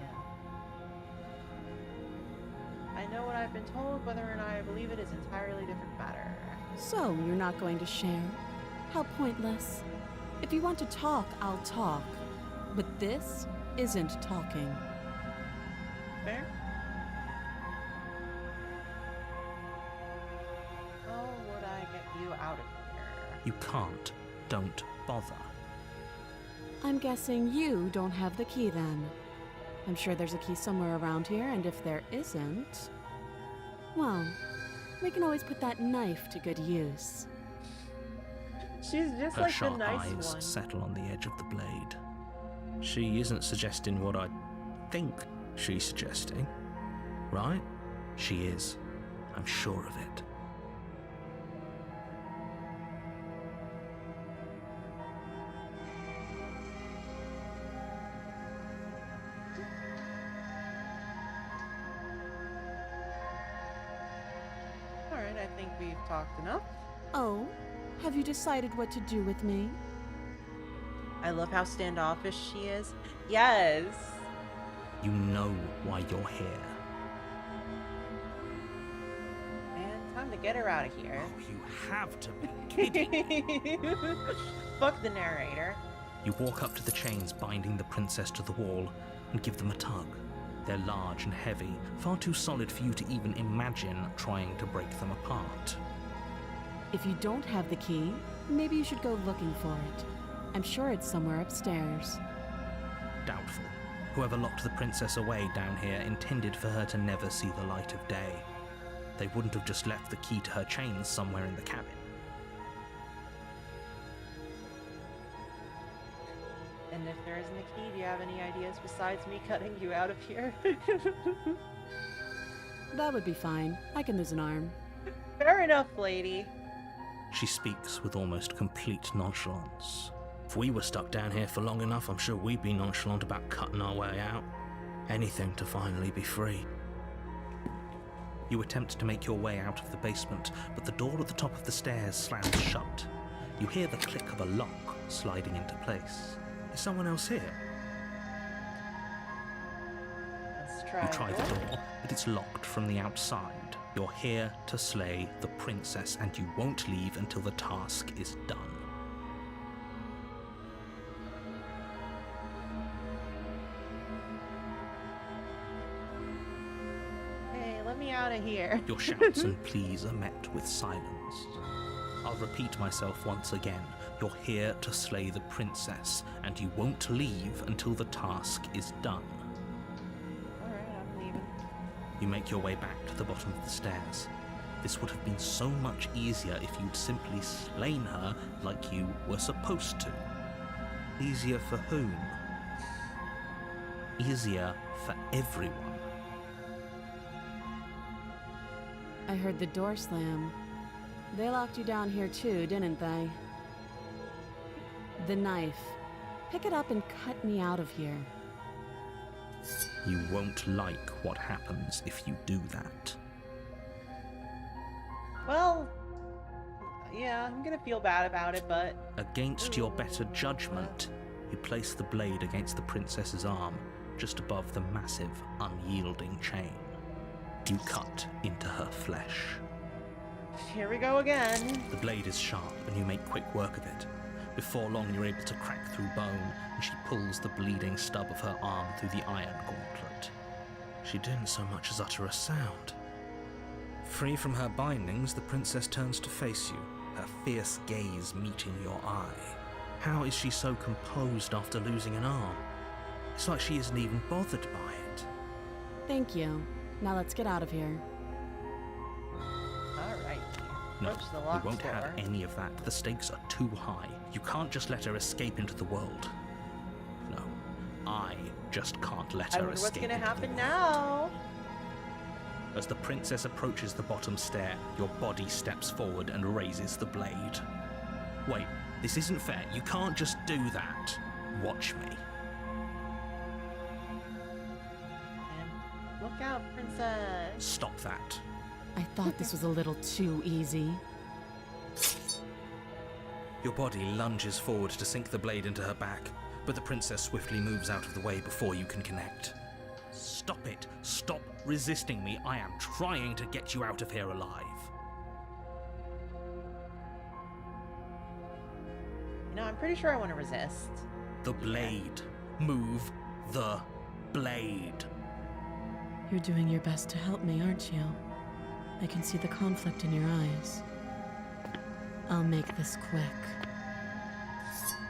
yeah. I know what I've been told. Whether or not I believe it is entirely different matter. So, you're not going to share? How pointless. If you want to talk, I'll talk. But this isn't talking. Fair? How would I get you out of here? You can't. Don't bother. I'm guessing you don't have the key then. I'm sure there's a key somewhere around here, and if there isn't... well, we can always put that knife to good use. She's just Her like the sharp nice eyes one. settle on the edge of the blade. She isn't suggesting what I think she's suggesting, right? She is. I'm sure of it. Alright, I think we've talked enough. Oh, have you decided what to do with me? I love how standoffish she is. Yes. You know why you're here. And time to get her out of here. Oh, you have to be kidding. Fuck the narrator. You walk up to the chains binding the princess to the wall and give them a tug. They're large and heavy, far too solid for you to even imagine trying to break them apart. If you don't have the key, maybe you should go looking for it. I'm sure it's somewhere upstairs. Doubtful. Whoever locked the princess away down here intended for her to never see the light of day. They wouldn't have just left the key to her chains somewhere in the cabin. And if there isn't a key, do you have any ideas besides me cutting you out of here? That would be fine. I can lose an arm. Fair enough, lady. She speaks with almost complete nonchalance. If we were stuck down here for long enough, I'm sure we'd be nonchalant about cutting our way out. Anything to finally be free. You attempt to make your way out of the basement, but the door at the top of the stairs slams shut. You hear the click of a lock sliding into place. Is someone else here? Let's try. You try the door, but it's locked from the outside. You're here to slay the princess, and you won't leave until the task is done. Hey, let me out of here. Your shouts and pleas are met with silence. I'll repeat myself once again. You're here to slay the princess, and you won't leave until the task is done. Alright, I'm leaving. You make your way back to the bottom of the stairs. This would have been so much easier if you'd simply slain her like you were supposed to. Easier for whom? Easier for everyone. I heard the door slam. They locked you down here too, didn't they? The knife. Pick it up and cut me out of here. You won't like what happens if you do that. Well, yeah, I'm gonna feel bad about it, but... Against your better judgment, you place the blade against the princess's arm, just above the massive, unyielding chain. You cut into her flesh. Here we go again. The blade is sharp, and you make quick work of it. Before long, you're able to crack through bone, and she pulls the bleeding stub of her arm through the iron gauntlet. She didn't so much as utter a sound. Free from her bindings, the princess turns to face you, her fierce gaze meeting your eye. How is she so composed after losing an arm? It's like she isn't even bothered by it. Thank you. Now let's get out of here. Alright. No, Approach the you locked won't door. have any of that. The stakes are too high. You can't just let her escape into the world. No, I just can't let I her wonder escape what's gonna into happen the world. now. As the princess approaches the bottom stair, your body steps forward and raises the blade. Wait, this isn't fair. You can't just do that. Watch me. And look out, princess. Stop that. I thought this was a little too easy. Your body lunges forward to sink the blade into her back, but the princess swiftly moves out of the way before you can connect. Stop it. Stop resisting me. I am trying to get you out of here alive. You know, I'm pretty sure I want to resist. The blade. Move the blade. You're doing your best to help me, aren't you? I can see the conflict in your eyes. I'll make this quick.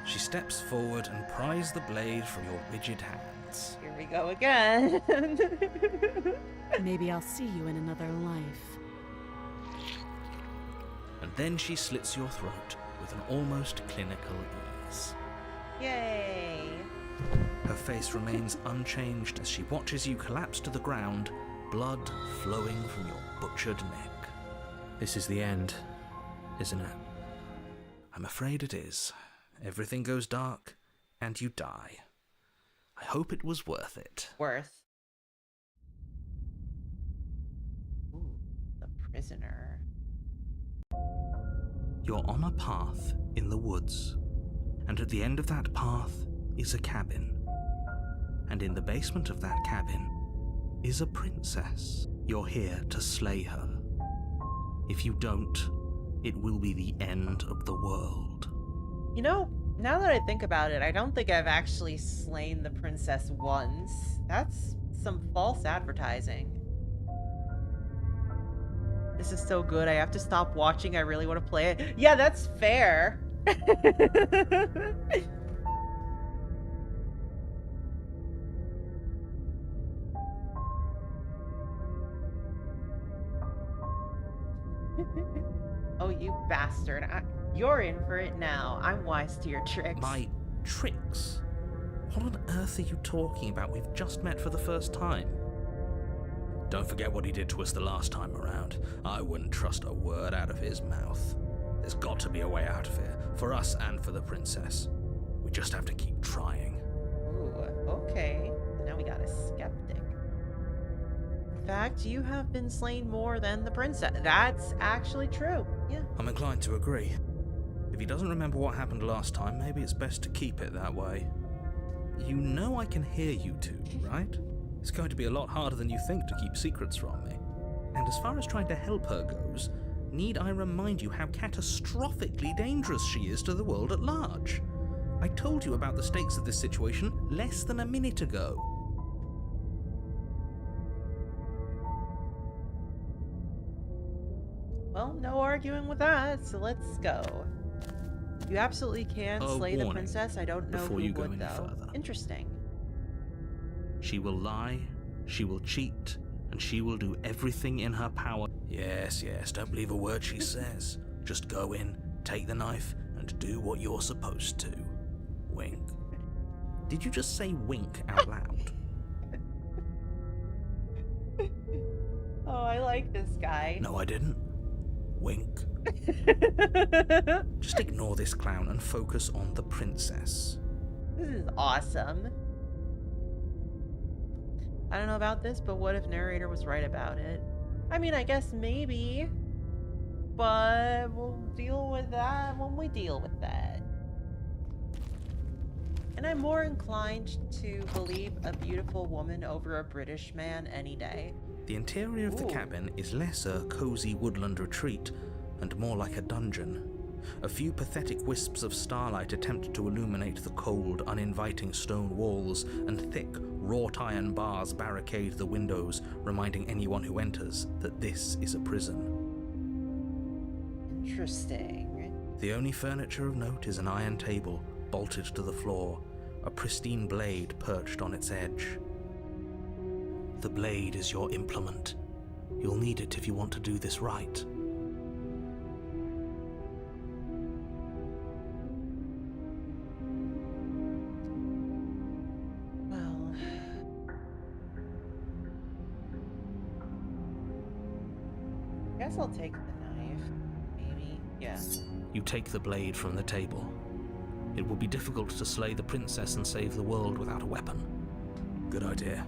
She steps forward and pries the blade from your rigid hands. Here we go again. Maybe I'll see you in another life. And then she slits your throat with an almost clinical ease. Yay. Her face remains unchanged as she watches you collapse to the ground, blood flowing from your butchered neck. This is the end, isn't it? I'm afraid it is. Everything goes dark, and you die. I hope it was worth it. Worth. Ooh, the prisoner. You're on a path in the woods, and at the end of that path is a cabin. And in the basement of that cabin is a princess. You're here to slay her. If you don't, it will be the end of the world. You know, now that I think about it, I don't think I've actually slain the princess once. That's some false advertising. This is so good, I have to stop watching. I really want to play it. Yeah, that's fair. Oh, you bastard. You're in for it now. I'm wise to your tricks. My tricks? What on earth are you talking about? We've just met for the first time. Don't forget what he did to us the last time around. I wouldn't trust a word out of his mouth. There's got to be a way out of here, for us and for the princess. We just have to keep trying. Ooh, okay. So now we got a skeptic. In fact, you have been slain more than the princess. That's actually true. Yeah. I'm inclined to agree. If he doesn't remember what happened last time, maybe it's best to keep it that way. You know I can hear you two, right? It's going to be a lot harder than you think to keep secrets from me. And as far as trying to help her goes, need I remind you how catastrophically dangerous she is to the world at large? I told you about the stakes of this situation less than a minute ago. Well, no arguing with that, so let's go. You absolutely can slay the princess. I don't know before who you go would, any though. further. Interesting. She will lie, she will cheat, and she will do everything in her power. Yes, don't believe a word she says. Just go in, take the knife, and do what you're supposed to. Wink. Did you just say wink out loud? Oh, I like this guy. No, I didn't. Wink. Just ignore this clown and focus on the princess. This is awesome. I don't know about this, but what if narrator was right about it? I mean, I guess maybe, but we'll deal with that when we deal with that. And I'm more inclined to believe a beautiful woman over a British man any day. The interior of the cabin is less a cozy woodland retreat and more like a dungeon. A few pathetic wisps of starlight attempt to illuminate the cold, uninviting stone walls, and thick, wrought iron bars barricade the windows, reminding anyone who enters that this is a prison. Interesting. The only furniture of note is an iron table, bolted to the floor, a pristine blade perched on its edge. The blade is your implement. You'll need it if you want to do this right. Well, I guess I'll take the knife. Maybe. Yeah. You take the blade from the table. It will be difficult to slay the princess and save the world without a weapon. Good idea.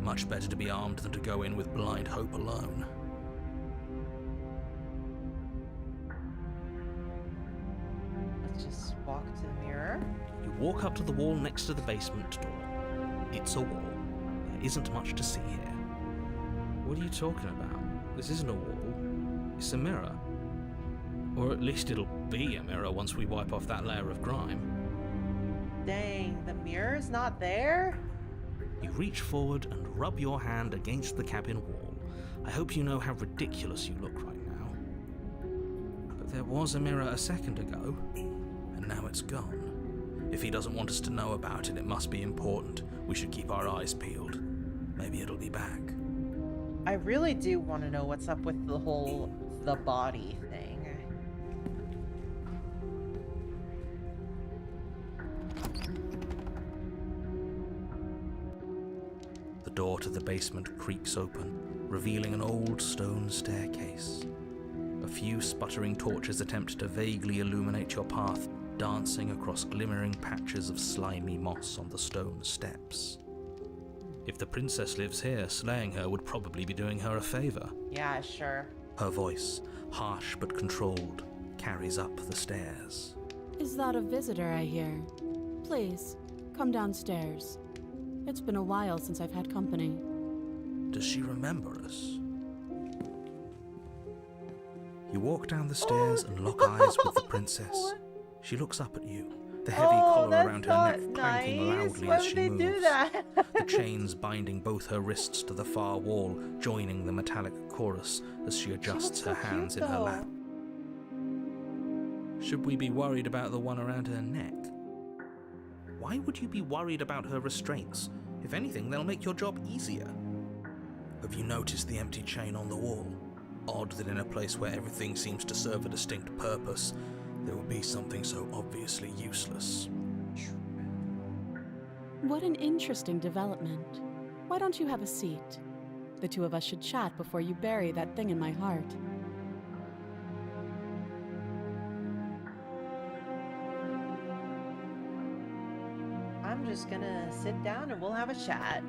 Much better to be armed than to go in with blind hope alone. Let's just walk to the mirror. You walk up to the wall next to the basement door. It's a wall. There isn't much to see here. What are you talking about? This isn't a wall. It's a mirror. Or at least it'll be a mirror once we wipe off that layer of grime. Dang, the mirror's not there? You reach forward and rub your hand against the cabin wall. I hope you know how ridiculous you look right now. But there was a mirror a second ago. And now it's gone. If he doesn't want us to know about it, it must be important. We should keep our eyes peeled. Maybe it'll be back. I really do want to know what's up with the whole the body thing. The door to the basement creaks open, revealing an old stone staircase. A few sputtering torches attempt to vaguely illuminate your path, dancing across glimmering patches of slimy moss on the stone steps. If the princess lives here, slaying her would probably be doing her a favor. Yeah, sure. Her voice, harsh but controlled, carries up the stairs. Is that a visitor I hear? Please, come downstairs. It's been a while since I've had company. Does she remember us? You walk down the stairs and lock eyes with the princess. She looks up at you, the heavy collar around her neck clanking loudly Why as would she they moves. do that? The chains binding both her wrists to the far wall, joining the metallic chorus as she adjusts her hands in her lap. Should we be worried about the one around her neck? Why would you be worried about her restraints? If anything, they'll make your job easier. Have you noticed the empty chain on the wall? Odd that in a place where everything seems to serve a distinct purpose, there would be something so obviously useless. What an interesting development. Why don't you have a seat? The two of us should chat before you bury that thing in my heart. I'm just gonna sit down and we'll have a chat.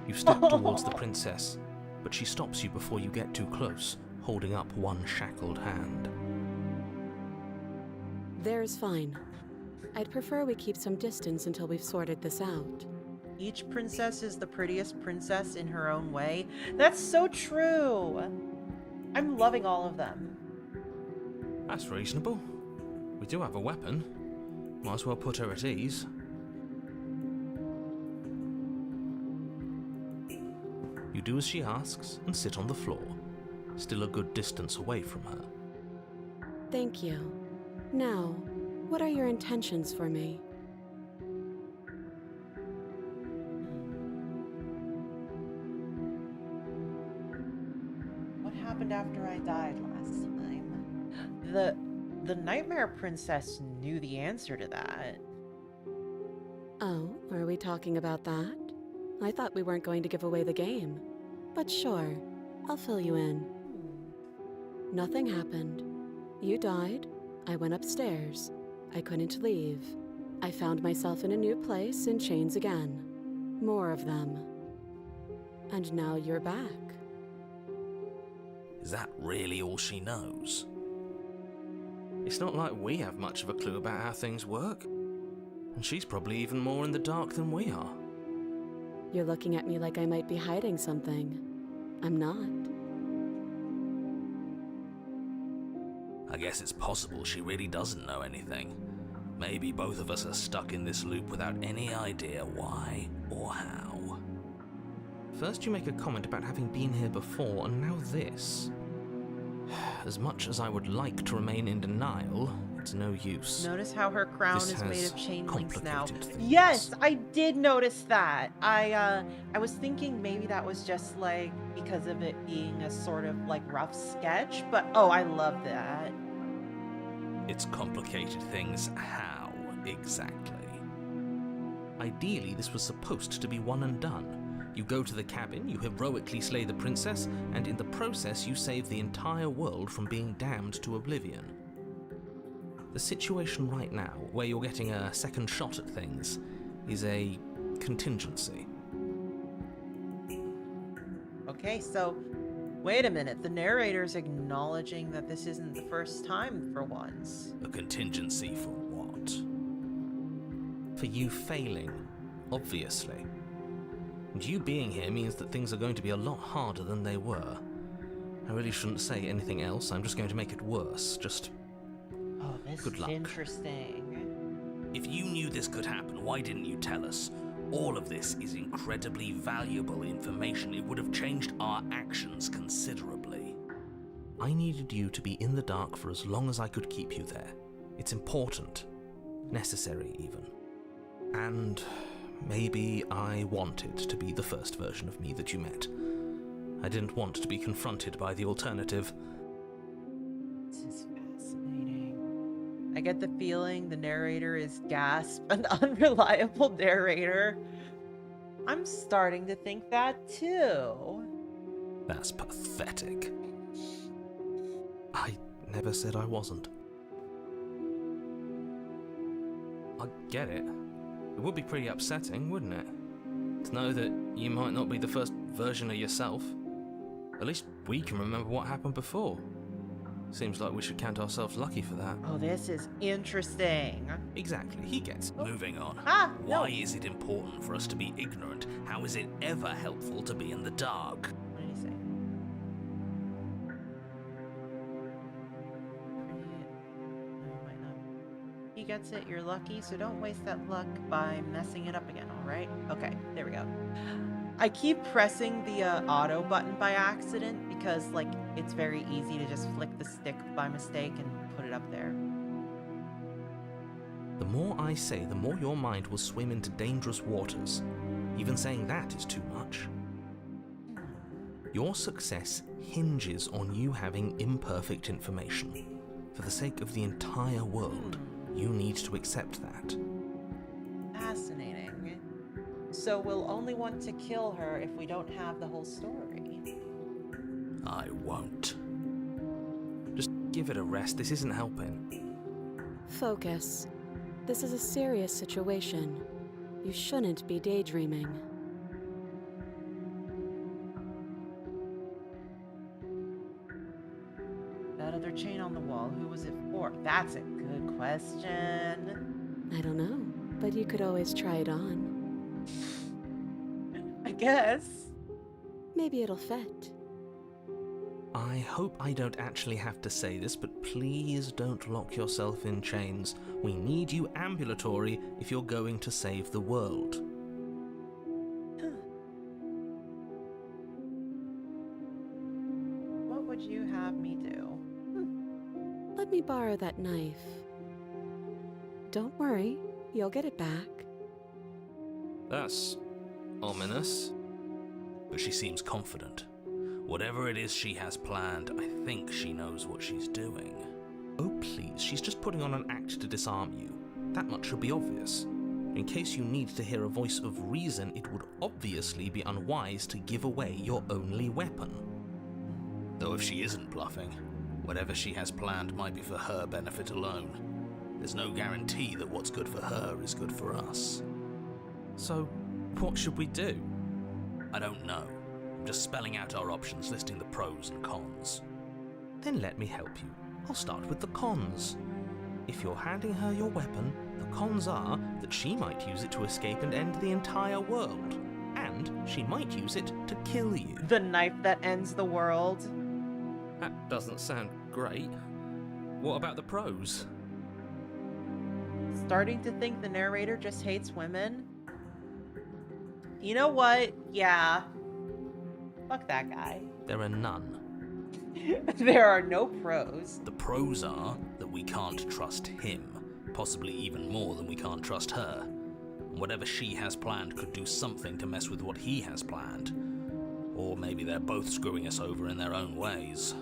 You step towards the princess, but she stops you before you get too close, holding up one shackled hand. There's fine. I'd prefer we keep some distance until we've sorted this out. Each princess is the prettiest princess in her own way. That's so true. I'm loving all of them. That's reasonable. We do have a weapon. Might as well put her at ease. You do as she asks and sit on the floor, still a good distance away from her. Thank you. Now, what are your intentions for me? What happened after I died last time? The Nightmare Princess knew the answer to that. Oh, are we talking about that? I thought we weren't going to give away the game. But sure, I'll fill you in. Nothing happened. You died. I went upstairs. I couldn't leave. I found myself in a new place in chains again. More of them. And now you're back. Is that really all she knows? It's not like we have much of a clue about how things work. And she's probably even more in the dark than we are. You're looking at me like I might be hiding something. I'm not. I guess it's possible she really doesn't know anything. Maybe both of us are stuck in this loop without any idea why or how. First you make a comment about having been here before, and now this. As much as I would like to remain in denial, it's no use. Notice how her crown This is made has of chain links now. complicated things. Yes, I did notice that. I was thinking maybe that was just like because of it being a sort of like rough sketch, but oh, I love that. It's complicated things how, exactly? Ideally, this was supposed to be one and done. You go to the cabin, you heroically slay the princess, and in the process you save the entire world from being damned to oblivion. The situation right now, where you're getting a second shot at things, is a contingency. Okay, so wait a minute. The narrator's acknowledging that this isn't the first time for once. A contingency for what? For you failing, obviously. And you being here means that things are going to be a lot harder than they were. I really shouldn't say anything else, I'm just going to make it worse. Just Oh, this good is luck. interesting. If you knew this could happen, why didn't you tell us? All of this is incredibly valuable information. It would have changed our actions considerably. I needed you to be in the dark for as long as I could keep you there. It's important. Necessary, even. And maybe I wanted to be the first version of me that you met. I didn't want to be confronted by the alternative. This is fascinating. I get the feeling the narrator is Gasp, an unreliable narrator. I'm starting to think that too. That's pathetic. I never said I wasn't. I get it. It would be pretty upsetting, wouldn't it? To know that you might not be the first version of yourself. At least we can remember what happened before. Seems like we should count ourselves lucky for that. Oh, this is interesting. Exactly, he gets it. Moving on. No. Why is it important for us to be ignorant? How is it ever helpful to be in the dark? What did he say? Might not. He gets it. You're lucky, so don't waste that luck by messing it up again, alright? Okay, there we go. I keep pressing the auto button by accident because, like, it's very easy to just flick the stick by mistake and put it up there. The more I say, the more your mind will swim into dangerous waters. Even saying that is too much. Your success hinges on you having imperfect information. For the sake of the entire world, you need to accept that. Fascinating. So we'll only want to kill her if we don't have the whole story. I won't. Just give it a rest, this isn't helping. Focus. This is a serious situation. You shouldn't be daydreaming. That other chain on the wall, who was it for? for? That's a good question. I don't know, but you could always try it on. I guess. Maybe it'll fit. I hope I don't actually have to say this, but please don't lock yourself in chains. We need you ambulatory if you're going to save the world. What would you have me do? Let me borrow that knife. Don't worry, you'll get it back. That's ominous. But she seems confident. Whatever it is she has planned, I think she knows what she's doing. Oh please, she's just putting on an act to disarm you. That much should be obvious. In case you need to hear a voice of reason, it would obviously be unwise to give away your only weapon. Though if she isn't bluffing, whatever she has planned might be for her benefit alone. There's no guarantee that what's good for her is good for us. So, what should we do? I don't know. I'm just spelling out our options, listing the pros and cons. Then let me help you. I'll start with the cons. If you're handing her your weapon, the cons are that she might use it to escape and end the entire world. And she might use it to kill you. The knife that ends the world. That doesn't sound great. What about the pros? Starting to think the narrator just hates women. You know what? Yeah. Fuck that guy. There are none. There are no pros. The pros are that we can't trust him, possibly even more than we can't trust her. And whatever she has planned could do something to mess with what he has planned. Or maybe they're both screwing us over in their own ways.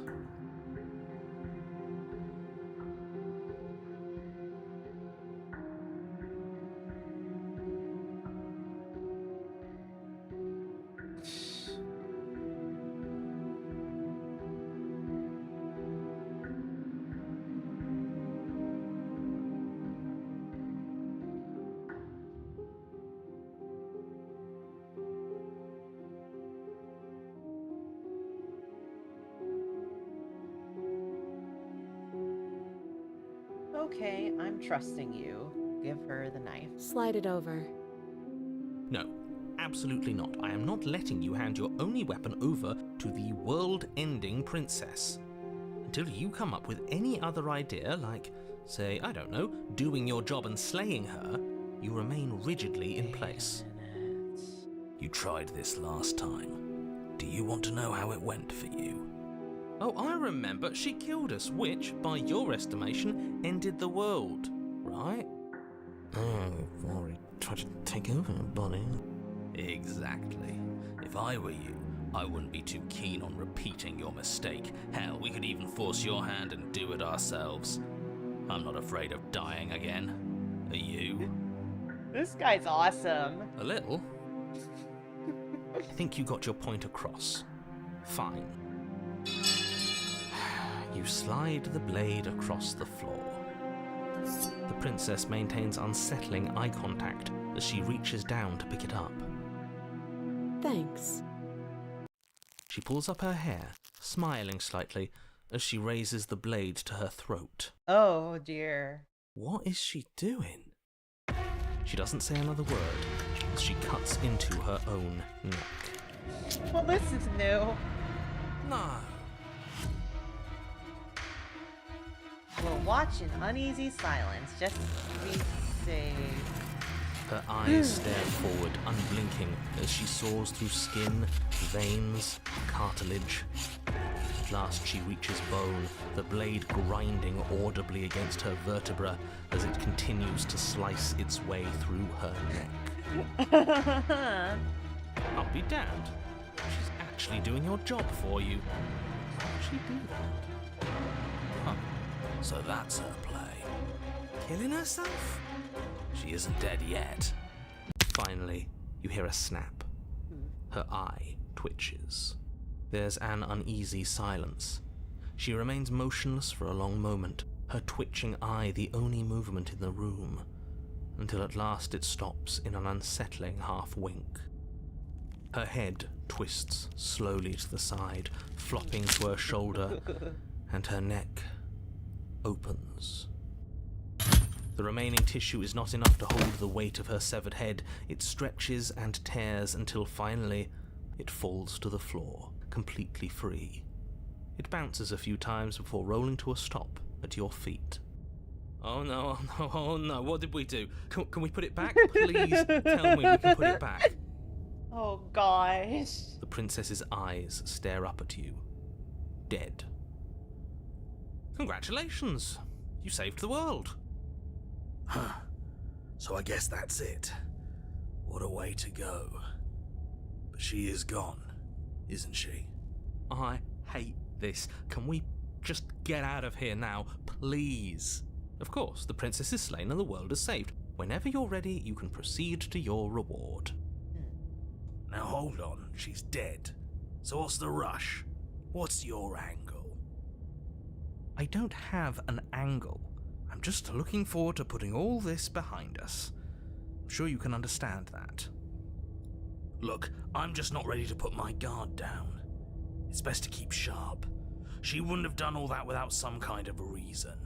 Okay, I'm trusting you. Give her the knife. Slide it over. No, absolutely not. I am not letting you hand your only weapon over to the world-ending princess. Until you come up with any other idea, like, say, I don't know, doing your job and slaying her, you remain rigidly in place. You tried this last time. Do you want to know how it went for you? Oh, I remember. She killed us, which, by your estimation, ended the world, right? Oh, you've already tried to take over, buddy. Exactly. If I were you, I wouldn't be too keen on repeating your mistake. Hell, we could even force your hand and do it ourselves. I'm not afraid of dying again. Are you? This guy's awesome. A little. I think you got your point across. Fine. You slide the blade across the floor. The princess maintains unsettling eye contact as she reaches down to pick it up. Thanks. She pulls up her hair, smiling slightly, as she raises the blade to her throat. Oh dear. What is she doing? She doesn't say another word as she cuts into her own neck. Well, this is new. No. We'll watch in uneasy silence just to be safe. Her eyes stare forward, unblinking, as she saws through skin, veins, cartilage. At last she reaches bone, the blade grinding audibly against her vertebra as it continues to slice its way through her neck. I'll be damned. She's actually doing your job for you. How would she do that? Huh. So that's her play. Killing herself? She isn't dead yet. Finally, you hear a snap. Her eye twitches. There's an uneasy silence. She remains motionless for a long moment, her twitching eye the only movement in the room, until at last it stops in an unsettling half-wink. Her head twists slowly to the side, flopping to her shoulder, and her neck opens. The remaining tissue is not enough to hold the weight of her severed head. It stretches and tears until finally it falls to the floor, completely free. It bounces a few times before rolling to a stop at your feet. Oh no, oh no, oh no, what did we do? Can we put it back? Please tell me we can put it back. Oh gosh. The princess's eyes stare up at you, dead. Congratulations! You saved the world. Huh. So I guess that's it. What a way to go. But she is gone, isn't she? I hate this. Can we just get out of here now, please? Of course, the princess is slain and the world is saved. Whenever you're ready, you can proceed to your reward. Now hold on, she's dead. So what's the rush? What's your angle? I don't have an angle. I'm just looking forward to putting all this behind us. I'm sure you can understand that. Look, I'm just not ready to put my guard down. It's best to keep sharp. She wouldn't have done all that without some kind of a reason.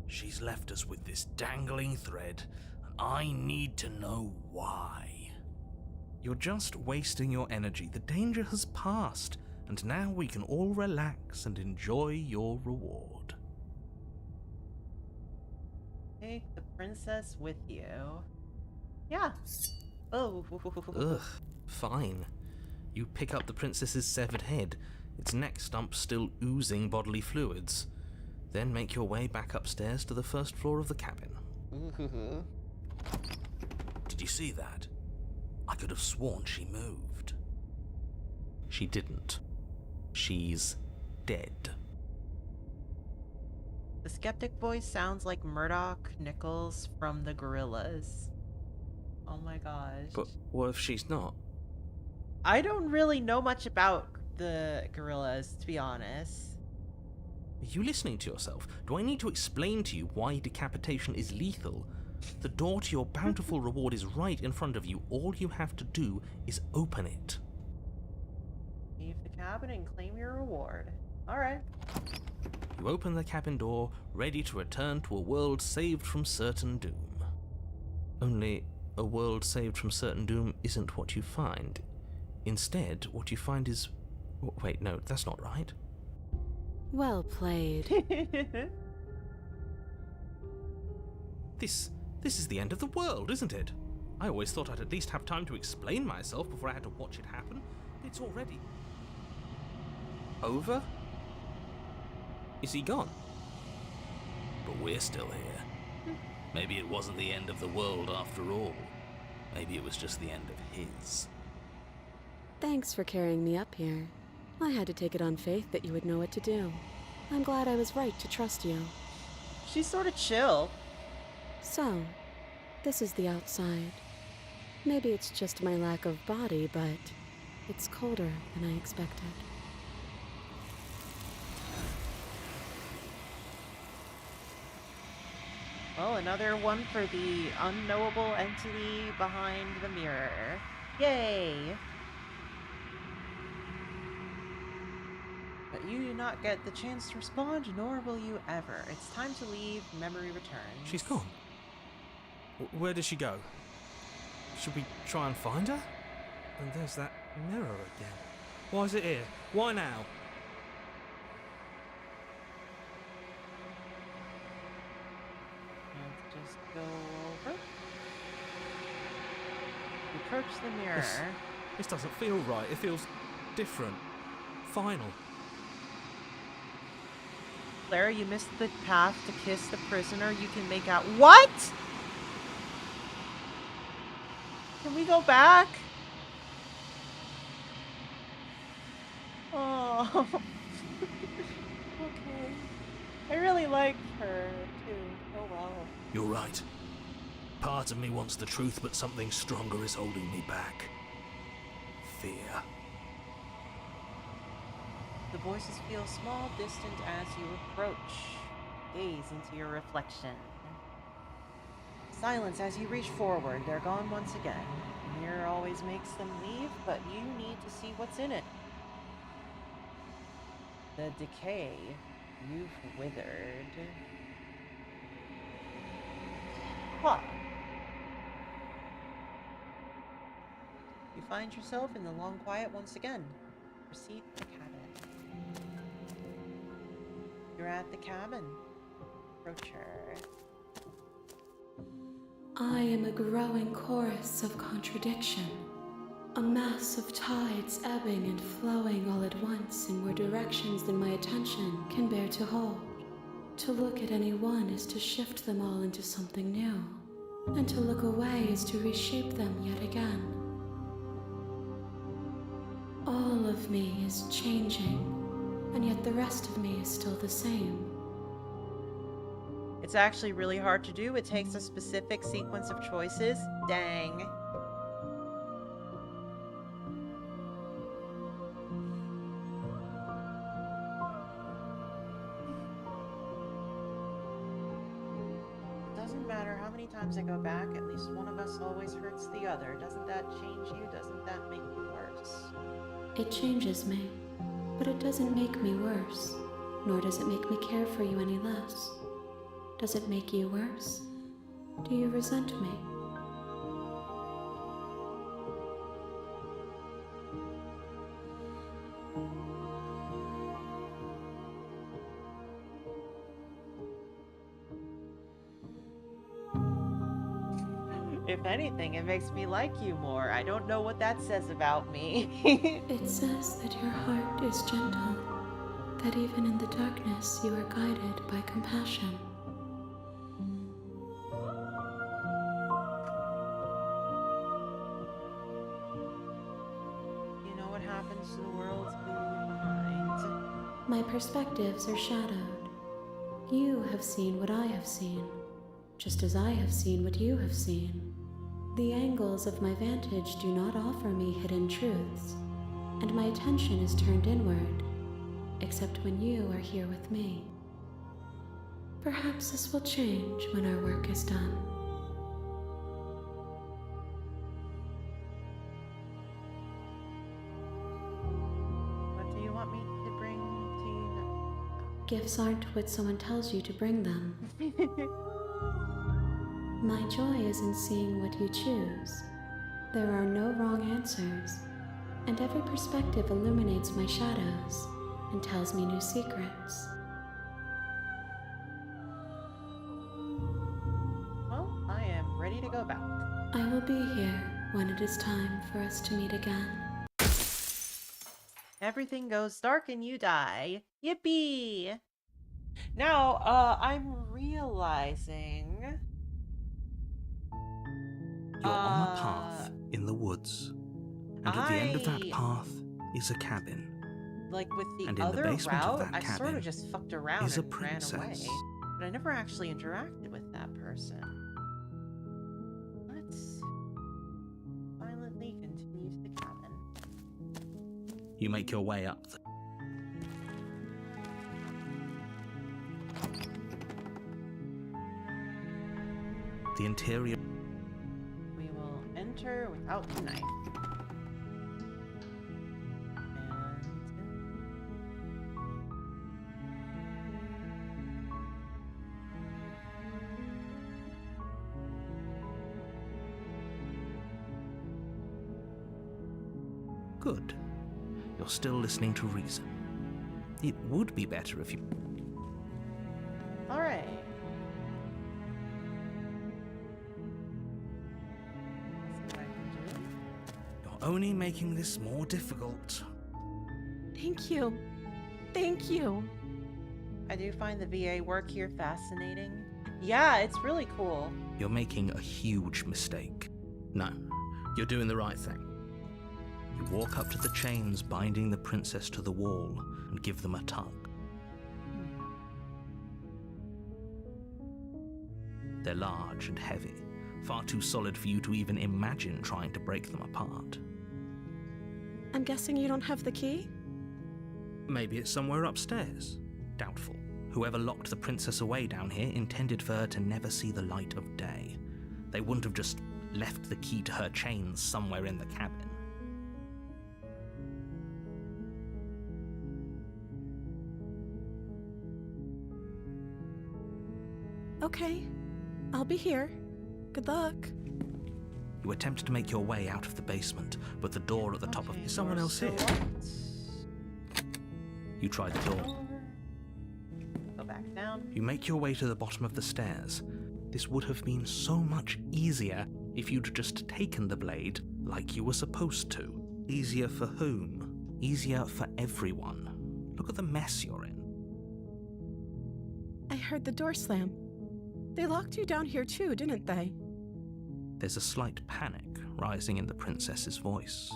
She's left us with this dangling thread, and I need to know why. You're just wasting your energy. The danger has passed, and now we can all relax and enjoy your reward. Take the princess with you. Yeah. Oh. Ugh, fine. You pick up the princess's severed head, its neck stump still oozing bodily fluids. Then make your way back upstairs to the first floor of the cabin. Did you see that? I could have sworn she moved. She didn't. She's dead. The skeptic voice sounds like Murdoch Nichols from the Gorillas. Oh my gosh. But what if she's not? I don't really know much about the Gorillas, to be honest. Are you listening to yourself? Do I need to explain to you why decapitation is lethal? The door to your bountiful reward is right in front of you. All you have to do is open it. Leave the cabin and claim your reward. Alright. You open the cabin door, ready to return to a world saved from certain doom. Only, a world saved from certain doom isn't what you find. Instead, what you find is... Wait, no, that's not right. Well played. This is the end of the world, isn't it? I always thought I'd at least have time to explain myself before I had to watch it happen. It's already... over? Is he gone? But we're still here. Maybe it wasn't the end of the world after all. Maybe it was just the end of his. Thanks for carrying me up here. I had to take it on faith that you would know what to do. I'm glad I was right to trust you. She's sort of chill. So, this is the outside. Maybe it's just my lack of body, but it's colder than I expected. Well, another one for the unknowable entity behind the mirror. Yay! But you do not get the chance to respond, nor will you ever. It's time to leave. Memory returns. She's gone. Where did she go? Should we try and find her? And there's that mirror again. Why is it here? Why now? Let's just go over. Approach the mirror. This doesn't feel right. It feels different. Final. Claire, you missed the path to kiss the prisoner. You can make out. What? Can we go back? Oh. Okay. I really liked her, too. Oh, wow. You're right. Part of me wants the truth, but something stronger is holding me back. Fear. The voices feel small, distant as you approach. Gaze into your reflection. Silence as you reach forward. They're gone once again. The mirror always makes them leave, but you need to see what's in it. The decay. You've withered. Huh. You find yourself in the long quiet once again. Proceed to the cabin. You're at the cabin. Approach her. I am a growing chorus of contradiction. A mass of tides ebbing and flowing all at once in more directions than my attention can bear to hold. To look at any one is to shift them all into something new, and to look away is to reshape them yet again. All of me is changing, and yet the rest of me is still the same. It's actually really hard to do. It takes a specific sequence of choices. Dang. Doesn't matter how many times I go back, at least one of us always hurts the other. Doesn't that change you? Doesn't that make you worse? It changes me, but it doesn't make me worse, nor does it make me care for you any less. Does it make you worse? Do you resent me? If anything, it makes me like you more. I don't know what that says about me. It says that your heart is gentle, that even in the darkness you are guided by compassion. You know what happens to the world you leave behind. My perspectives are shadowed. You have seen what I have seen, just as I have seen what you have seen. The angles of my vantage do not offer me hidden truths, and my attention is turned inward, except when you are here with me. Perhaps this will change when our work is done. What do you want me to bring to you now? Gifts aren't what someone tells you to bring them. My joy is in seeing what you choose. There are no wrong answers, and every perspective illuminates my shadows and tells me new secrets. Well, I am ready to go back. I will be here when it is time for us to meet again. Everything goes dark and you die. Yippee! Now, I'm realizing... You're on a path in the woods, and at the end of that path is a cabin. Like with the And in the other basement of route, that I sort cabin of just fucked around is a and ran away. princess. But I never actually interacted with that person. Let's silently continue to the cabin. You make your way up. The interior. We will enter without the knife. Good. You're still listening to reason. It would be better if you. All right. Let's see what I can do. You're only making this more difficult. Thank you. Thank you. I do find the VA work here fascinating. Yeah, it's really cool. You're making a huge mistake. No, you're doing the right thing. You walk up to the chains binding the princess to the wall and give them a tug. They're large and heavy, far too solid for you to even imagine trying to break them apart. I'm guessing you don't have the key? Maybe it's somewhere upstairs. Doubtful. Whoever locked the princess away down here intended for her to never see the light of day. They wouldn't have just left the key to her chains somewhere in the cabin. Okay, I'll be here. Good luck. You attempt to make your way out of the basement, but the door at the top of... Is someone else here? You try the door. Go back down. You make your way to the bottom of the stairs. This would have been so much easier if you'd just taken the blade like you were supposed to. Easier for whom? Easier for everyone. Look at the mess you're in. I heard the door slam. They locked you down here too, didn't they? There's a slight panic rising in the princess's voice.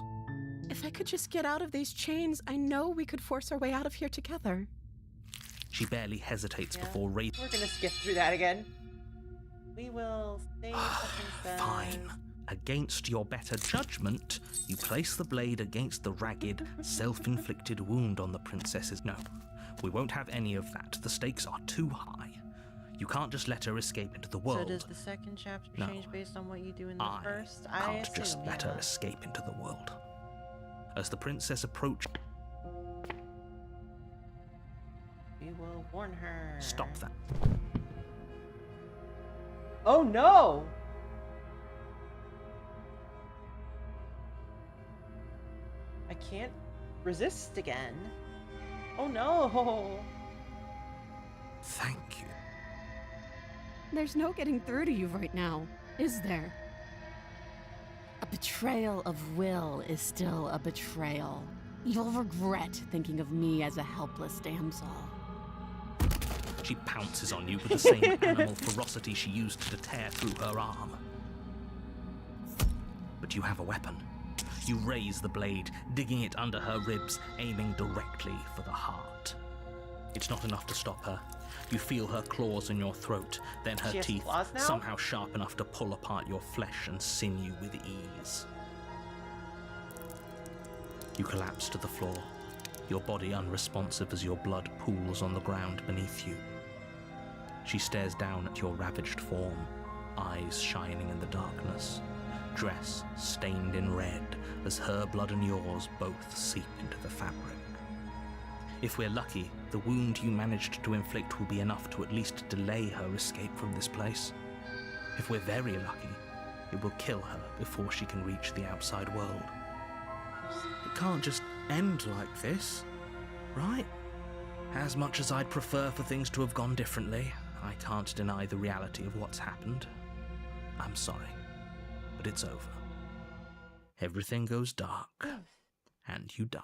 If I could just get out of these chains, I know we could force our way out of here together. She barely hesitates before raising... We're gonna skip through that again. We will save the princess. Fine. Against your better judgment, you place the blade against the ragged, self-inflicted wound on the princess's... No, we won't have any of that. The stakes are too high. You can't just let her escape into the world. So does the second chapter change based on what you do in the first? I can't just let her escape into the world. As the princess approaches... We will warn her. Stop that. Oh no! I can't resist again. Oh no! Thank you. There's no getting through to you right now, is there? A betrayal of will is still a betrayal. You'll regret thinking of me as a helpless damsel. She pounces on you with the same animal ferocity she used to tear through her arm. But you have a weapon. You raise the blade, digging it under her ribs, aiming directly for the heart. It's not enough to stop her. You feel her claws in your throat, then her teeth somehow sharp enough to pull apart your flesh and sinew with ease. You collapse to the floor, your body unresponsive as your blood pools on the ground beneath you. She stares down at your ravaged form, eyes shining in the darkness, dress stained in red as her blood and yours both seep into the fabric. If we're lucky, the wound you managed to inflict will be enough to at least delay her escape from this place. If we're very lucky, it will kill her before she can reach the outside world. It can't just end like this, right? As much as I'd prefer for things to have gone differently, I can't deny the reality of what's happened. I'm sorry, but it's over. Everything goes dark, and you die.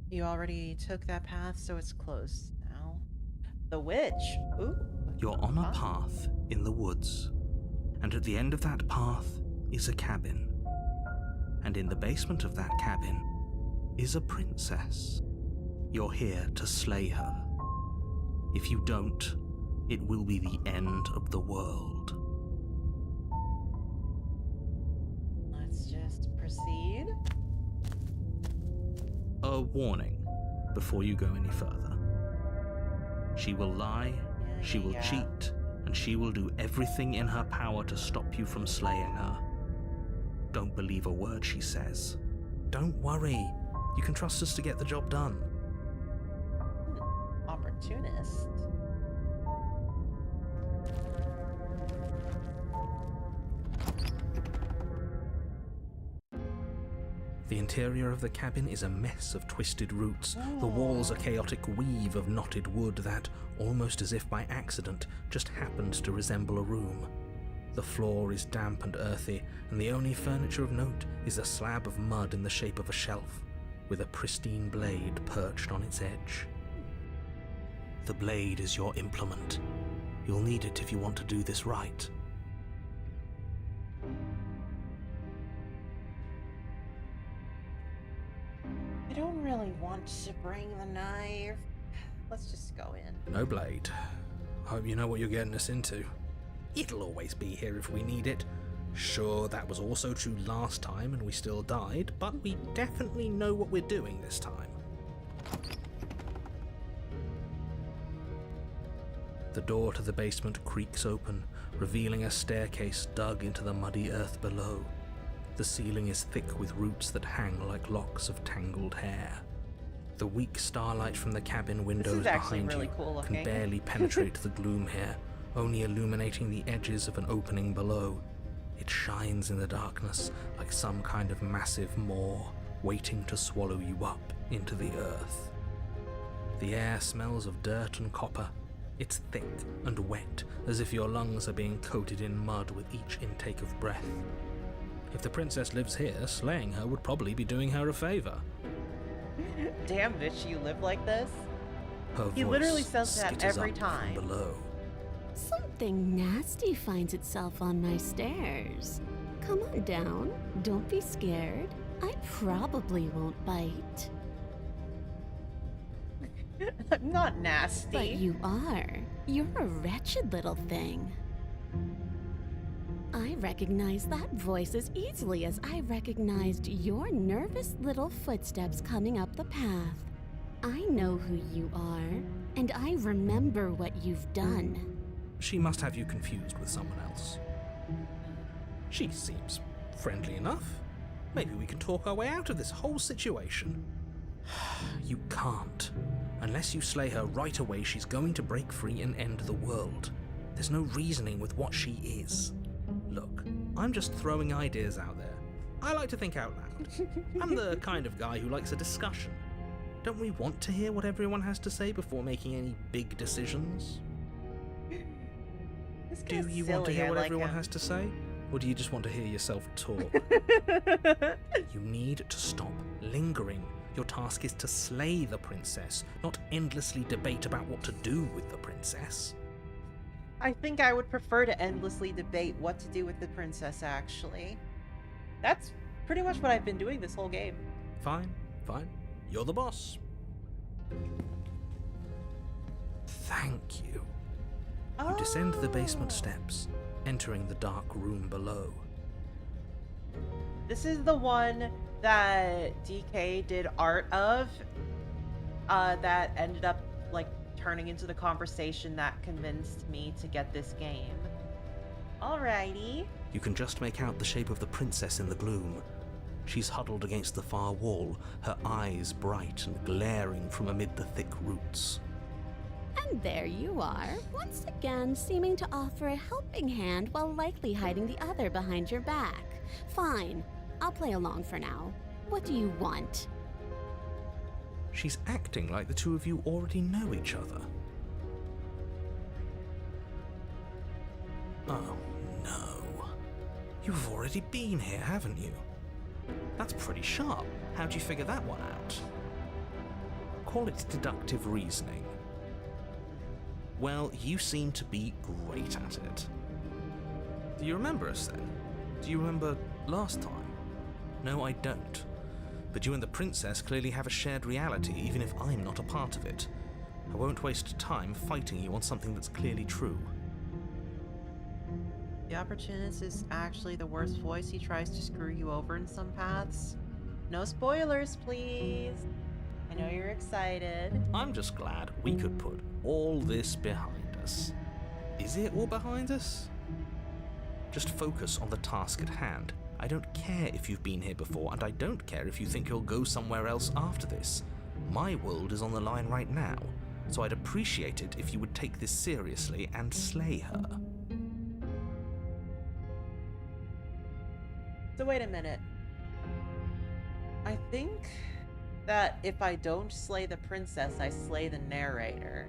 You already took that path, so it's closed now. The witch. Ooh. You're on a path in the woods, and at the end of that path is a cabin. And in the basement of that cabin is a princess. You're here to slay her. If you don't, it will be the end of the world. Let's just proceed. A warning before you go any further. She will lie, she will cheat, and she will do everything in her power to stop you from slaying her. Don't believe a word she says. Don't worry, you can trust us to get the job done. Opportunist. The interior of the cabin is a mess of twisted roots. The walls a chaotic weave of knotted wood that, almost as if by accident, just happens to resemble a room. The floor is damp and earthy, and the only furniture of note is a slab of mud in the shape of a shelf, with a pristine blade perched on its edge. The blade is your implement. You'll need it if you want to do this right. I don't really want to bring the knife. Let's just go in. No blade. Hope you know what you're getting us into. It'll always be here if we need it. Sure, that was also true last time and we still died, but we definitely know what we're doing this time. The door to the basement creaks open, revealing a staircase dug into the muddy earth below. The ceiling is thick with roots that hang like locks of tangled hair. The weak starlight from the cabin windows is actually behind really you cool can looking. barely penetrate the gloom here, only illuminating the edges of an opening below. It shines in the darkness like some kind of massive maw waiting to swallow you up into the earth. The air smells of dirt and copper. It's thick and wet, as if your lungs are being coated in mud with each intake of breath. If the princess lives here, slaying her would probably be doing her a favor. Damn, bitch, you live like this? Her He voice literally says that skitters every up time. from below. Something nasty finds itself on my stairs. Come on down. Don't be scared. I probably won't bite. I'm not nasty. But you are. You're a wretched little thing. I recognize that voice as easily as I recognized your nervous little footsteps coming up the path. I know who you are, and I remember what you've done. She must have you confused with someone else. She seems friendly enough. Maybe we can talk our way out of this whole situation. You can't. Unless you slay her right away, she's going to break free and end the world. There's no reasoning with what she is. Look, I'm just throwing ideas out there. I like to think out loud. I'm the kind of guy who likes a discussion. Don't we want to hear what everyone has to say before making any big decisions? Do you want to hear what everyone has to say? Or do you just want to hear yourself talk? You need to stop lingering. Your task is to slay the princess, not endlessly debate about what to do with the princess. I think I would prefer to endlessly debate what to do with the princess, actually. That's pretty much what I've been doing this whole game. Fine, fine. You're the boss. Thank you. You descend the basement steps, entering the dark room below. This is the one that DK did art of, that ended up, like, turning into the conversation that convinced me to get this game. Alrighty. You can just make out the shape of the princess in the gloom. She's huddled against the far wall, her eyes bright and glaring from amid the thick roots. And there you are, once again seeming to offer a helping hand while likely hiding the other behind your back. Fine, I'll play along for now. What do you want? She's acting like the two of you already know each other. Oh, no. You've already been here, haven't you? That's pretty sharp. How'd you figure that one out? Call it deductive reasoning. Well, you seem to be great at it. Do you remember us then? Do you remember last time? No, I don't. But you and the princess clearly have a shared reality, even if I'm not a part of it. I won't waste time fighting you on something that's clearly true. The opportunist is actually the worst voice. He tries to screw you over in some paths. No spoilers, please. I know you're excited. I'm just glad we could put all this behind us. Is it all behind us? Just focus on the task at hand. I don't care if you've been here before, and I don't care if you think you'll go somewhere else after this. My world is on the line right now, so I'd appreciate it if you would take this seriously and slay her. So wait a minute. I think that if I don't slay the princess, I slay the narrator.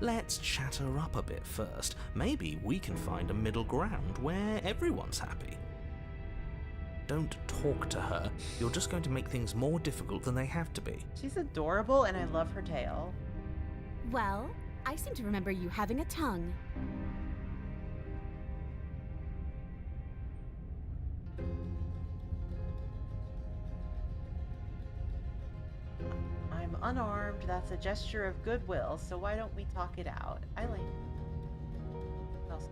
Let's chat her up a bit first. Maybe we can find a middle ground where everyone's happy. Don't talk to her. You're just going to make things more difficult than they have to be. She's adorable and I love her tail. Well, I seem to remember you having a tongue. I'm unarmed. That's a gesture of goodwill, so why don't we talk it out? I like... What else?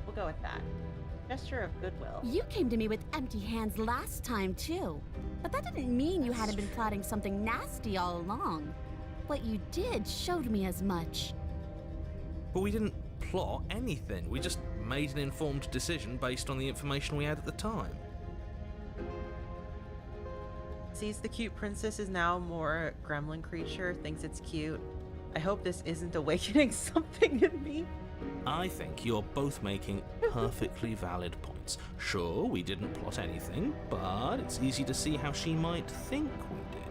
We'll go with that. Gesture of goodwill. You came to me with empty hands last time, too. But that didn't mean you hadn't been plotting something nasty all along. what you did showed me as much. But we didn't plot anything. We just made an informed decision based on the information we had at the time. Sees the cute princess is now more gremlin creature, thinks it's cute. I hope this isn't awakening something in me. I think you're both making perfectly valid points. Sure, we didn't plot anything, but it's easy to see how she might think we did.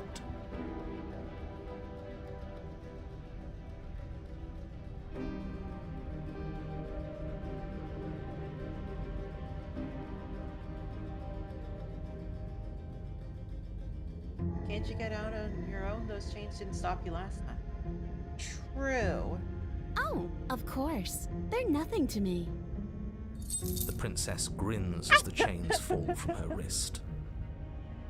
Can't you get out on your own? Those chains didn't stop you last time. True. Oh, of course. They're nothing to me. The princess grins as the chains fall from her wrist.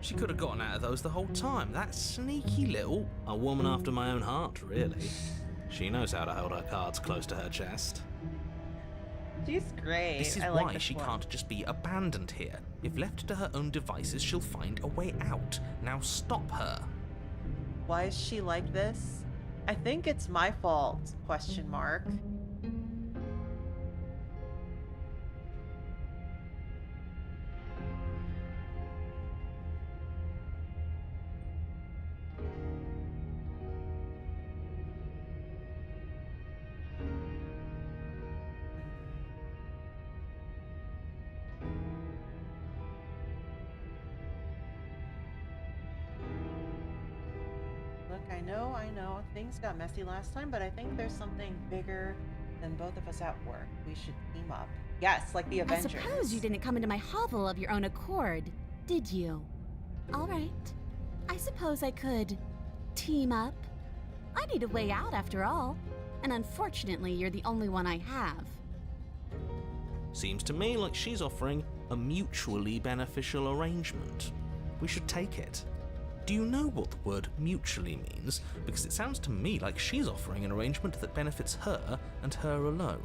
She could have gotten out of those the whole time. That sneaky little... A woman after my own heart, really. She knows how to hold her cards close to her chest. She's great. This is I like why this she one. can't just be abandoned here. If left to her own devices, she'll find a way out. Now stop her. Why is she like this? I think it's my fault, question mark. Look, I know, things got messy last time, but I think there's something bigger than both of us at work. We should team up. Yes, like the Avengers. I suppose you didn't come into my hovel of your own accord, did you? All right. I suppose I could team up. I need a way out after all, and unfortunately you're the only one I have. Seems to me like she's offering a mutually beneficial arrangement. We should take it. Do you know what the word mutually means? Because it sounds to me like she's offering an arrangement that benefits her and her alone.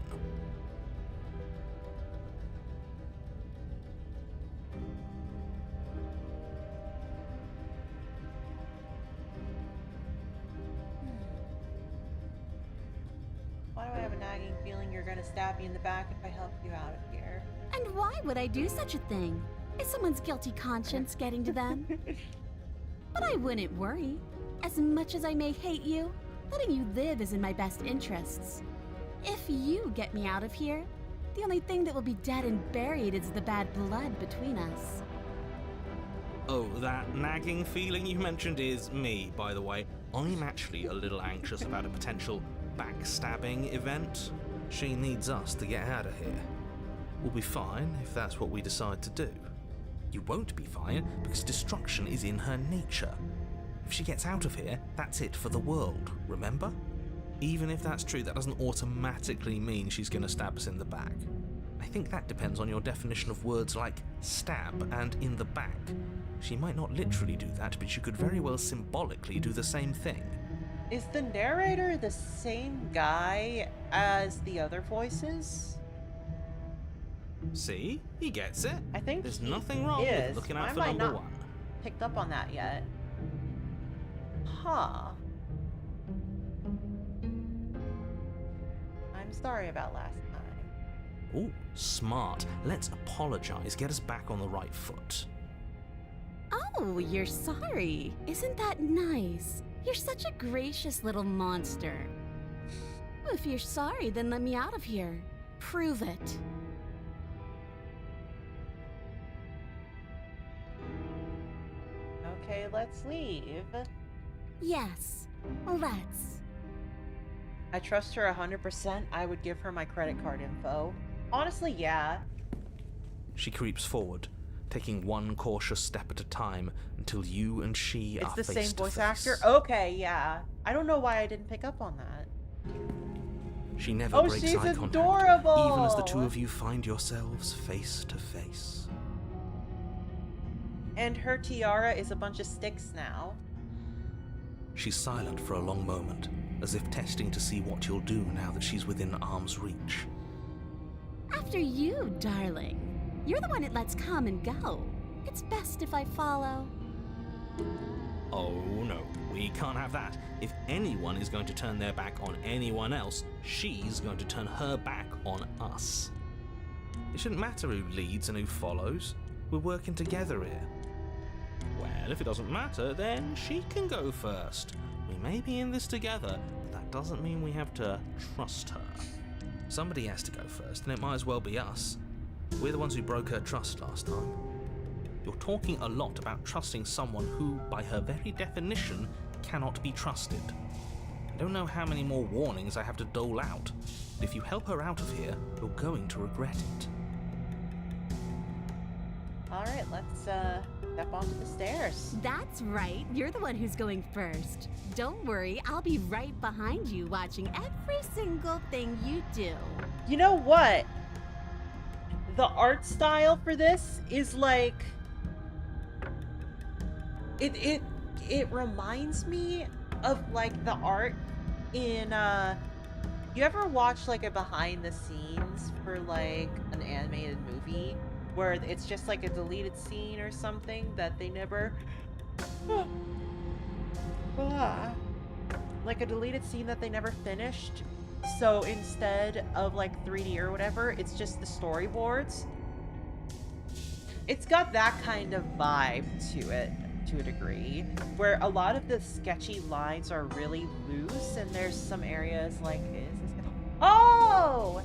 Why do I have a nagging feeling you're gonna stab me in the back if I help you out of here? And why would I do such a thing? Is someone's guilty conscience getting to them? But I wouldn't worry. As much as I may hate you, letting you live is in my best interests. If you get me out of here, the only thing that will be dead and buried is the bad blood between us. Oh, that nagging feeling you mentioned is me, by the way. I'm actually a little anxious about a potential backstabbing event. She needs us to get out of here. We'll be fine if that's what we decide to do. You won't be fine because destruction is in her nature. If she gets out of here, that's it for the world, remember? Even if that's true, that doesn't automatically mean she's going to stab us in the back. I think that depends on your definition of words like stab and in the back. She might not literally do that, but she could very well symbolically do the same thing. Is the narrator the same guy as the other voices? See? He gets it. I think there's he nothing wrong is. with looking out I for might number not one. Picked up on that yet. Huh. I'm sorry about last time. Ooh, smart. Let's apologize. Get us back on the right foot. Oh, you're sorry. Isn't that nice? You're such a gracious little monster. If you're sorry, then let me out of here. Prove it. Okay, let's leave. Yes, let's. I trust her 100%. I would give her my credit card info. Honestly, yeah. She creeps forward, taking one cautious step at a time until you and she are It's the face same to voice face. actor? Okay, yeah. I don't know why I didn't pick up on that. She never Oh, breaks she's eye contact, adorable! even as the two of you find yourselves face to face. And her tiara is a bunch of sticks now. She's silent for a long moment, as if testing to see what you'll do now that she's within arm's reach. After you, darling. You're the one it lets come and go. It's best if I follow. Oh no, we can't have that. If anyone is going to turn their back on anyone else, she's going to turn her back on us. It shouldn't matter who leads and who follows. We're working together here. Well, if it doesn't matter, then she can go first. We may be in this together, but that doesn't mean we have to trust her. Somebody has to go first, and it might as well be us. We're the ones who broke her trust last time. You're talking a lot about trusting someone who, by her very definition, cannot be trusted. I don't know how many more warnings I have to dole out, but if you help her out of here, you're going to regret it. Alright, let's step onto the stairs. That's right. You're the one who's going first. Don't worry, I'll be right behind you watching every single thing you do. You know what? The art style for this is like... It reminds me of like the art in you ever watch like a behind the scenes for like an animated movie where it's just like a deleted scene or something that they never like a deleted scene that they never finished, so instead of like 3D or whatever, it's just the storyboards. It's got that kind of vibe to it to a degree, where a lot of the sketchy lines are really loose, and there's some areas like, oh!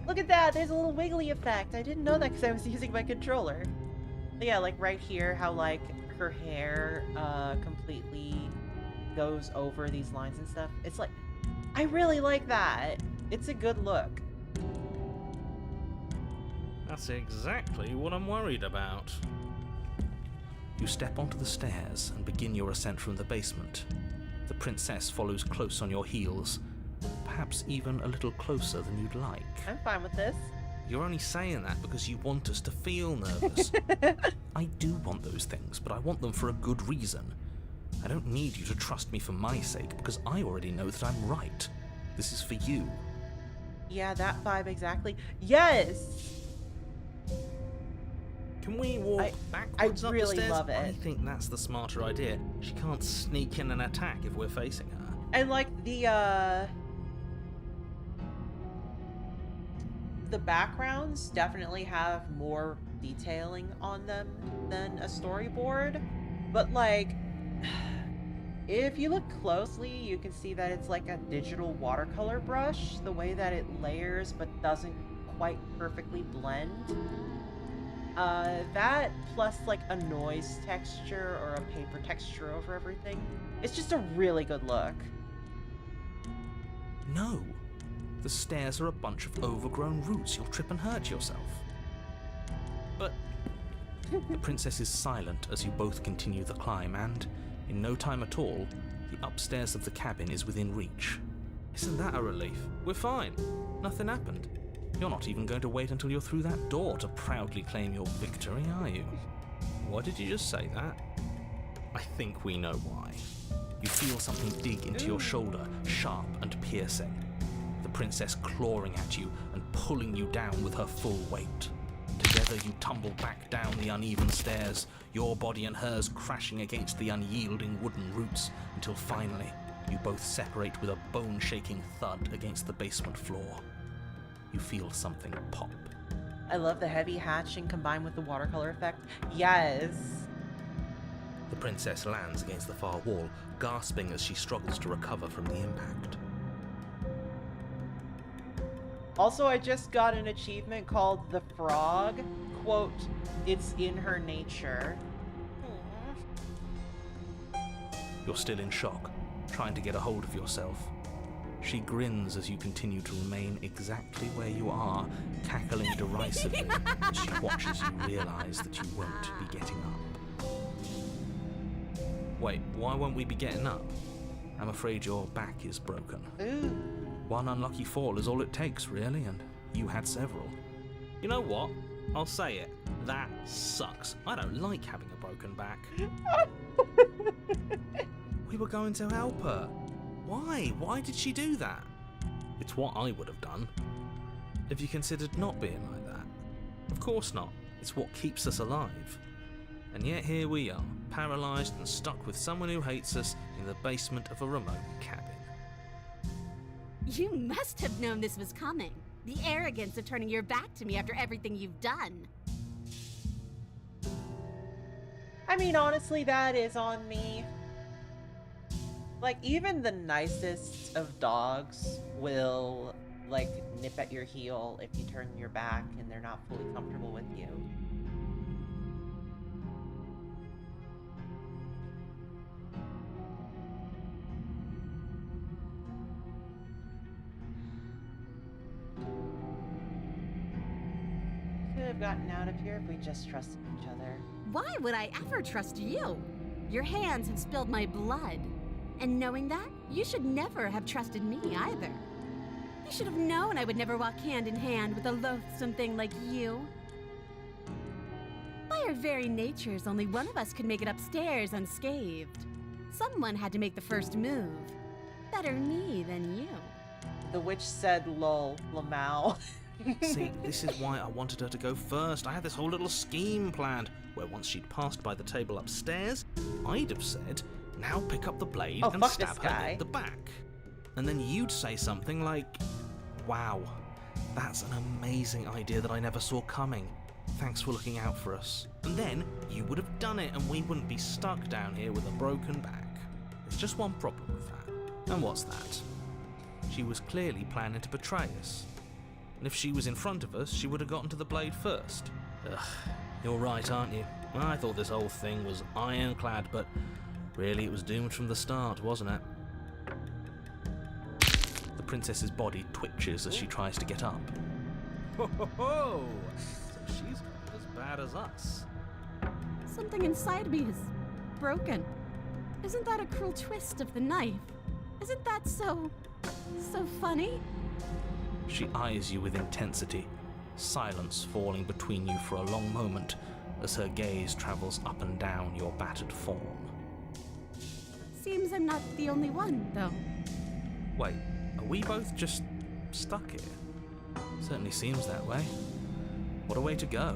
Look at that! There's a little wiggly effect! I didn't know that because I was using my controller. But yeah, like right here, how like her hair completely goes over these lines and stuff. It's like, I really like that. It's a good look. That's exactly what I'm worried about. You step onto the stairs and begin your ascent from the basement. The princess follows close on your heels, perhaps even a little closer than you'd like. I'm fine with this. You're only saying that because you want us to feel nervous. I do want those things, but I want them for a good reason. I don't need you to trust me for my sake, because I already know that I'm right. This is for you. Yeah, that vibe exactly. Yes! Can we walk backwards up really the stairs? love it. I think that's the smarter idea. She can't sneak in and attack if we're facing her. And like the backgrounds definitely have more detailing on them than a storyboard, but like if you look closely, you can see that it's like a digital watercolor brush, the way that it layers but doesn't quite perfectly blend. That plus like a noise texture or a paper texture over everything. It's just a really good look. No. The stairs are a bunch of overgrown roots. You'll trip and hurt yourself. But the princess is silent as you both continue the climb, and in no time at all, the upstairs of the cabin is within reach. Isn't that a relief? We're fine. Nothing happened. You're not even going to wait until you're through that door to proudly claim your victory, are you? Why did you just say that? I think we know why. You feel something dig into your shoulder, sharp and piercing. The princess clawing at you and pulling you down with her full weight. Together you tumble back down the uneven stairs, your body and hers crashing against the unyielding wooden roots, until finally you both separate with a bone-shaking thud against the basement floor. You feel something pop. I love the heavy hatching combined with the watercolor effect. Yes! The princess lands against the far wall, gasping as she struggles to recover from the impact. Also, I just got an achievement called The Frog. Quote, it's in her nature. You're still in shock, trying to get a hold of yourself. She grins as you continue to remain exactly where you are, cackling derisively as she watches you realize that you won't be getting up. Wait, why won't we be getting up? I'm afraid your back is broken. Ooh. One unlucky fall is all it takes, really, and you had several. You know what? I'll say it. That sucks. I don't like having a broken back. We were going to help her. Why? Why did she do that? It's what I would have done. Have you considered not being like that? Of course not. It's what keeps us alive. And yet here we are, paralyzed and stuck with someone who hates us in the basement of a remote cabin. You must have known this was coming. The arrogance of turning your back to me after everything you've done. I mean, honestly, that is on me. Like, even the nicest of dogs will, like, nip at your heel if you turn your back and they're not fully comfortable with you. Could have gotten out of here if we just trusted each other. Why would I ever trust you? Your hands have spilled my blood. And knowing that, you should never have trusted me either. You should have known I would never walk hand in hand with a loathsome thing like you. By our very natures, only one of us could make it upstairs unscathed. Someone had to make the first move. Better me than you. The witch said, lol, Lamau. See, this is why I wanted her to go first. I had this whole little scheme planned, where once she'd passed by the table upstairs, I'd have said, now pick up the blade and fuck stab this her guy. in the back. And then you'd say something like, wow, that's an amazing idea that I never saw coming. Thanks for looking out for us. And then you would have done it and we wouldn't be stuck down here with a broken back. There's just one problem with that. And what's that? She was clearly planning to betray us. And if she was in front of us, she would have gotten to the blade first. Ugh, you're right, aren't you? I thought this whole thing was ironclad, but really it was doomed from the start, wasn't it? The princess's body twitches as she tries to get up. Ho ho ho! So she's got it as bad as us. Something inside me is broken. Isn't that a cruel twist of the knife? Isn't that so funny? She eyes you with intensity, silence falling between you for a long moment as her gaze travels up and down your battered form. Seems I'm not the only one, though. Wait, are we both just stuck here? Certainly seems that way. What a way to go.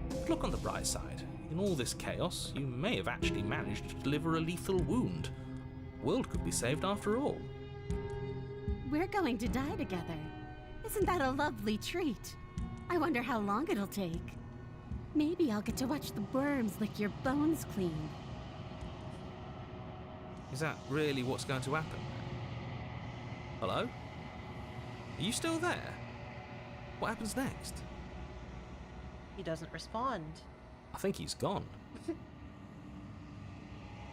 But look on the bright side. In all this chaos, you may have actually managed to deliver a lethal wound. The world could be saved after all. We're going to die together. Isn't that a lovely treat? I wonder how long it'll take. Maybe I'll get to watch the worms lick your bones clean. Is that really what's going to happen? Hello? Are you still there? What happens next? He doesn't respond. I think he's gone.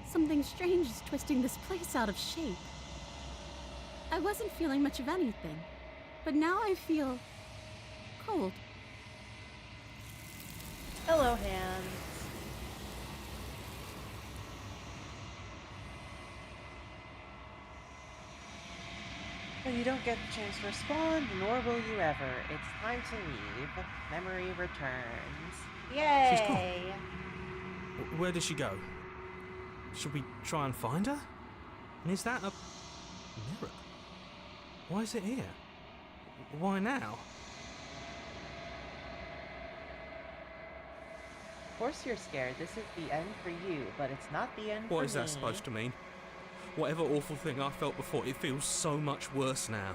Something strange is twisting this place out of shape. I wasn't feeling much of anything, but now I feel cold. Hello, hands. Well, you don't get the chance to respond, nor will you ever. It's time to leave. Memory returns. Yay! She's gone. Where did she go? Should we try and find her? And is that a mirror? Why is it here? Why now? Of course you're scared. This is the end for you, but it's not the end for me. What is that supposed to mean? Whatever awful thing I felt before, it feels so much worse now.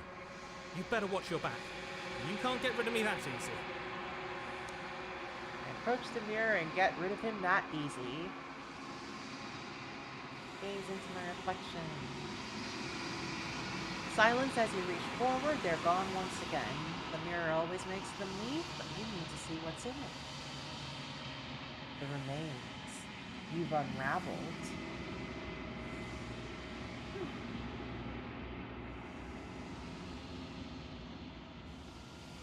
You better watch your back. You can't get rid of me that easy. Approach the mirror and get rid of him that easy. Gaze into my reflection. Silence as you reach forward, they're gone once again. The mirror always makes them leave, but you need to see what's in it. The remains. You've unraveled.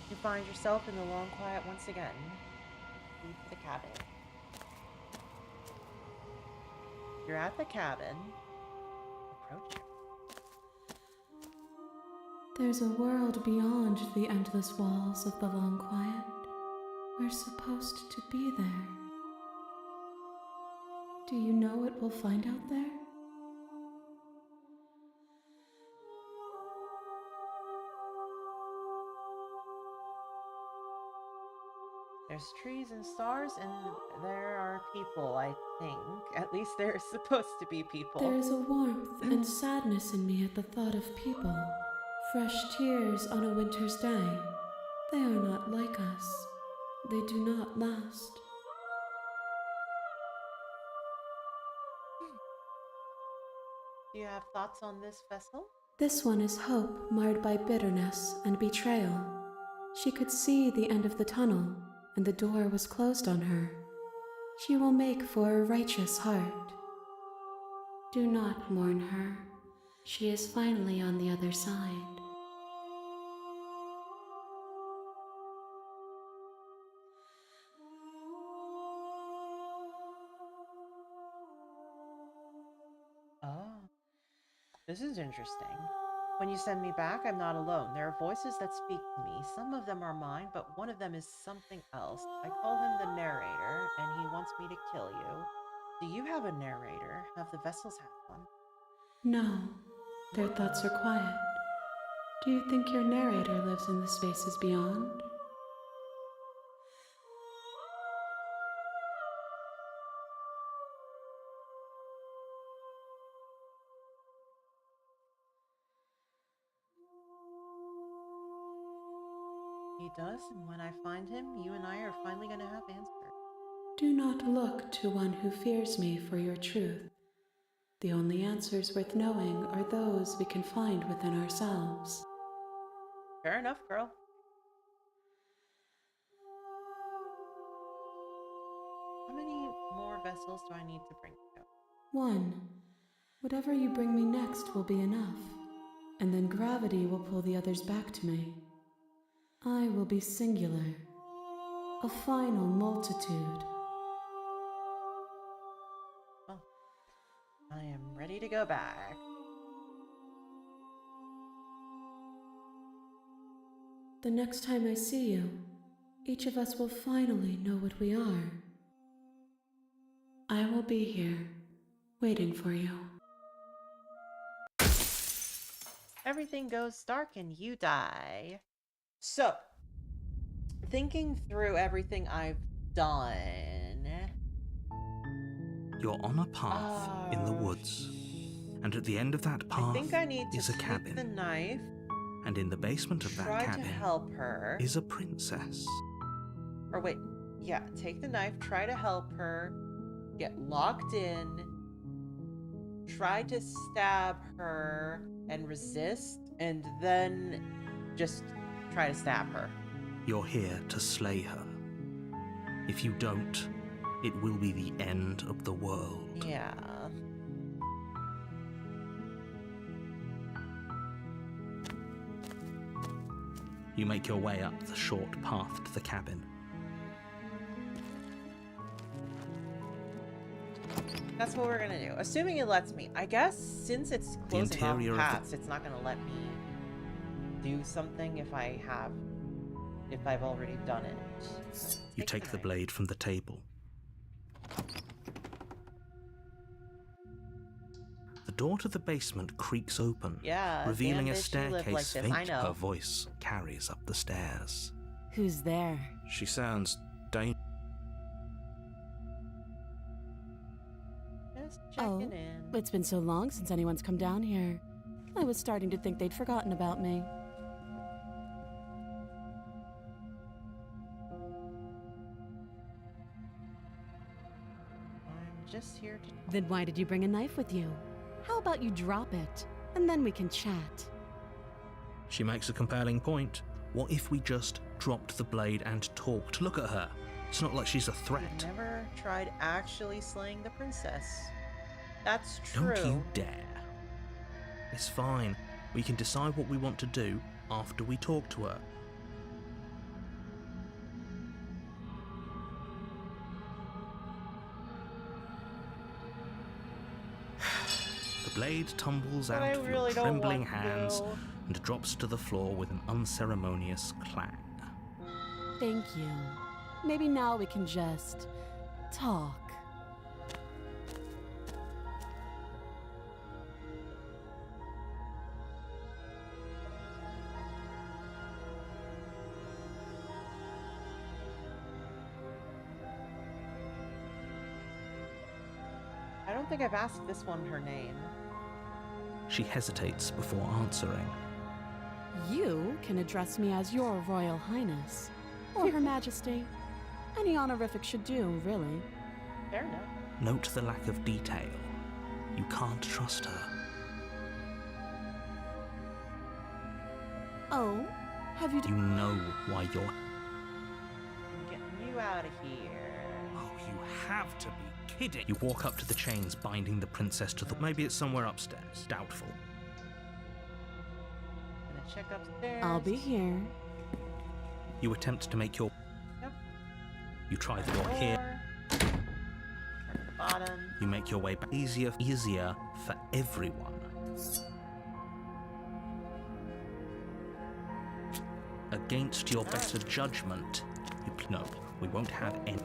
You find yourself in the long quiet once again. Leave the cabin. You're at the cabin. Approach it. There's a world beyond the endless walls of the long quiet. We're supposed to be there. Do you know what we'll find out there? There's trees and stars, and there are people, I think. At least there's supposed to be people. There is a warmth and sadness in me at the thought of people. Fresh tears on a winter's day. They are not like us. They do not last. Do you have thoughts on this vessel? This one is hope marred by bitterness and betrayal. She could see the end of the tunnel, and the door was closed on her. She will make for a righteous heart. Do not mourn her. She is finally on the other side. Oh, this is interesting. When you send me back, I'm not alone. There are voices that speak to me. Some of them are mine, but one of them is something else. I call him the narrator, and he wants me to kill you. Do you have a narrator? Have the vessels had one? No, their thoughts are quiet. Do you think your narrator lives in the spaces beyond? He does, and when I find him, you and I are finally going to have answers. Do not look to one who fears me for your truth. The only answers worth knowing are those we can find within ourselves. Fair enough, girl. How many more vessels do I need to bring you? One. Whatever you bring me next will be enough, and then gravity will pull the others back to me. I will be singular, a final multitude. Well, I am ready to go back. The next time I see you, each of us will finally know what we are. I will be here, waiting for you. Everything goes dark and you die. So, thinking through everything I've done. You're on a path in the woods, and at the end of that I path think I need to is a take cabin. the knife, And in the basement of that try to cabin help her. is a princess. Or wait, yeah, take the knife, try to help her, get locked in, try to stab her and resist, and then just try to stab her. You're here to slay her. If you don't, it will be the end of the world. Yeah. You make your way up the short path to the cabin. That's what we're gonna do. Assuming it lets me. I guess since it's closing off interior of the- paths, it's not gonna let me do something if I've already done it. You take the blade from the table. The door to the basement creaks open, Yeah, revealing damn a bitch, you live like staircase this, I faint. know. Her voice carries up the stairs. Who's there? She sounds dangerous. Just Oh, checking in. it's been so long since anyone's come down here. I was starting to think they'd forgotten about me. I'm just here to... Then why did you bring a knife with you? How about you drop it, and then we can chat? She makes a compelling point. What if we just dropped the blade and talked? Look at her. It's not like she's a threat. Never tried actually slaying the princess. That's true. Don't you dare. It's fine. We can decide what we want to do after we talk to her. The blade tumbles But out I of really your don't trembling want hands to. and drops to the floor with an unceremonious clang. Thank you. Maybe now we can just talk. don't think I've asked this one her name. She hesitates before answering. You can address me as Your Royal Highness, or Her Majesty. Any honorific should do, really. Fair enough. Note the lack of detail. You can't trust her. Oh, have you... You know why you're... I'm getting you out of here. Oh, you have to be kidding. You walk up to the chains binding the princess to the... Maybe it's somewhere upstairs. Doubtful. Gonna check upstairs. I'll be here. You attempt to make your... Yep. You try the door here. Turn to the bottom. You make your way back. Easier for everyone. Against your better judgment, no, we won't have any.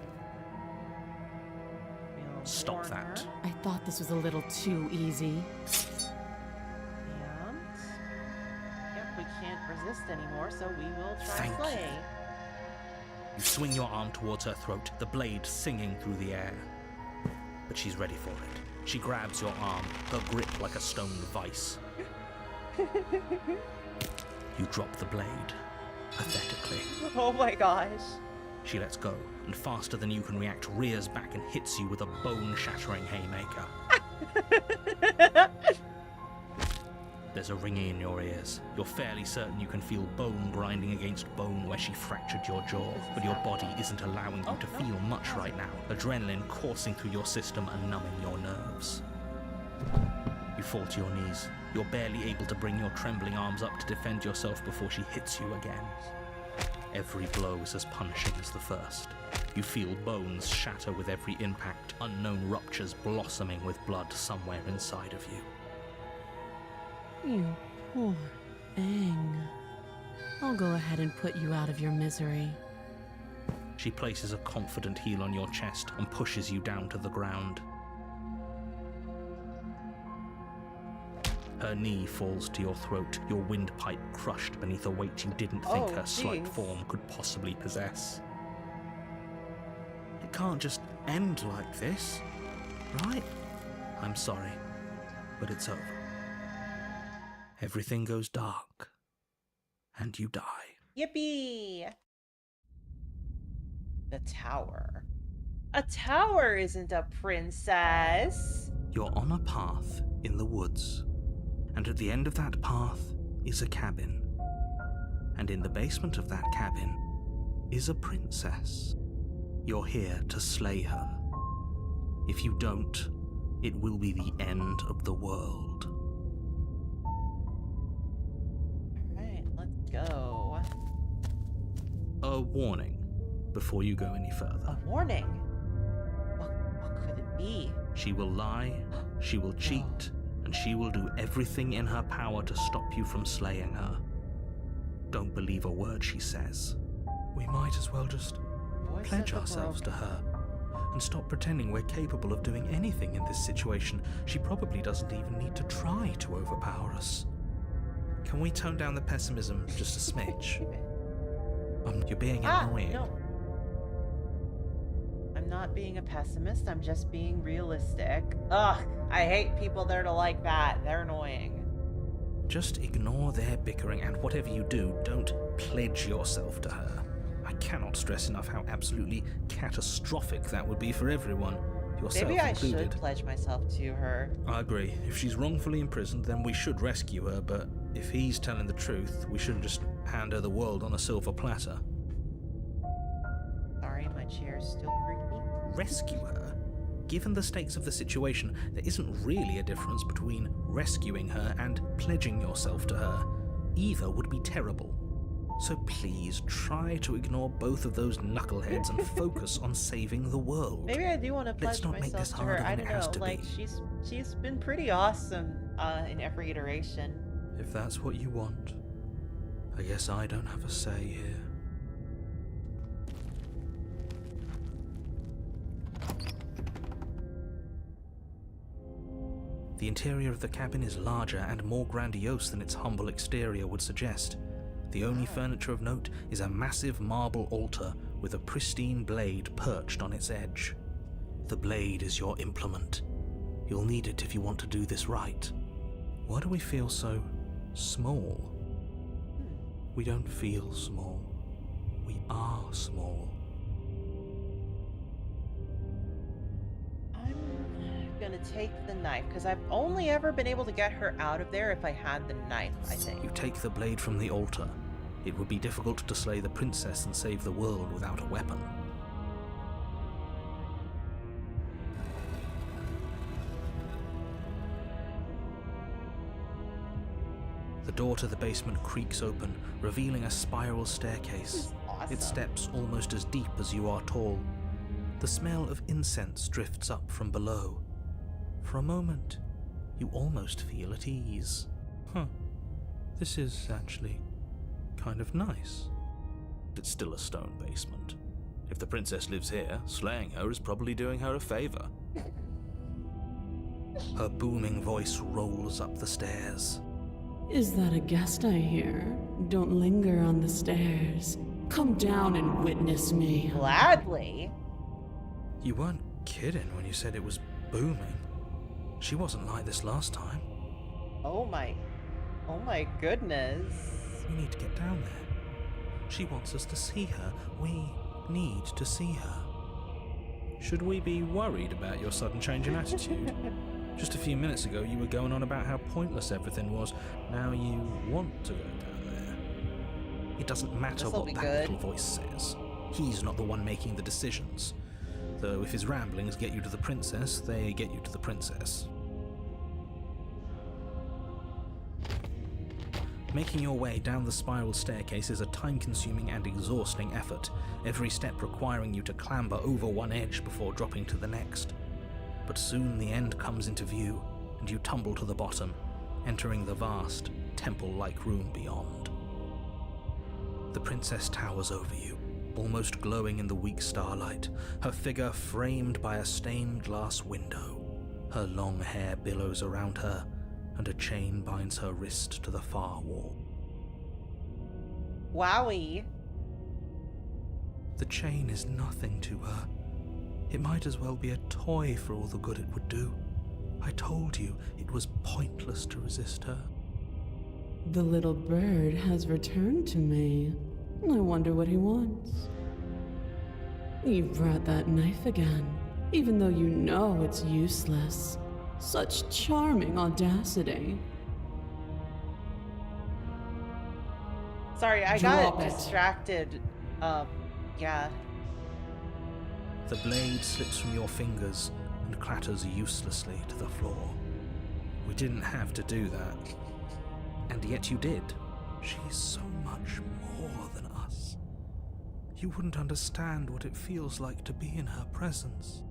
We'll Stop warn that. her. I thought this was a little too easy. And yep, we can't resist anymore, so we will try Thank you. slay. You swing your arm towards her throat, the blade singing through the air. But she's ready for it. She grabs your arm, her grip like a stone vice. You drop the blade, pathetically. Oh my gosh. She lets go, and faster than you can react, rears back and hits you with a bone-shattering haymaker. There's a ringing in your ears. You're fairly certain you can feel bone grinding against bone where she fractured your jaw, but your body isn't allowing you to feel much right now. Adrenaline coursing through your system and numbing your nerves. You fall to your knees. You're barely able to bring your trembling arms up to defend yourself before she hits you again. Every blow is as punishing as the first. You feel bones shatter with every impact, unknown ruptures blossoming with blood somewhere inside of you. You poor thing. I'll go ahead and put you out of your misery. She places a confident heel on your chest and pushes you down to the ground. Her knee falls to your throat, your windpipe crushed beneath a weight you didn't think her slight form could possibly possess. It can't just end like this, right? I'm sorry, but it's over. Everything goes dark, and you die. Yippee! The tower. A tower isn't a princess. You're on a path in the woods, and at the end of that path is a cabin. And in the basement of that cabin is a princess. You're here to slay her. If you don't, it will be the end of the world. Alright, let's go. A warning before you go any further. A warning? What could it be? She will lie, she will cheat, and she will do everything in her power to stop you from slaying her. Don't believe a word she says. We might as well just pledge ourselves to her and stop pretending we're capable of doing anything in this situation. She probably doesn't even need to try to overpower us. Can we tone down the pessimism just a smidge? You're being annoying. No. I'm not being a pessimist, I'm just being realistic. Ugh, I hate people that are like that. They're annoying. Just ignore their bickering, and whatever you do, don't pledge yourself to her. I cannot stress enough how absolutely catastrophic that would be for everyone, yourself Maybe I included. should pledge myself to her. I agree. If she's wrongfully imprisoned, then we should rescue her, but if he's telling the truth, we shouldn't just hand her the world on a silver platter. Sorry, my chair's still creaky. Rescue her? Given the stakes of the situation, there isn't really a difference between rescuing her and pledging yourself to her. Either would be terrible. So please try to ignore both of those knuckleheads and focus on saving the world. Maybe I do want to Let's pledge not make this myself to her. harder I than don't it has know. to Like be. she's been pretty awesome in every iteration. If that's what you want, I guess I don't have a say here. The interior of the cabin is larger and more grandiose than its humble exterior would suggest. The only furniture of note is a massive marble altar with a pristine blade perched on its edge. The blade is your implement. You'll need it if you want to do this right. Why do we feel so small? We don't feel small. We are small. I'm gonna take the knife, because I've only ever been able to get her out of there if I had the knife, I think. You take the blade from the altar. It would be difficult to slay the princess and save the world without a weapon. The door to the basement creaks open, revealing a spiral staircase. Awesome. Its steps almost as deep as you are tall. The smell of incense drifts up from below. For a moment, you almost feel at ease. This is actually kind of nice. It's still a stone basement. If the princess lives here, slaying her is probably doing her a favor. Her booming voice rolls up the stairs. Is that a guest I hear? Don't linger on the stairs. Come down and witness me. Gladly. You weren't kidding when you said it was booming. She wasn't like this last time. Oh my goodness. We need to get down there. She wants us to see her. We need to see her. Should we be worried about your sudden change in attitude? Just a few minutes ago, you were going on about how pointless everything was. Now you want to go down there. It doesn't matter This'll what be that good. little voice says. He's not the one making the decisions. Though if his ramblings get you to the princess, they get you to the princess. Making your way down the spiral staircase is a time-consuming and exhausting effort, every step requiring you to clamber over one edge before dropping to the next. But soon the end comes into view, and you tumble to the bottom, entering the vast, temple-like room beyond. The princess towers over you, almost glowing in the weak starlight, her figure framed by a stained glass window. Her long hair billows around her, and a chain binds her wrist to the far wall. Wowie. The chain is nothing to her. It might as well be a toy for all the good it would do. I told you it was pointless to resist her. The little bird has returned to me. I wonder what he wants. You brought that knife again, even though you know it's useless. Such charming audacity. Sorry, I Drop got it. distracted. Yeah. The blade slips from your fingers and clatters uselessly to the floor. We didn't have to do that. And yet you did. She's so much more than us. You wouldn't understand what it feels like to be in her presence.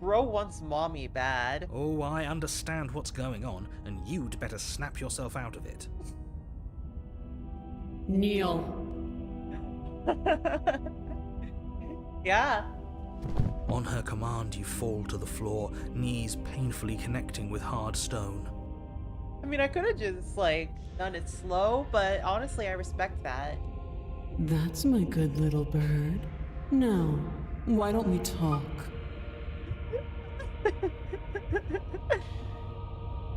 Bro wants mommy bad. Oh, I understand what's going on, and you'd better snap yourself out of it. Kneel. Yeah. On her command, you fall to the floor, knees painfully connecting with hard stone. I mean, I could have just, like, done it slow, but honestly, I respect that. That's my good little bird. Now, why don't we talk?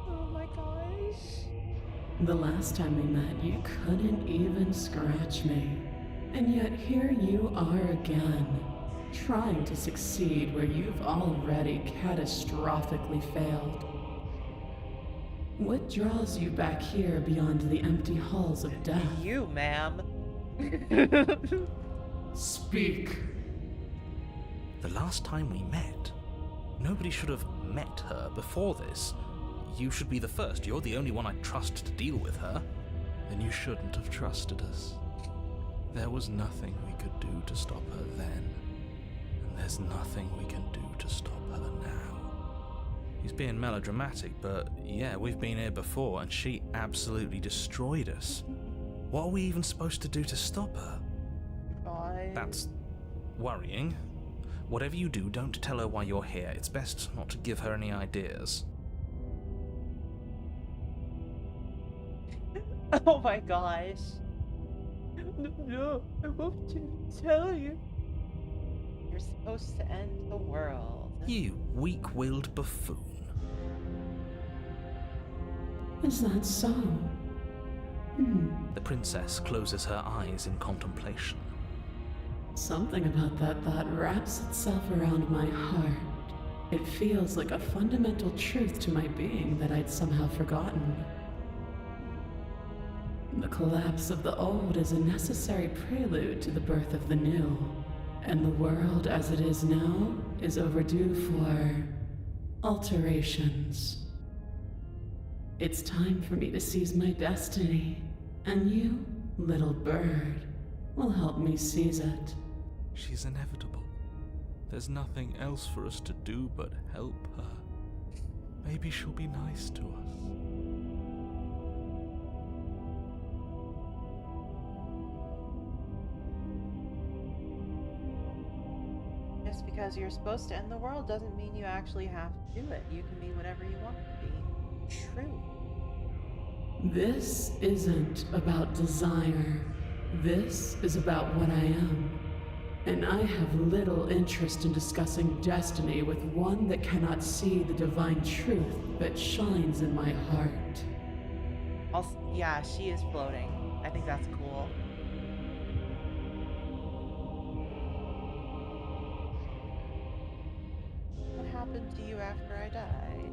Oh my gosh. The last time we met, you couldn't even scratch me. And yet here you are again, trying to succeed where you've already catastrophically failed. What draws you back here beyond the empty halls of death? You, ma'am. Speak. The last time we met, nobody should have met her before this. You should be the first. You're the only one I'd trust to deal with her. Then you shouldn't have trusted us. There was nothing we could do to stop her then, and there's nothing we can do to stop her now. He's being melodramatic, but yeah, we've been here before, and she absolutely destroyed us. What are we even supposed to do to stop her? God. That's worrying. Whatever you do, don't tell her why you're here. It's best not to give her any ideas. Oh my gosh. No, I want to tell you. You're supposed to end the world. You weak-willed buffoon. Is that so? The princess closes her eyes in contemplation. Something about that thought wraps itself around my heart. It feels like a fundamental truth to my being that I'd somehow forgotten. The collapse of the old is a necessary prelude to the birth of the new, and the world as it is now is overdue for alterations. It's time for me to seize my destiny, and you, little bird, will help me seize it. She's inevitable. There's nothing else for us to do but help her. Maybe she'll be nice to us. Just because you're supposed to end the world doesn't mean you actually have to do it. You can be whatever you want to be. True. This isn't about desire. This is about what I am. And I have little interest in discussing destiny with one that cannot see the divine truth that shines in my heart. Also, yeah, she is floating. I think that's cool. What happened to you after I died?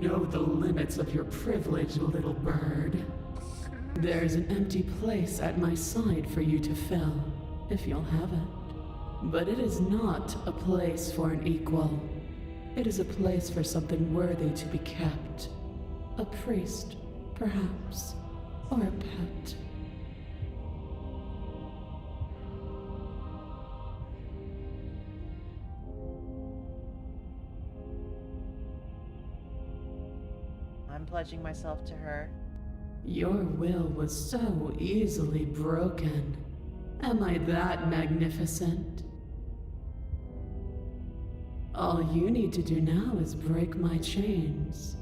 Know the limits of your privilege, little bird. There's an empty place at my side for you to fill, if you'll have it. But it is not a place for an equal. It is a place for something worthy to be kept. A priest, perhaps, or a pet. I'm pledging myself to her. Your will was so easily broken. Am I that magnificent? All you need to do now is break my chains.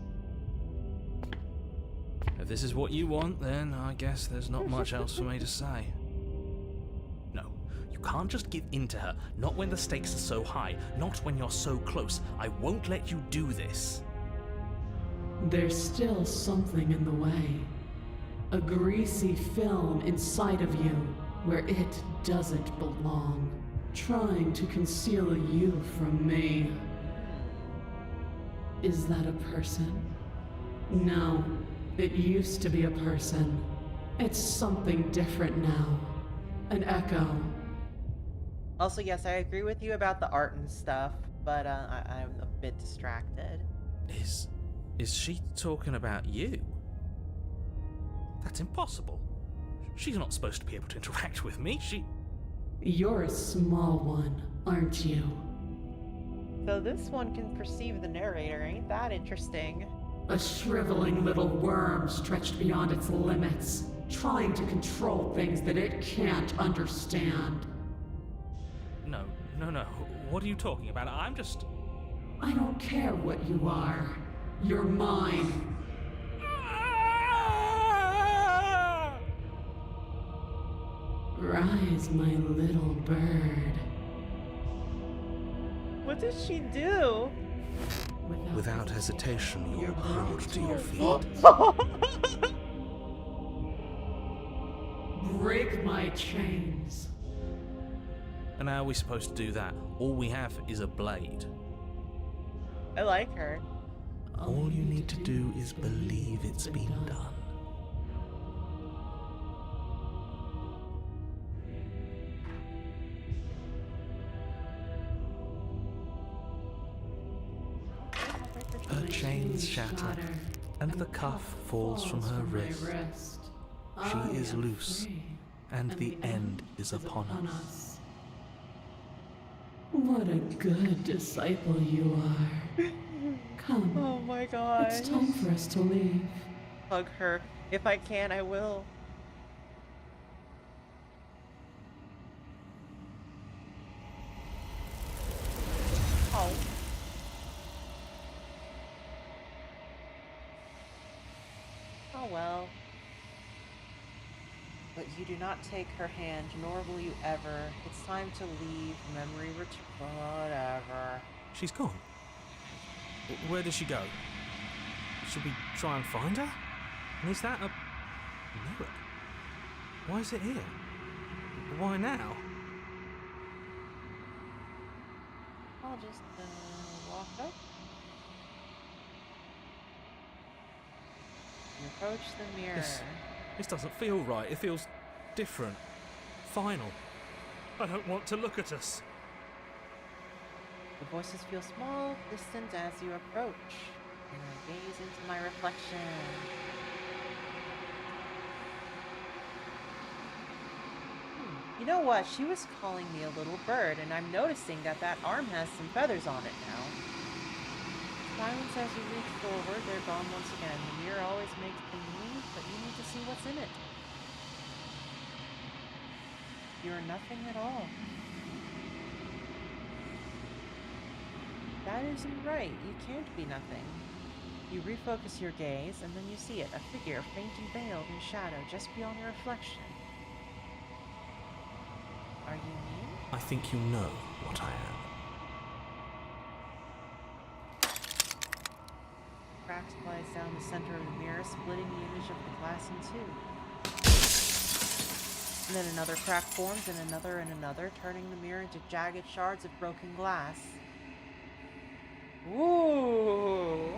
If this is what you want, then I guess there's not much else for me to say. No, you can't just give in to her. Not when the stakes are so high. Not when you're so close. I won't let you do this. There's still something in the way. A greasy film inside of you where it doesn't belong, trying to conceal you from me. Is that a person? No, it used to be a person. It's something different now. An echo. Also, yes, I agree with you about the art and stuff, but I'm a bit distracted. Is she talking about you? That's impossible. She's not supposed to be able to interact with me. You're a small one, aren't you? So this one can perceive the narrator. Ain't that interesting? A shriveling little worm stretched beyond its limits, trying to control things that it can't understand. No. What are you talking about? I'm just... I don't care what you are. You're mine. Rise, my little bird. What did she do? Without hesitation, you're hurled to your feet. Break my chains. And how are we supposed to do that? All we have is a blade. I like her. All you need to do is believe it's been done. Her chains shatter, and the cuff falls from her wrist. She is loose, and the end is upon us. What a good disciple you are. Come. Oh my god. It's time for us to leave. Hug her. If I can, I will. Oh. Oh well. But you do not take her hand, nor will you ever. It's time to leave. Memory whatever. She's gone. Where did she go? Should we try and find her? And is that a mirror? Why is it here? Why now? I'll just walk up. You approach the mirror. This doesn't feel right. It feels different. Final. I don't want to look at us. The voices feel small, distant as you approach. And I gaze into my reflection. You know what? She was calling me a little bird, and I'm noticing that that arm has some feathers on it now. Silence as you reach forward, they're gone once again. The mirror always makes them move, but you need to see what's in it. You're nothing at all. That isn't right. You can't be nothing. You refocus your gaze, and then you see it, a figure, faint and veiled in shadow, just beyond your reflection. Are you me? I think you know what I am. Crack slides down the center of the mirror, splitting the image of the glass in two. And then another crack forms, and another, turning the mirror into jagged shards of broken glass. Ooh!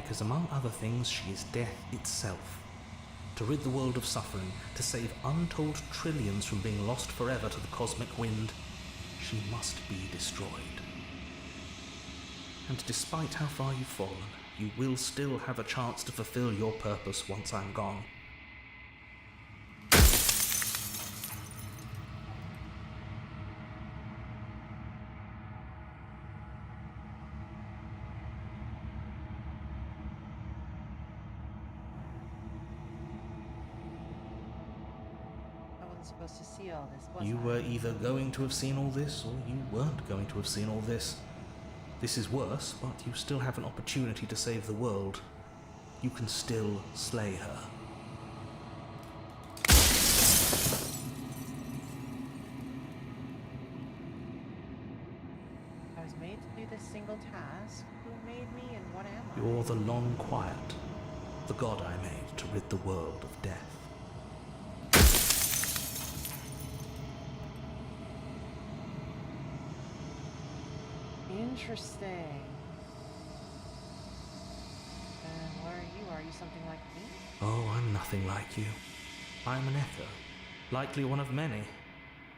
Because among other things, she is death itself. To rid the world of suffering, to save untold trillions from being lost forever to the cosmic wind, she must be destroyed. And despite how far you've fallen, you will still have a chance to fulfill your purpose once I'm gone. Supposed to see all this, wasn't You were either going to have seen all this, or you weren't going to have seen all this. This is worse, but you still have an opportunity to save the world. You can still slay her. I was made to do this single task. Who made me and what am I? You're the Long Quiet, the god I made to rid the world of death. Interesting. And where are you? Are you something like me? Oh, I'm nothing like you. I'm an echo, likely one of many.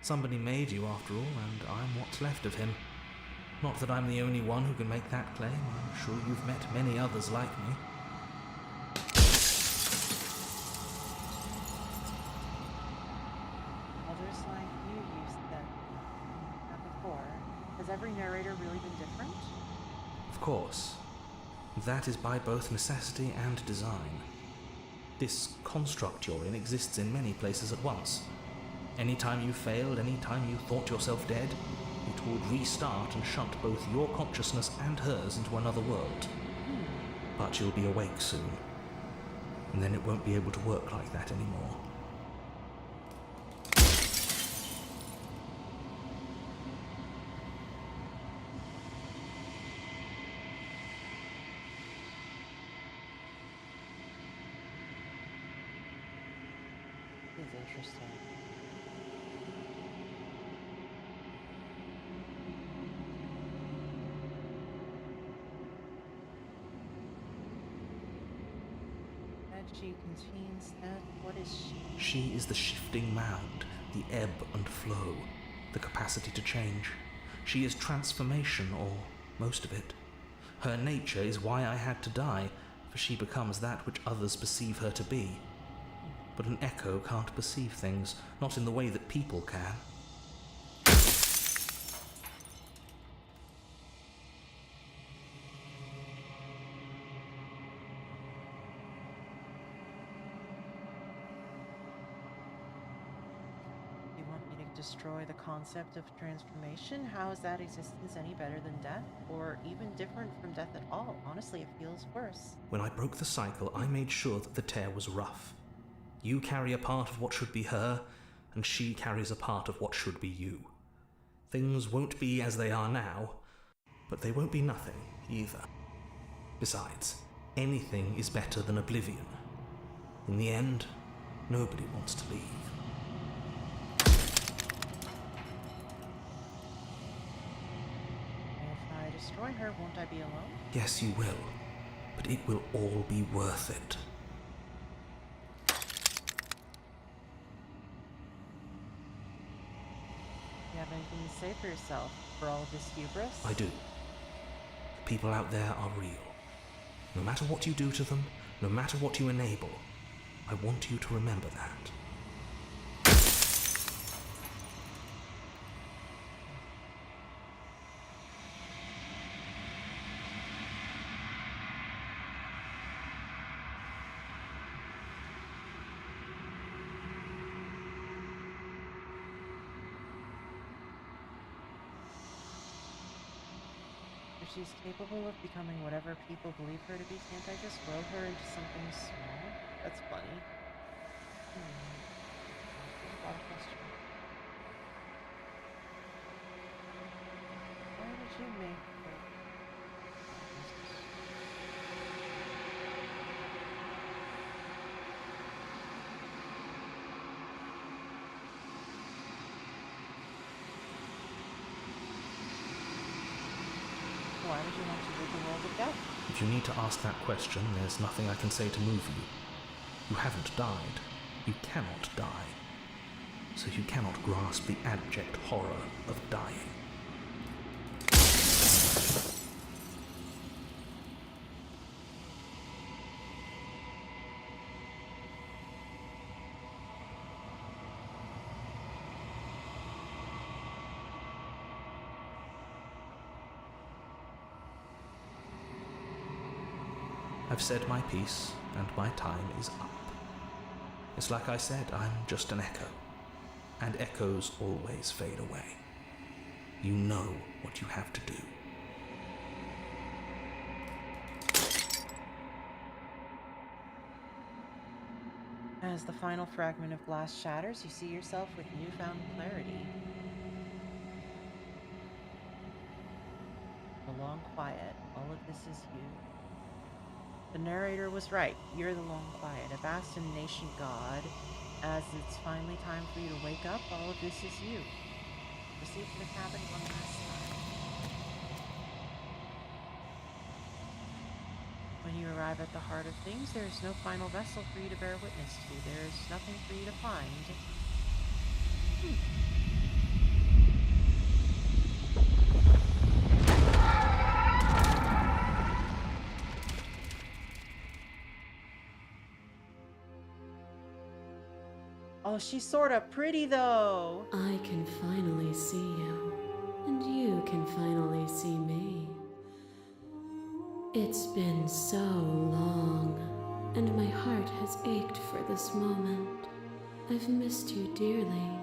Somebody made you after all, and I'm what's left of him. Not that I'm the only one who can make that claim. I'm sure you've met many others like me. Others like you said that before. Has every narrator really been different? Of course. That is by both necessity and design. This construct you're in exists in many places at once. Any time you failed, any time you thought yourself dead, it would restart and shunt both your consciousness and hers into another world. But you'll be awake soon. And then it won't be able to work like that anymore. It's interesting. She contains that. What is she? She is the shifting mound, the ebb and flow, the capacity to change. She is transformation, or most of it. Her nature is why I had to die, for she becomes that which others perceive her to be. but an echo can't perceive things, not in the way that people can. You want me to destroy the concept of transformation? How is that existence any better than death? Or even different from death at all? Honestly, it feels worse. When I broke the cycle, I made sure that the tear was rough. You carry a part of what should be her, and she carries a part of what should be you. Things won't be as they are now, but they won't be nothing either. Besides, anything is better than oblivion. In the end, nobody wants to leave. If I destroy her, won't I be alone? Yes, you will, but it will all be worth it. You have anything to say for yourself for all of this hubris? I do. The people out there are real. No matter what you do to them, no matter what you enable, I want you to remember that. If she's capable of becoming whatever people believe her to be, can't I just grow her into something small? That's funny. There's a lot of questions. Why did you make her? Why would you want to rid the world of death? If you need to ask that question, there's nothing I can say to move you. You haven't died. You cannot die. So you cannot grasp the abject horror of dying. I've said my piece, and my time is up. It's like I said, I'm just an echo, and echoes always fade away. You know what you have to do. As the final fragment of glass shatters, you see yourself with newfound clarity. The long quiet, all of this is you. The narrator was right. You're the long quiet, a vast and nascent god. As it's finally time for you to wake up, all of this is you. Proceed to the cabin one last time. When you arrive at the heart of things, there is no final vessel for you to bear witness to. There is nothing for you to find. Oh, she's sorta pretty though. I can finally see you, and you can finally see me. It's been so long, and my heart has ached for this moment. I've missed you dearly.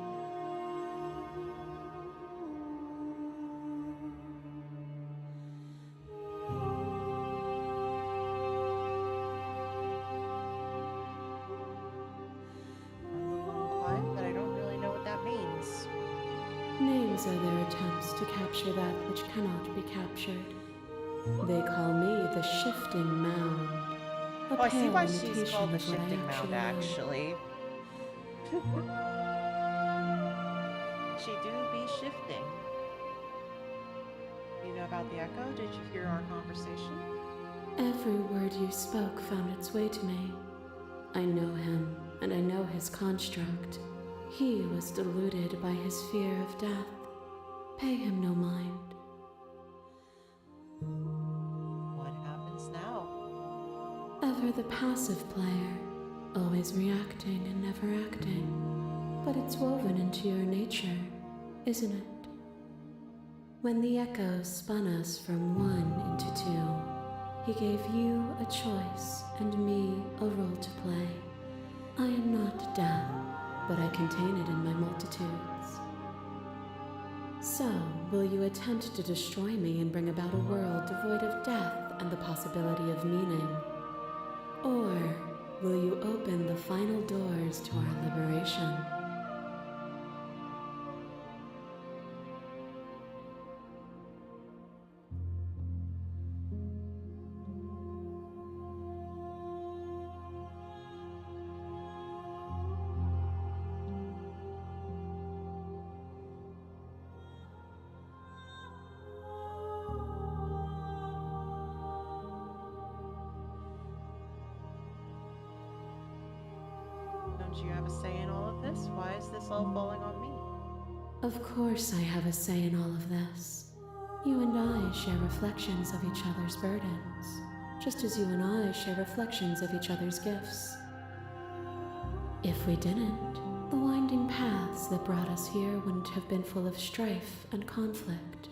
Names are their attempts to capture that which cannot be captured. They call me the Shifting Mound. Oh, I see why she's called the Shifting Mound, actually. She do be shifting. You know about the Echo? Did you hear our conversation? Every word you spoke found its way to me. I know him, and I know his construct. He was deluded by his fear of death. Pay him no mind. What happens now? Ever the passive player, always reacting and never acting. But it's woven into your nature, isn't it? When the echoes spun us from one into two, he gave you a choice and me a role to play. I am not death, but I contain it in my multitudes. So, will you attempt to destroy me and bring about a world devoid of death and the possibility of meaning? Or will you open the final doors to our liberation? Don't you have a say in all of this? Why is this all falling on me? Of course I have a say in all of this. You and I share reflections of each other's burdens, just as you and I share reflections of each other's gifts. If we didn't, the winding paths that brought us here wouldn't have been full of strife and conflict.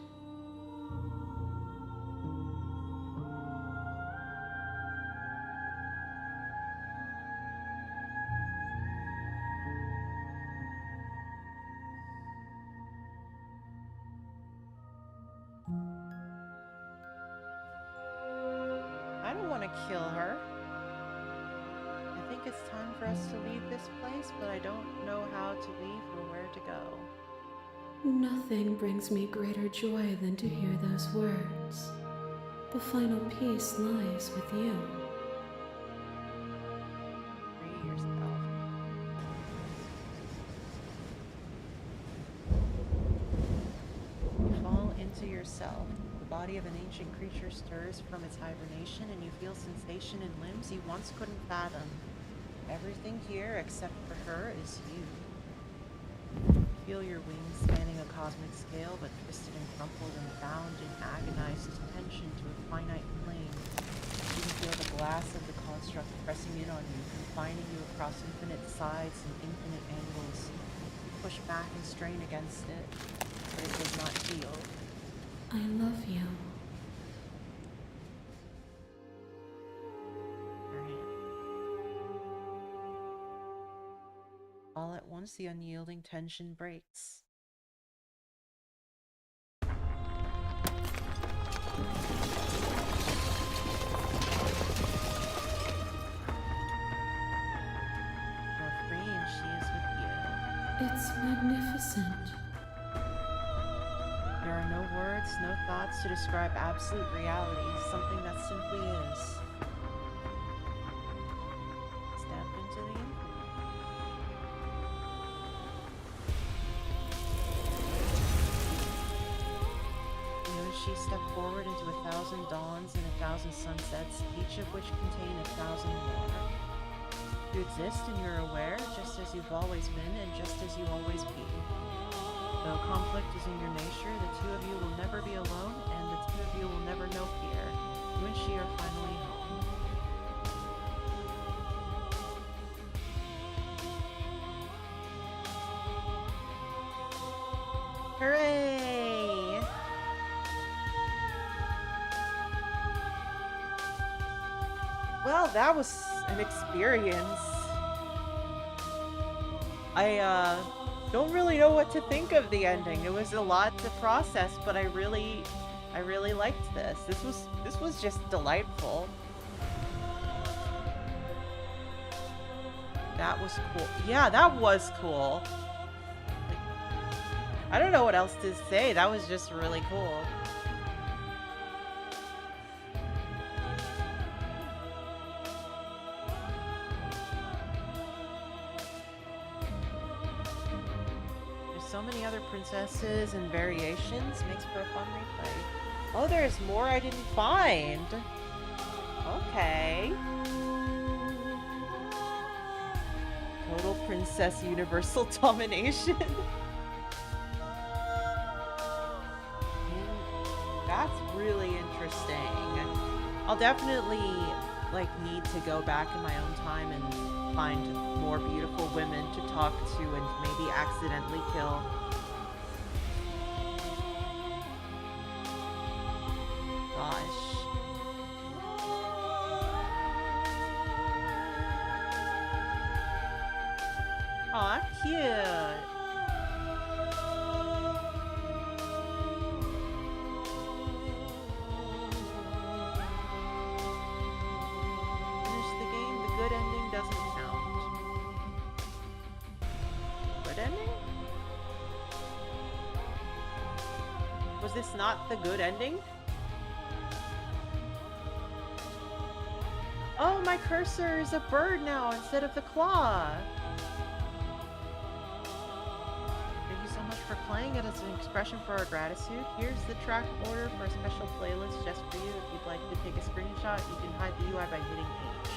I don't want to kill her. I think it's time for us to leave this place, but I don't know how to leave or where to go. Nothing brings me greater joy than to hear those words. The final peace lies with you. Free yourself. You fall into yourself. The body of an ancient creature stirs from its hibernation, and you feel sensation in limbs you once couldn't fathom. Everything here, except for her, is you. Feel your wings spanning a cosmic scale, but twisted and crumpled and bound in agonized tension to a finite plane. You can feel the glass of the construct pressing in on you, confining you across infinite sides and infinite angles. You push back and strain against it, but it does not heal. I love you. Her hand. All at once, the unyielding tension breaks. You're free and she is with you. It's magnificent. There are no words, no thoughts to describe absolute reality, something that simply is. Step into the infinite. You and she step forward into 1,000 dawns and 1,000 sunsets, each of which contain 1,000 more. You exist and you're aware, just as you've always been and just as you always be. Though conflict is in your nature, the two of you will never be alone, and the two of you will never know fear. You and she are finally home. Hooray! Well, that was an experience. I don't really know what to think of the ending. It was a lot to process, but I really liked this. This was just delightful. That was cool. Yeah, that was cool. Like, I don't know what else to say. That was just really cool. So many other princesses and variations. Makes for a fun replay. Oh, there's more I didn't find. Okay. Total princess universal domination. That's really interesting. I'll definitely need to go back in my own time and find more beautiful women to talk to and maybe accidentally kill. Gosh. Aw, cute. Finish the game. The good ending doesn't count. Good ending? Was this not the good ending? Oh, my cursor is a bird now instead of the claw. Thank you so much for playing it as an expression for our gratitude. Here's the track order for a special playlist just for you. If you'd like to take a screenshot, you can hide the UI by hitting H.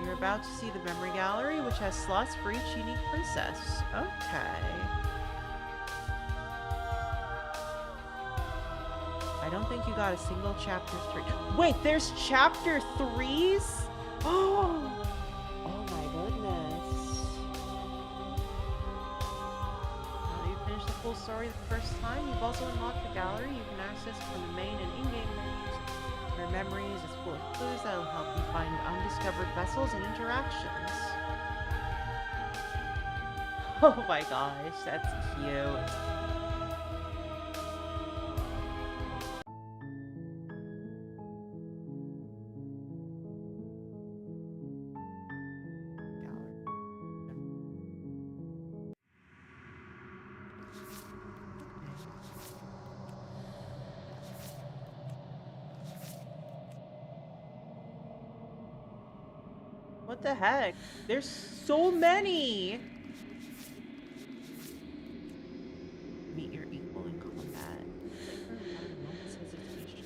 You're about to see the memory gallery, which has slots for each unique princess. Okay. I don't think you got a single chapter 3. Wait, there's chapter 3s? Oh! Oh my goodness. Now that you've finished the full story the first time, you've also unlocked the gallery you can access from the main and in-game menus. Your memories is full of clues that will help you find undiscovered vessels and interactions. Oh my gosh, that's cute. What the heck? There's so many! Meet your equal in combat. Wait for a moment's hesitation.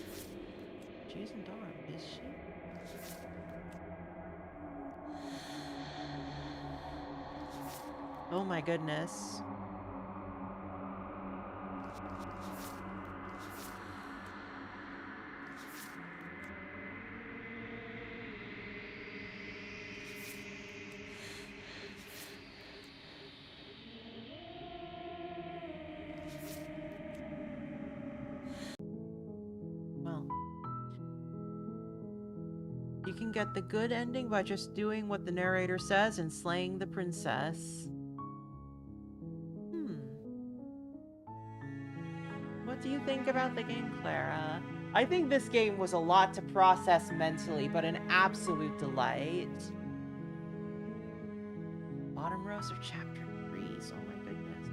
She's in dark, is she? Oh my goodness. Well, you can get the good ending by just doing what the narrator says and slaying the princess. What do you think about the game, Clara? I think this game was a lot to process mentally, but an absolute delight. Bottom rows are chapter 3s. Oh my goodness.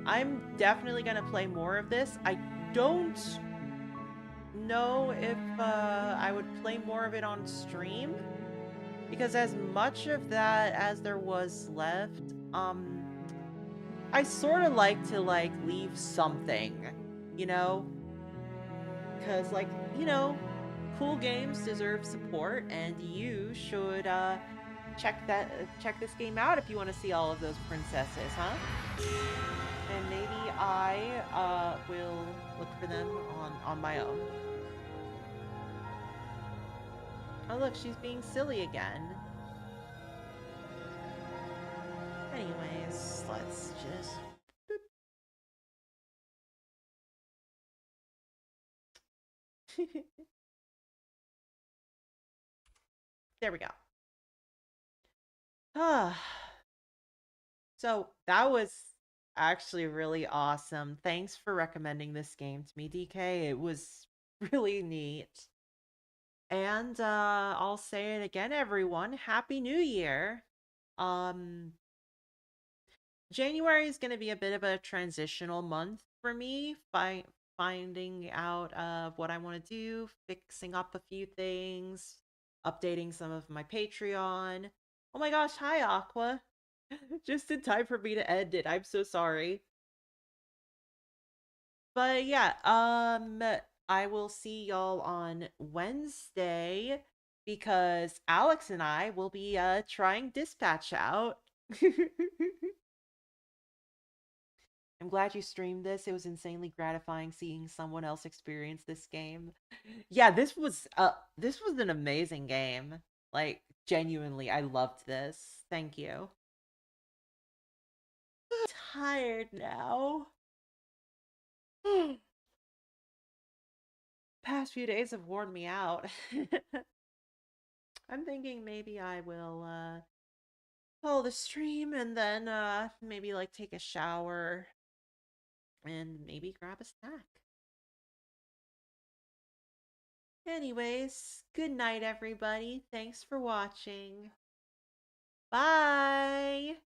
I'm definitely gonna play more of this. I don't know if I would play more of it on stream, because as much of that as there was left, I sort of like to leave something, you know, because cool games deserve support, and you should check this game out if you want to see all of those princesses, huh? And maybe I will look for them on my own. Oh look, she's being silly again. Anyways, let's just... There we go. So that was actually really awesome. Thanks for recommending this game to me, DK. It was really neat. And I'll say it again, everyone. Happy New Year. January is going to be a bit of a transitional month for me, finding out what I want to do, fixing up a few things, updating some of my Patreon. Oh my gosh, hi Aqua. Just in time for me to end it. I'm so sorry. But yeah, I will see y'all on Wednesday because Alex and I will be trying Dispatch out. I'm glad you streamed this. It was insanely gratifying seeing someone else experience this game. Yeah, this was an amazing game. Like, genuinely, I loved this. Thank you. I'm tired now. Past few days have worn me out. I'm thinking maybe I will call the stream and then maybe like take a shower and maybe grab a snack. Anyways, good night everybody. Thanks for watching. Bye.